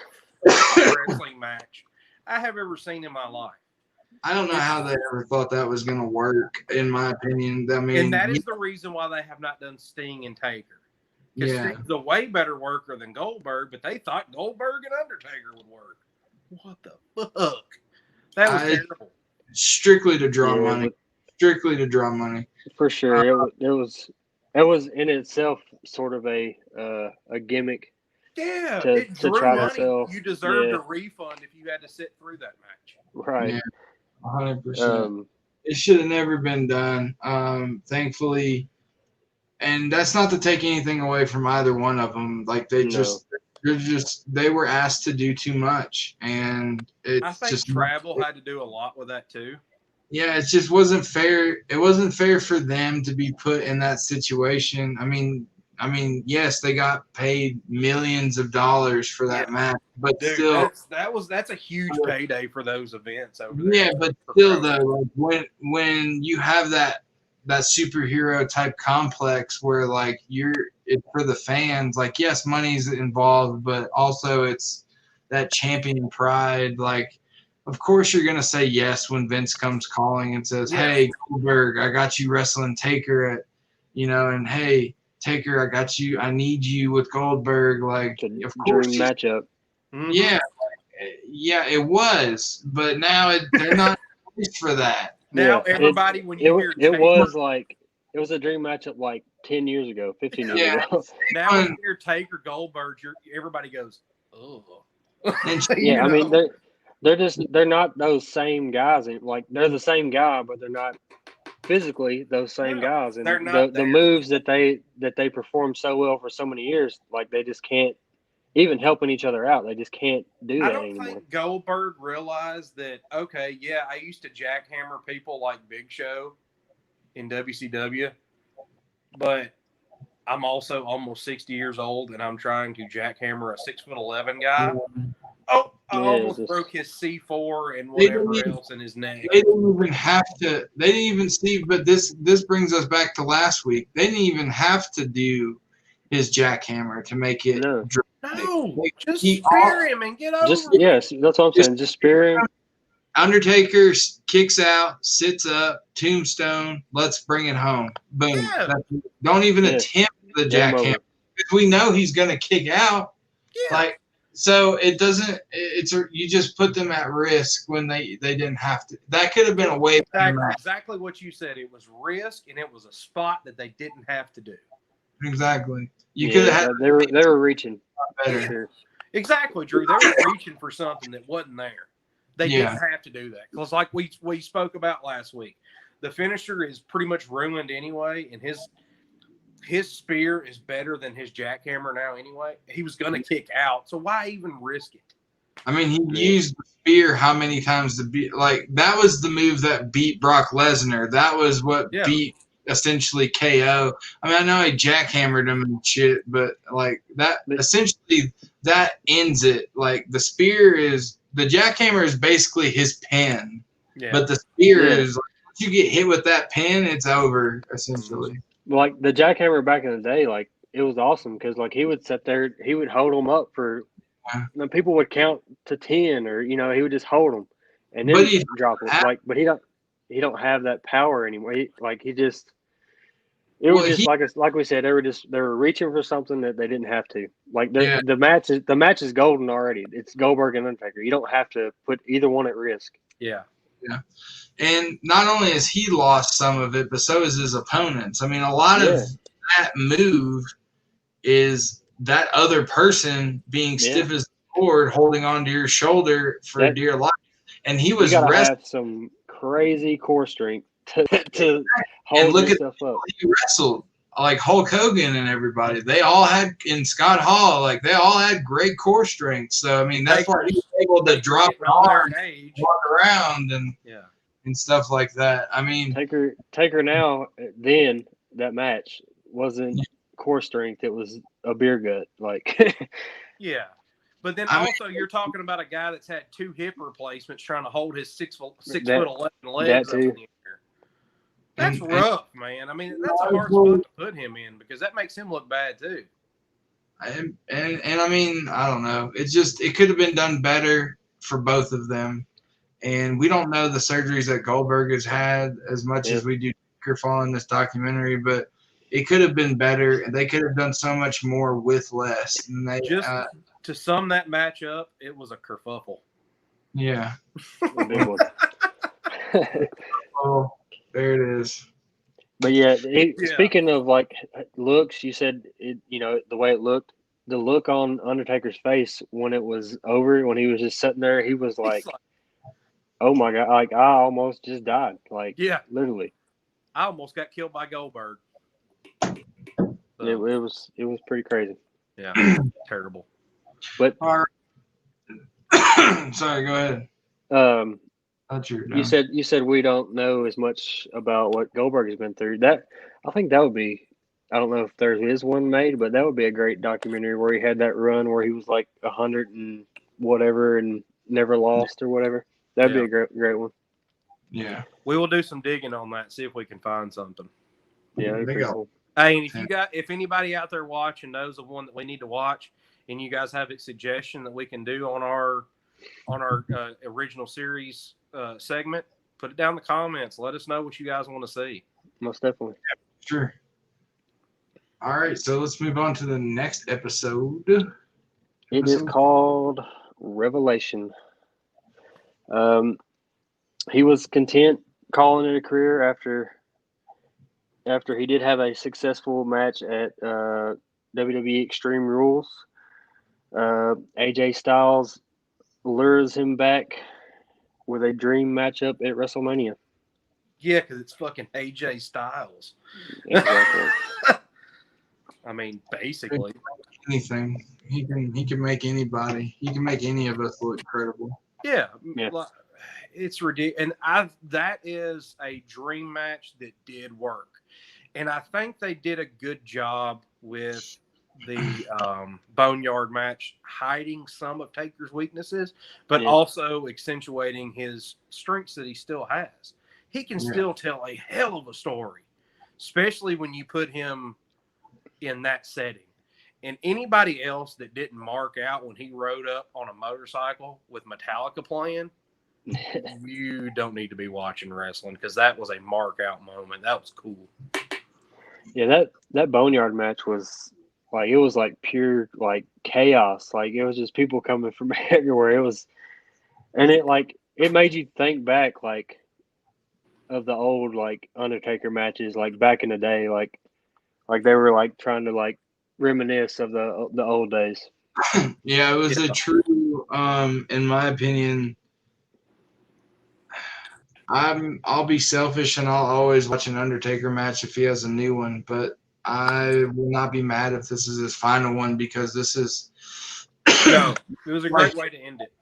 wrestling match I have ever seen in my life. I don't know how they ever thought that was going to work, in my opinion. I mean, and that is the reason why they have not done Sting and Taker. Because Sting's a way better worker than Goldberg, but they thought Goldberg and Undertaker would work. What the fuck? That was terrible. Strictly to draw money. strictly to draw money. For sure. It was in itself sort of a gimmick Yeah, to it drew try to money. sell. You deserved Yeah. a refund if you had to sit through that match. Right. Yeah, 100%. It should have never been done. Thankfully, and that's not to take anything away from either one of them. Like they were asked to do too much, and I it's think just travel had to do a lot with that too. yeah, it just wasn't fair. It wasn't fair for them to be put in that situation. I mean, yes, they got paid millions of dollars for that match, but Dude, still, that's a huge payday for those events over there. yeah, but still, though, like when you have that superhero type complex where like it's for the fans, like yes, money's involved, but also it's that champion pride. Like, of course, you're gonna say yes when Vince comes calling and says, "Hey, Goldberg, I got you wrestling Taker at, and hey, Taker, I got you. I need you with Goldberg." Like, of course, dream matchup. Yeah. Yeah, it was, but now they're not for that. Now everybody, when you hear Taker, it was a dream matchup like 10 years ago, 15 years ago. Now when you hear Taker Goldberg, everybody goes, "Oh." Yeah, I mean they're not those same guys. Like they're the same guy, but they're not physically those same guys. And the moves that they performed so well for so many years, like they just can't even helping each other out. They just can't do that anymore. I don't think Goldberg realized that, okay, yeah, I used to jackhammer people like Big Show in WCW, but I'm also almost 60 years old and I'm trying to jackhammer a 6'11" guy. Oh, I almost broke his C4 and whatever else in his neck. They didn't even have to. They didn't even see. But this brings us back to last week. They didn't even have to do his jackhammer to make it. No, just spear him and get over it. Yes, that's what I'm saying. Just spear him. Undertaker kicks out, sits up, tombstone. Let's bring it home. Boom. Yeah. Don't even attempt the jackhammer because we know he's gonna kick out. Yeah. Like. So it doesn't. You just put them at risk when they didn't have to. That could have been a way. Exactly what you said. It was risk, and it was a spot that they didn't have to do. Exactly. You could have had. They were reaching. Better. Sure. Exactly, Drew. They were reaching for something that wasn't there. They didn't have to do that because, like we spoke about last week, the finisher is pretty much ruined anyway, and his spear is better than his jackhammer now anyway. He was going to kick out, so why even risk it? I mean, he used the spear how many times to beat? Like, that was the move that beat Brock Lesnar. That was what beat, essentially, KO. I mean, I know he jackhammered him and shit, but, like, that essentially, that ends it. Like, the jackhammer is basically his pin. Yeah. But the spear is, like, once you get hit with that pin, it's over, essentially. Like the jackhammer back in the day, like it was awesome because like he would sit there, he would hold them up for, people would count to 10 or he would just hold them and then drop them. Like, but he don't have that power anymore. It was just like we said, they were reaching for something that they didn't have to. Like the match is golden already. It's Goldberg and Undertaker. You don't have to put either one at risk. Yeah. Yeah. And not only has he lost some of it, but so is his opponents. I mean, a lot of that move is that other person being stiff as a board, holding onto your shoulder for dear life. And he was have some crazy core strength to hold yourself up. He wrestled like Hulk Hogan and everybody. They all had in Scott Hall, like they all had great core strength. So I mean, that's why he was able to drop an arm, walk around, and stuff like that. I mean, Taker now. Then that match wasn't core strength; it was a beer gut. Like, yeah. But then also, you're talking about a guy that's had 2 hip replacements trying to hold his 6'11" legs up in the air. That's rough, man. I mean, that's a hard spot to put him in because that makes him look bad too. And I mean, I don't know. It could have been done better for both of them. And we don't know the surgeries that Goldberg has had as much as we do following this documentary, but it could have been better. And they could have done so much more with less. And they to sum that match up, it was a kerfuffle. Yeah. A big one. There it is. But yeah, Yeah. speaking of like looks, you said it. You know the way it looked. The look on Undertaker's face when it was over, when he was just sitting there, he was like, "Oh my god!" Like I almost just died. Like Yeah. literally, I almost got killed by Goldberg. So, it was pretty crazy. yeah, terrible. But All right. Sorry, go ahead. You said we don't know as much about what Goldberg has been through. That I think that would be. I don't know if there is one made, but that would be a great documentary where he had that run where he was like 100 and whatever and never lost or whatever. That'd be a great one. Yeah. We will do some digging on that, see if we can find something. Yeah, that'd be pretty cool. Hey, and if anybody out there watching knows of one that we need to watch, and you guys have a suggestion that we can do on our original series segment, put it down in the comments. Let us know what you guys want to see. Most definitely. Yeah, sure. All right, so let's move on to the next episode. It is called Revelation. He was content calling it a career after he did have a successful match at WWE Extreme Rules. AJ Styles lures him back with a dream matchup at WrestleMania. Yeah, because it's fucking AJ Styles. Exactly. I mean, basically anything. He can make anybody. He can make any of us look credible. Yeah. It's ridiculous, and that is a dream match that did work, and I think they did a good job with the Boneyard match, hiding some of Taker's weaknesses, but also accentuating his strengths that he still has. He can still tell a hell of a story, especially when you put him in that setting. And anybody else that didn't mark out when he rode up on a motorcycle with Metallica playing, you don't need to be watching wrestling, because that was a mark out moment. That was cool. Yeah, that Boneyard match was like, it was like pure like chaos. Like it was just people coming from everywhere. It was, and it made you think back like of the old like Undertaker matches, like back in the day, like they were like trying to like reminisce of the old days. Yeah, it was a true, in my opinion. I'll be selfish and I'll always watch an Undertaker match if he has a new one, but I will not be mad if this is his final one, because this is no, it was a great way to end it.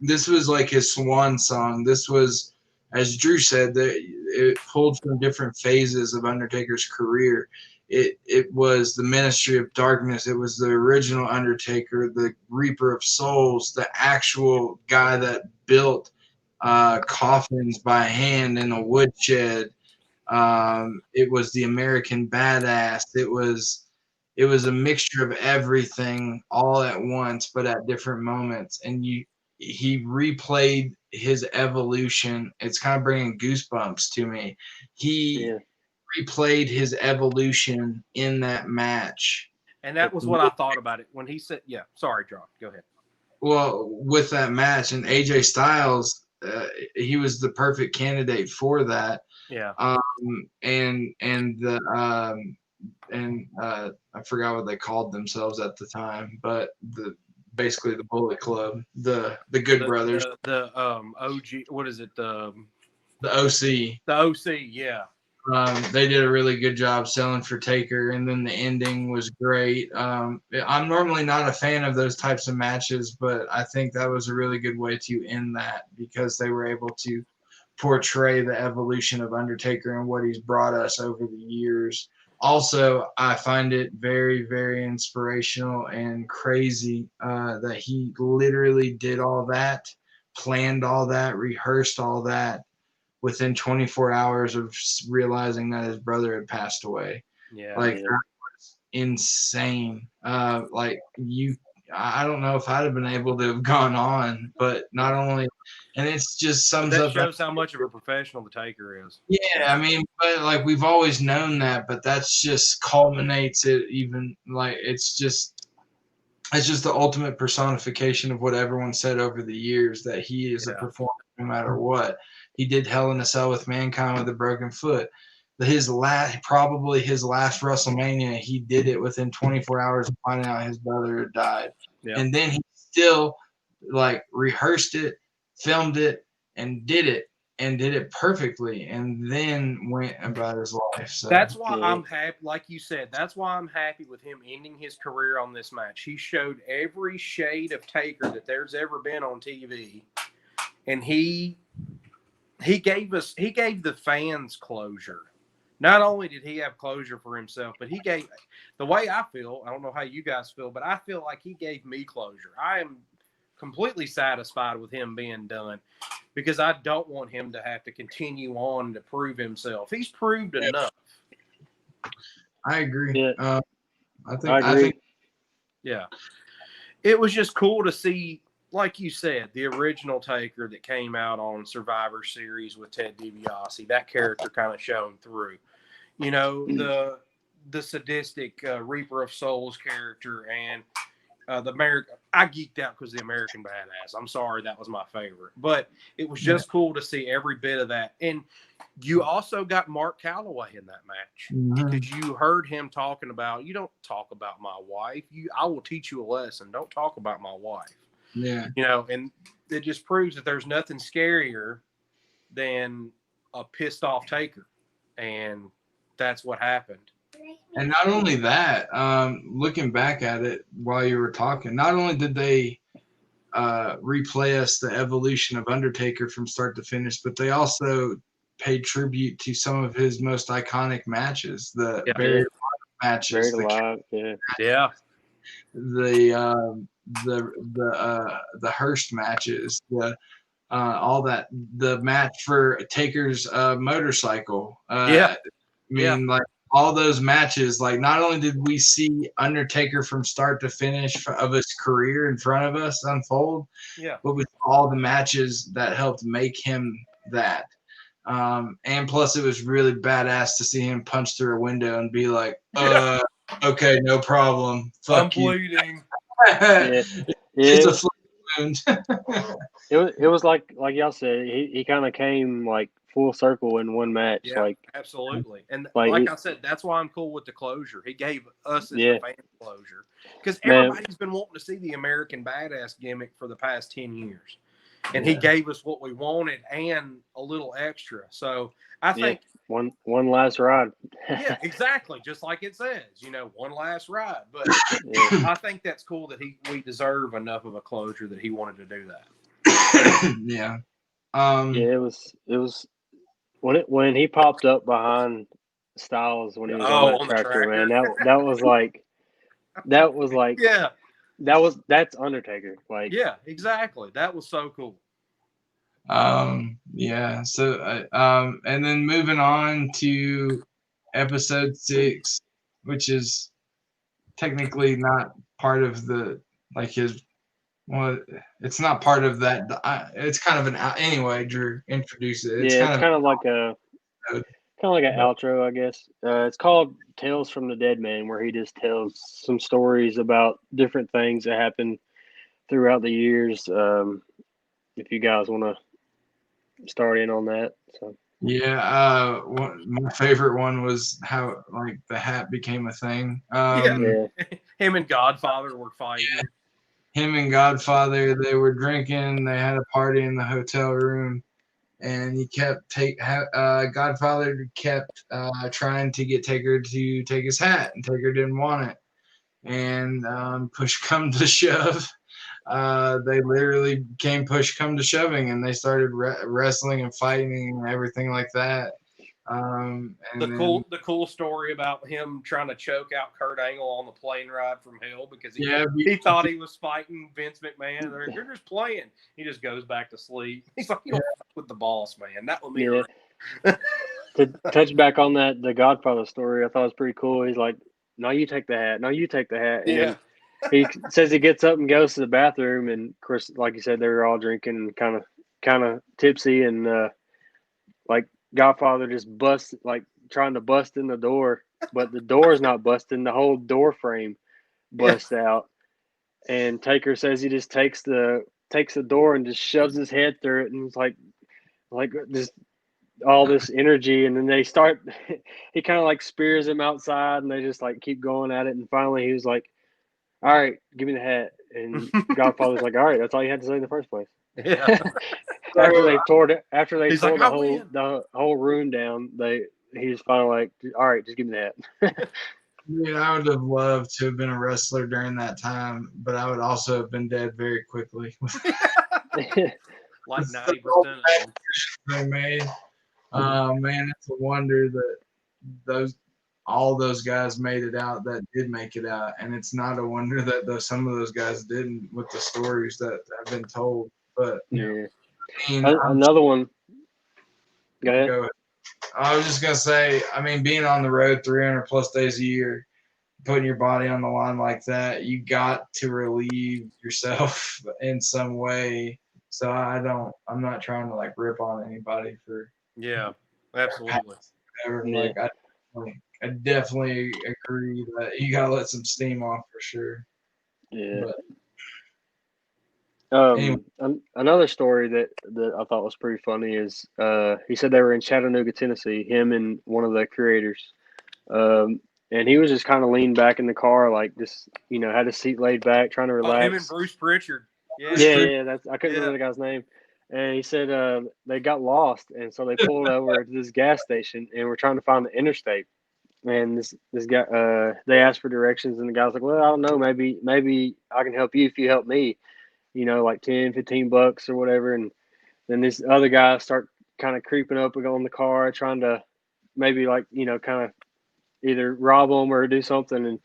This was like his swan song. This was, as Drew said, that it pulled from different phases of Undertaker's career. It was the Ministry of Darkness. It was the original Undertaker, the Reaper of Souls, the actual guy that built coffins by hand in a woodshed. It was the American Badass. It was a mixture of everything all at once, but at different moments. And he replayed his evolution. It's kind of bringing goosebumps to me. He replayed his evolution in that match. And that was what I thought about it when he said, yeah, sorry, John, go ahead. Well, with that match, and AJ Styles, he was the perfect candidate for that. Yeah. And I forgot what they called themselves at the time, but basically the Bullet Club, the Good Brothers, the OG, what is it? The OC. The OC, yeah. They did a really good job selling for Taker, and then the ending was great. I'm normally not a fan of those types of matches, but I think that was a really good way to end that, because they were able to portray the evolution of Undertaker and what he's brought us over the years. Also, I find it very, very inspirational and crazy that he literally did all that, planned all that, rehearsed all that within 24 hours of realizing that his brother had passed away. Yeah. That was insane. I don't know if I'd have been able to have gone on, but not only, and it's just sums that up. That shows how much of a professional the Taker is. Yeah, I mean, but like we've always known that, but that's just culminates it. Even like it's just the ultimate personification of what everyone said over the years, that he is a performer no matter what. He did Hell in a Cell with Mankind with a broken foot. Probably his last WrestleMania, he did it within 24 hours of finding out his brother had died. Yeah. And then he still rehearsed it, filmed it, and did it perfectly, and then went about his life. So that's why I'm happy, like you said, that's why I'm happy with him ending his career on this match. He showed every shade of Taker that there's ever been on TV, and he gave the fans closure. Not only did he have closure for himself, but he gave, the way I feel, I don't know how you guys feel, but I feel like he gave me closure. I am completely satisfied with him being done, because I don't want him to have to continue on to prove himself. He's proved enough. I agree. Yeah. I think yeah. It was just cool to see, like you said, the original Taker that came out on Survivor Series with Ted DiBiase, that character kind of shone through. You know, the sadistic Reaper of Souls character, and the American. I geeked out because the American Badass. I'm sorry, that was my favorite, but it was just cool to see every bit of that. And you also got Mark Calloway in that match, because you heard him talking about, you don't talk about my wife. I will teach you a lesson. Don't talk about my wife. Yeah. You know, and it just proves that there's nothing scarier than a pissed off Taker, and that's what happened. And not only that, looking back at it while you were talking, not only did they replay us the evolution of Undertaker from start to finish, but they also paid tribute to some of his most iconic matches, the Buried Alive matches, the Hearst matches, all that, the match for Taker's motorcycle. Like all those matches, like not only did we see Undertaker from start to finish of his career in front of us unfold, but with all the matches that helped make him that. And plus it was really badass to see him punch through a window and be like, okay, no problem. Fuck I'm bleeding. It's a flu wound. It was like y'all said, he kind of came like full circle in one match. Yeah, like absolutely. And like I said, that's why I'm cool with the closure. He gave us as the fan closure, because everybody's been wanting to see the American Badass gimmick for the past 10 years. And he gave us what we wanted and a little extra. So I think one last ride. Yeah, exactly. Just like it says, you know, one last ride. But I think that's cool that we deserve enough of a closure that he wanted to do that. Yeah. It was when he popped up behind Styles when he was on that tractor, man. That was like that's Undertaker. Like, yeah, exactly. That was so cool. So and then moving on to episode 6, which is technically not part of the it's not part of that. It's kind of an anyway. Drew, introduce it. It's kind of like an outro, I guess. It's called Tales from the Dead Man, where he just tells some stories about different things that happened throughout the years. If you guys want to start in on that. So. Yeah, my favorite one was how the hat became a thing. Him and Godfather were fighting. Yeah. Him and Godfather, they were drinking. They had a party in the hotel room, and Godfather kept trying to get Taker to take his hat, and Taker didn't want it. And push come to shove, they literally came push come to shoving, and they started wrestling and fighting and everything like that. The cool story about him trying to choke out Kurt Angle on the plane ride from hell because he thought he was fighting Vince McMahon. You're just playing. He just goes back to sleep. He's like, you don't fuck with the boss, man. That would be To touch back on the Godfather story, I thought it was pretty cool. He's like, no, you take the hat. No, you take the hat. And he says he gets up and goes to the bathroom, and of course, like you said, they were all drinking and kind of tipsy, and Godfather just busts, trying to bust in the door, but the door's not busting. The whole door frame busts out, and Taker says he just takes the door and just shoves his head through it, and it's like, like just all this energy, and then they start. He kind of like spears him outside, and they just like keep going at it. And finally, he was like, "All right, give me the hat." And Godfather's like, "All right, that's all you had to say in the first place." Yeah. After they He's tore like, the whole room down, he's finally like, "All right, just give me the hat." Dude, I would have loved to have been a wrestler during that time, but I would also have been dead very quickly. like 90% all of the them. they made. Man, it's a wonder that all those guys made it out that did make it out, and it's not a wonder that some of those guys didn't with the stories that have been told. But Yeah. I mean, Another one. Go ahead. go ahead. I was just gonna say, I mean, being on the road 300 plus days a year, putting your body on the line like that, you got to relieve yourself in some way. So I'm not trying to like rip on anybody for Yeah, absolutely. whatever. Yeah. Like I definitely agree that you gotta let some steam off for sure. Yeah. But anyway, Another story that I thought was pretty funny is he said they were in Chattanooga, Tennessee, him and one of the creators. And he was just kind of leaned back in the car, like just, had his seat laid back, trying to relax. Him and Bruce Pritchard. Yeah. I couldn't remember the guy's name. And he said they got lost, and so they pulled over to this gas station, and we're trying to find the interstate. And this guy, they asked for directions, and the guy's like, "Well, I don't know, maybe I can help you if you help me, like 10, $15 or whatever." And then this other guy start kind of creeping up on the car, trying to maybe like, kind of either rob them or do something.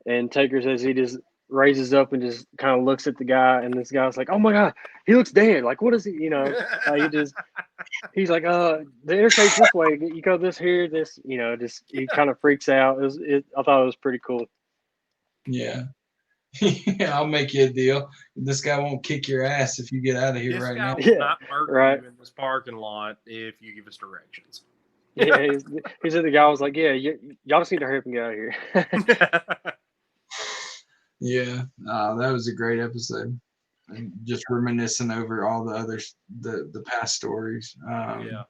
And Taker says he just raises up and just kind of looks at the guy, and this guy's like, "Oh my God, he looks dead. Like, what is he?" He's like, "The interstate's this way. You go this here, this." Just he kind of freaks out. I thought it was pretty cool. yeah. Yeah, I'll make you a deal. This guy won't kick your ass if you get out of here This right guy now. will not murder right. you in this parking lot if you give us directions. Yeah, he said the guy was like, "Yeah, y'all just need to hurry up and get out of here." Yeah, that was a great episode. And just reminiscing over all the others, the past stories. Yeah.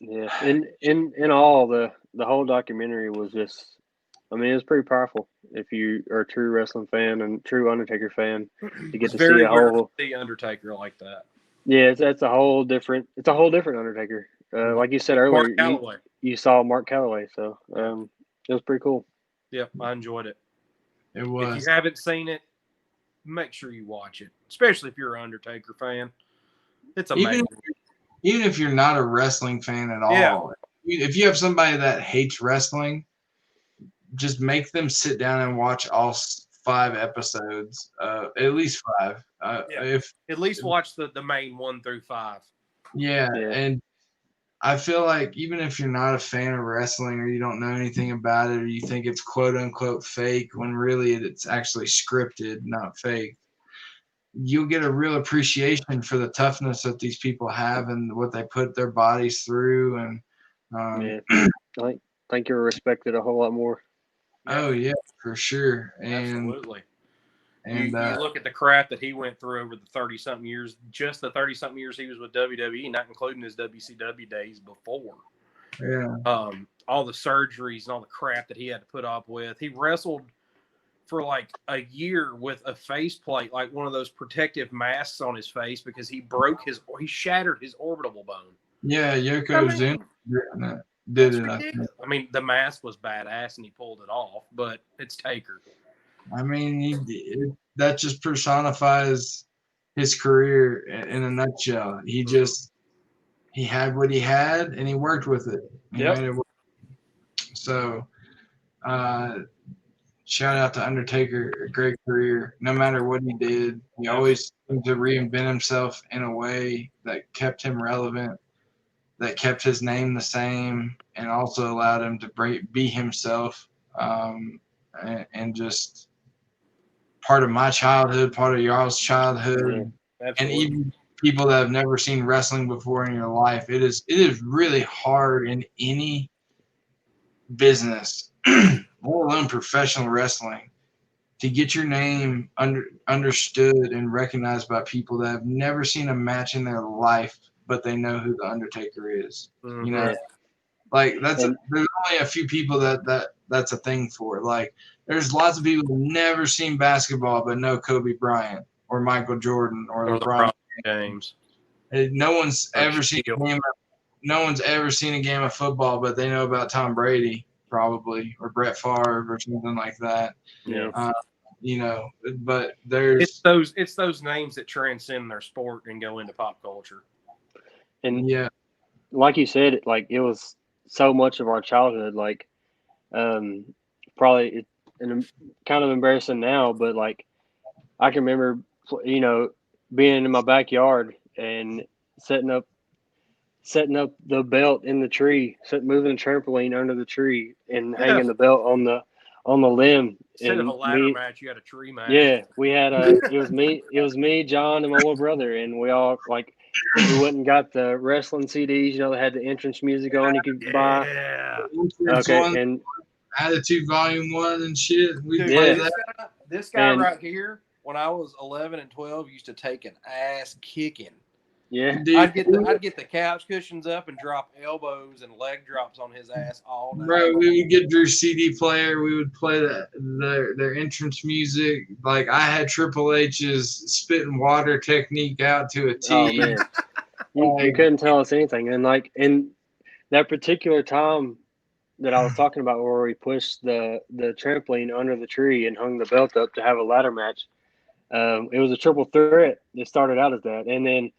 Yeah, in all, the whole documentary was just, I mean, it was pretty powerful if you are a true wrestling fan and true Undertaker fan to get to see a whole. The Undertaker like that. Yeah, it's a whole different Undertaker. Like you said earlier, you saw Mark Calloway, so it was pretty cool. Yeah, I enjoyed it. It was. If you haven't seen it, make sure you watch it, especially if you're an Undertaker fan. It's amazing. Even if you're not a wrestling fan at all, if you have somebody that hates wrestling, just make them sit down and watch all 5 episodes, at least 5. At least watch the main 1 through 5. Yeah, and I feel like even if you're not a fan of wrestling or you don't know anything about it or you think it's quote unquote fake when really it's actually scripted, not fake, you'll get a real appreciation for the toughness that these people have and what they put their bodies through. And I think you're respected a whole lot more. Oh yeah, for sure. And absolutely. And you look at the crap that he went through over the 30-something years, just the 30-something years he was with WWE, not including his WCW days before. Yeah. All the surgeries and all the crap that he had to put up with. He wrestled for like a year with a faceplate, like one of those protective masks on his face because he shattered his orbital bone. Yeah, Yokozuna did it. I mean, the mask was badass and he pulled it off, but it's Taker. I mean, that just personifies his career in a nutshell. He had what he had and he worked with it. He made it work. So, shout out to Undertaker, a great career. No matter what he did, he always seemed to reinvent himself in a way that kept him relevant, that kept his name the same, and also allowed him to be himself, and just part of my childhood, part of y'all's childhood, and even people that have never seen wrestling before in your life. It is really hard in any business, let alone professional wrestling, to get your name understood and recognized by people that have never seen a match in their life, but they know who the Undertaker is. Mhm. You know, like there's only a few people that's a thing for. Like there's lots of people who've never seen basketball but know Kobe Bryant or Michael Jordan or LeBron James. No one's ever seen a game. No one's ever seen a game of football, but they know about Tom Brady probably or Brett Favre or something like that. Yeah. You know, but there's it's those names that transcend their sport and go into pop culture. And like you said, like it was so much of our childhood. Like, probably and kind of embarrassing now, but like I can remember, you know, being in my backyard and setting up the belt in the tree, moving the trampoline under the tree and hanging the belt on the limb. Instead and of a ladder match, you had a tree match. Yeah, we had it was me, John, and my little brother, and we all like we went and got the wrestling CDs. You know, they had the entrance music on. You could buy. Yeah. Okay, and Attitude Volume 1 and shit. We played that. This guy right here, when I was 11 and 12, used to take an ass kicking. Yeah, dude, I'd get the couch cushions up and drop elbows and leg drops on his ass all day. Bro, we would get Drew's CD player. We would play their entrance music. Like I had Triple H's spitting water technique out to a T. Oh man, you couldn't tell us anything. And like in that particular time that I was talking about, where we pushed the trampoline under the tree and hung the belt up to have a ladder match, it was a triple threat. It started out as that, and then.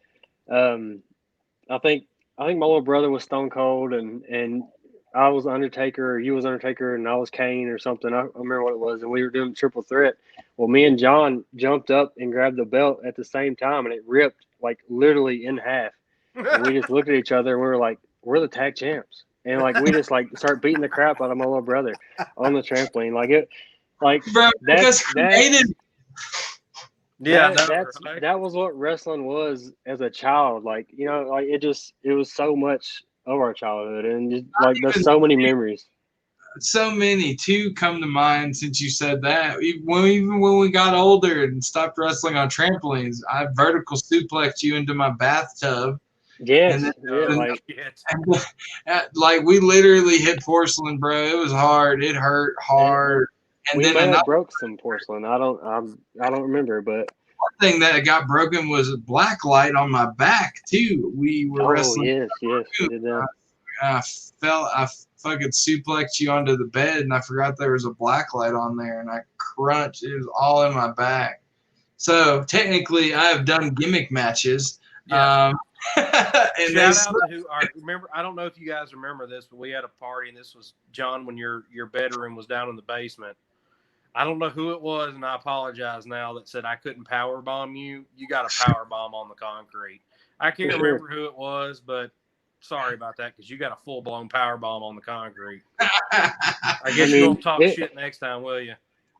I think my little brother was Stone Cold and I was Undertaker, or you was Undertaker, and I was Kane or something. I remember what it was, and we were doing triple threat. Well, me and John jumped up and grabbed the belt at the same time, and it ripped like literally in half. And we just looked at each other and we were like, "We're the tag champs," and like we just like start beating the crap out of my little brother on the trampoline, bro, that's creative. Yeah, that was what wrestling was as a child. Like, you know, like it was so much of our childhood, and just, like there's so many memories. So many. Two come to mind since you said that. Even when we got older and stopped wrestling on trampolines, I vertical suplexed you into my bathtub. Yes, like we literally hit porcelain, bro. It was hard. It hurt hard. And we then may have broke some porcelain. I don't remember, but one thing that got broken was a black light on my back too. We were wrestling. Yes, we did that. I fucking suplexed you onto the bed, and I forgot there was a black light on there, and I crunched. It was all in my back. So technically, I have done gimmick matches. Yeah. And shout out to remember. I don't know if you guys remember this, but we had a party, and this was John when your bedroom was down in the basement. I don't know who it was, and I apologize now, that said I couldn't power bomb you. You got a power bomb on the concrete. I can't remember who it was, but sorry about that, because you got a full blown power bomb on the concrete. I guess you won't talk shit next time, will you?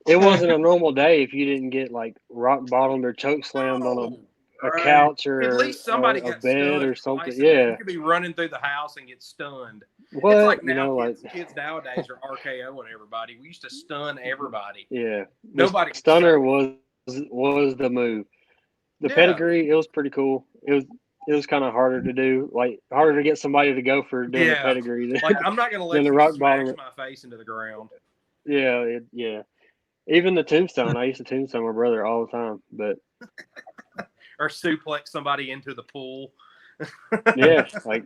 It wasn't a normal day if you didn't get like rock bottomed or choke slammed on a couch or at least somebody a got bed stunned or something. You could be running through the house and get stunned. What? It's like now kids nowadays are RKOing everybody. We used to stun everybody. Yeah. Nobody. Stunner was the move. The pedigree, it was pretty cool. It was kind of harder to do, like harder to get somebody to go for doing the pedigree. Like I'm not going to let you smash my face into the ground. Yeah, Even the tombstone, I used to tombstone my brother all the time, but or suplex somebody into the pool. Yeah, like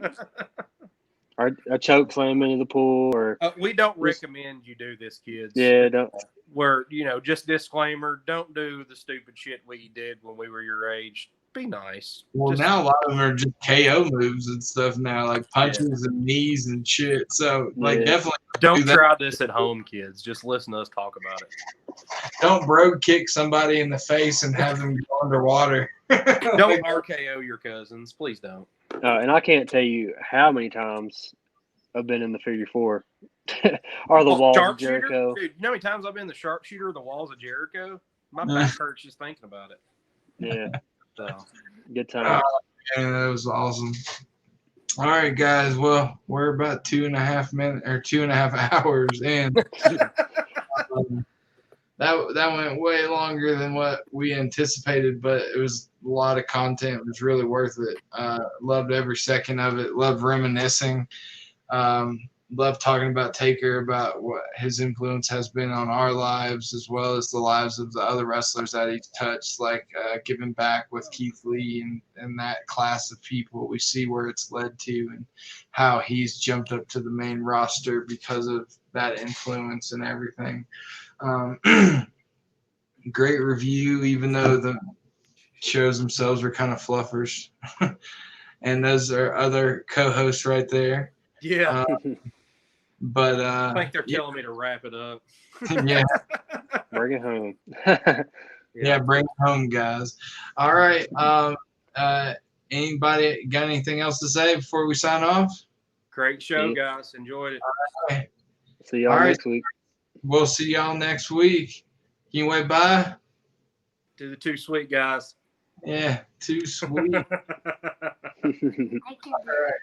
or a choke slam into the pool, or we don't recommend you do this, kids. Yeah, don't. Where just disclaimer: don't do the stupid shit we did when we were your age. Be nice. Well, now a lot of them are just KO moves and stuff now, like punches and knees and shit. So, definitely don't try this at home, kids. Just listen to us talk about it. Don't bro kick somebody in the face and have them go underwater. Don't RKO your cousins. Please don't. And I can't tell you how many times I've been in the figure four or the walls of Jericho. Dude, you know how many times I've been in the sharpshooter or the walls of Jericho? My back hurts just thinking about it. Yeah. So good time. Yeah, that was awesome. All right, guys. Well, we're about 2.5 minutes or 2.5 hours in. that went way longer than what we anticipated, but it was a lot of content. It was really worth it. Loved every second of it. Loved reminiscing. Love talking about Taker, about what his influence has been on our lives, as well as the lives of the other wrestlers that he's touched, like giving back with Keith Lee and that class of people. We see where it's led to and how he's jumped up to the main roster because of that influence and everything. Great review, even though the shows themselves were kind of fluffers. And those are other co-hosts right there. Yeah. But I think they're telling me to wrap it up. Yeah. Bring it home. Yeah, bring it home, guys. All right. Anybody got anything else to say before we sign off? Great show, guys. Enjoyed it. Okay. See y'all next week. We'll see y'all next week. Can you wave bye? To the two sweet guys. Yeah, too sweet. I can do it. All right.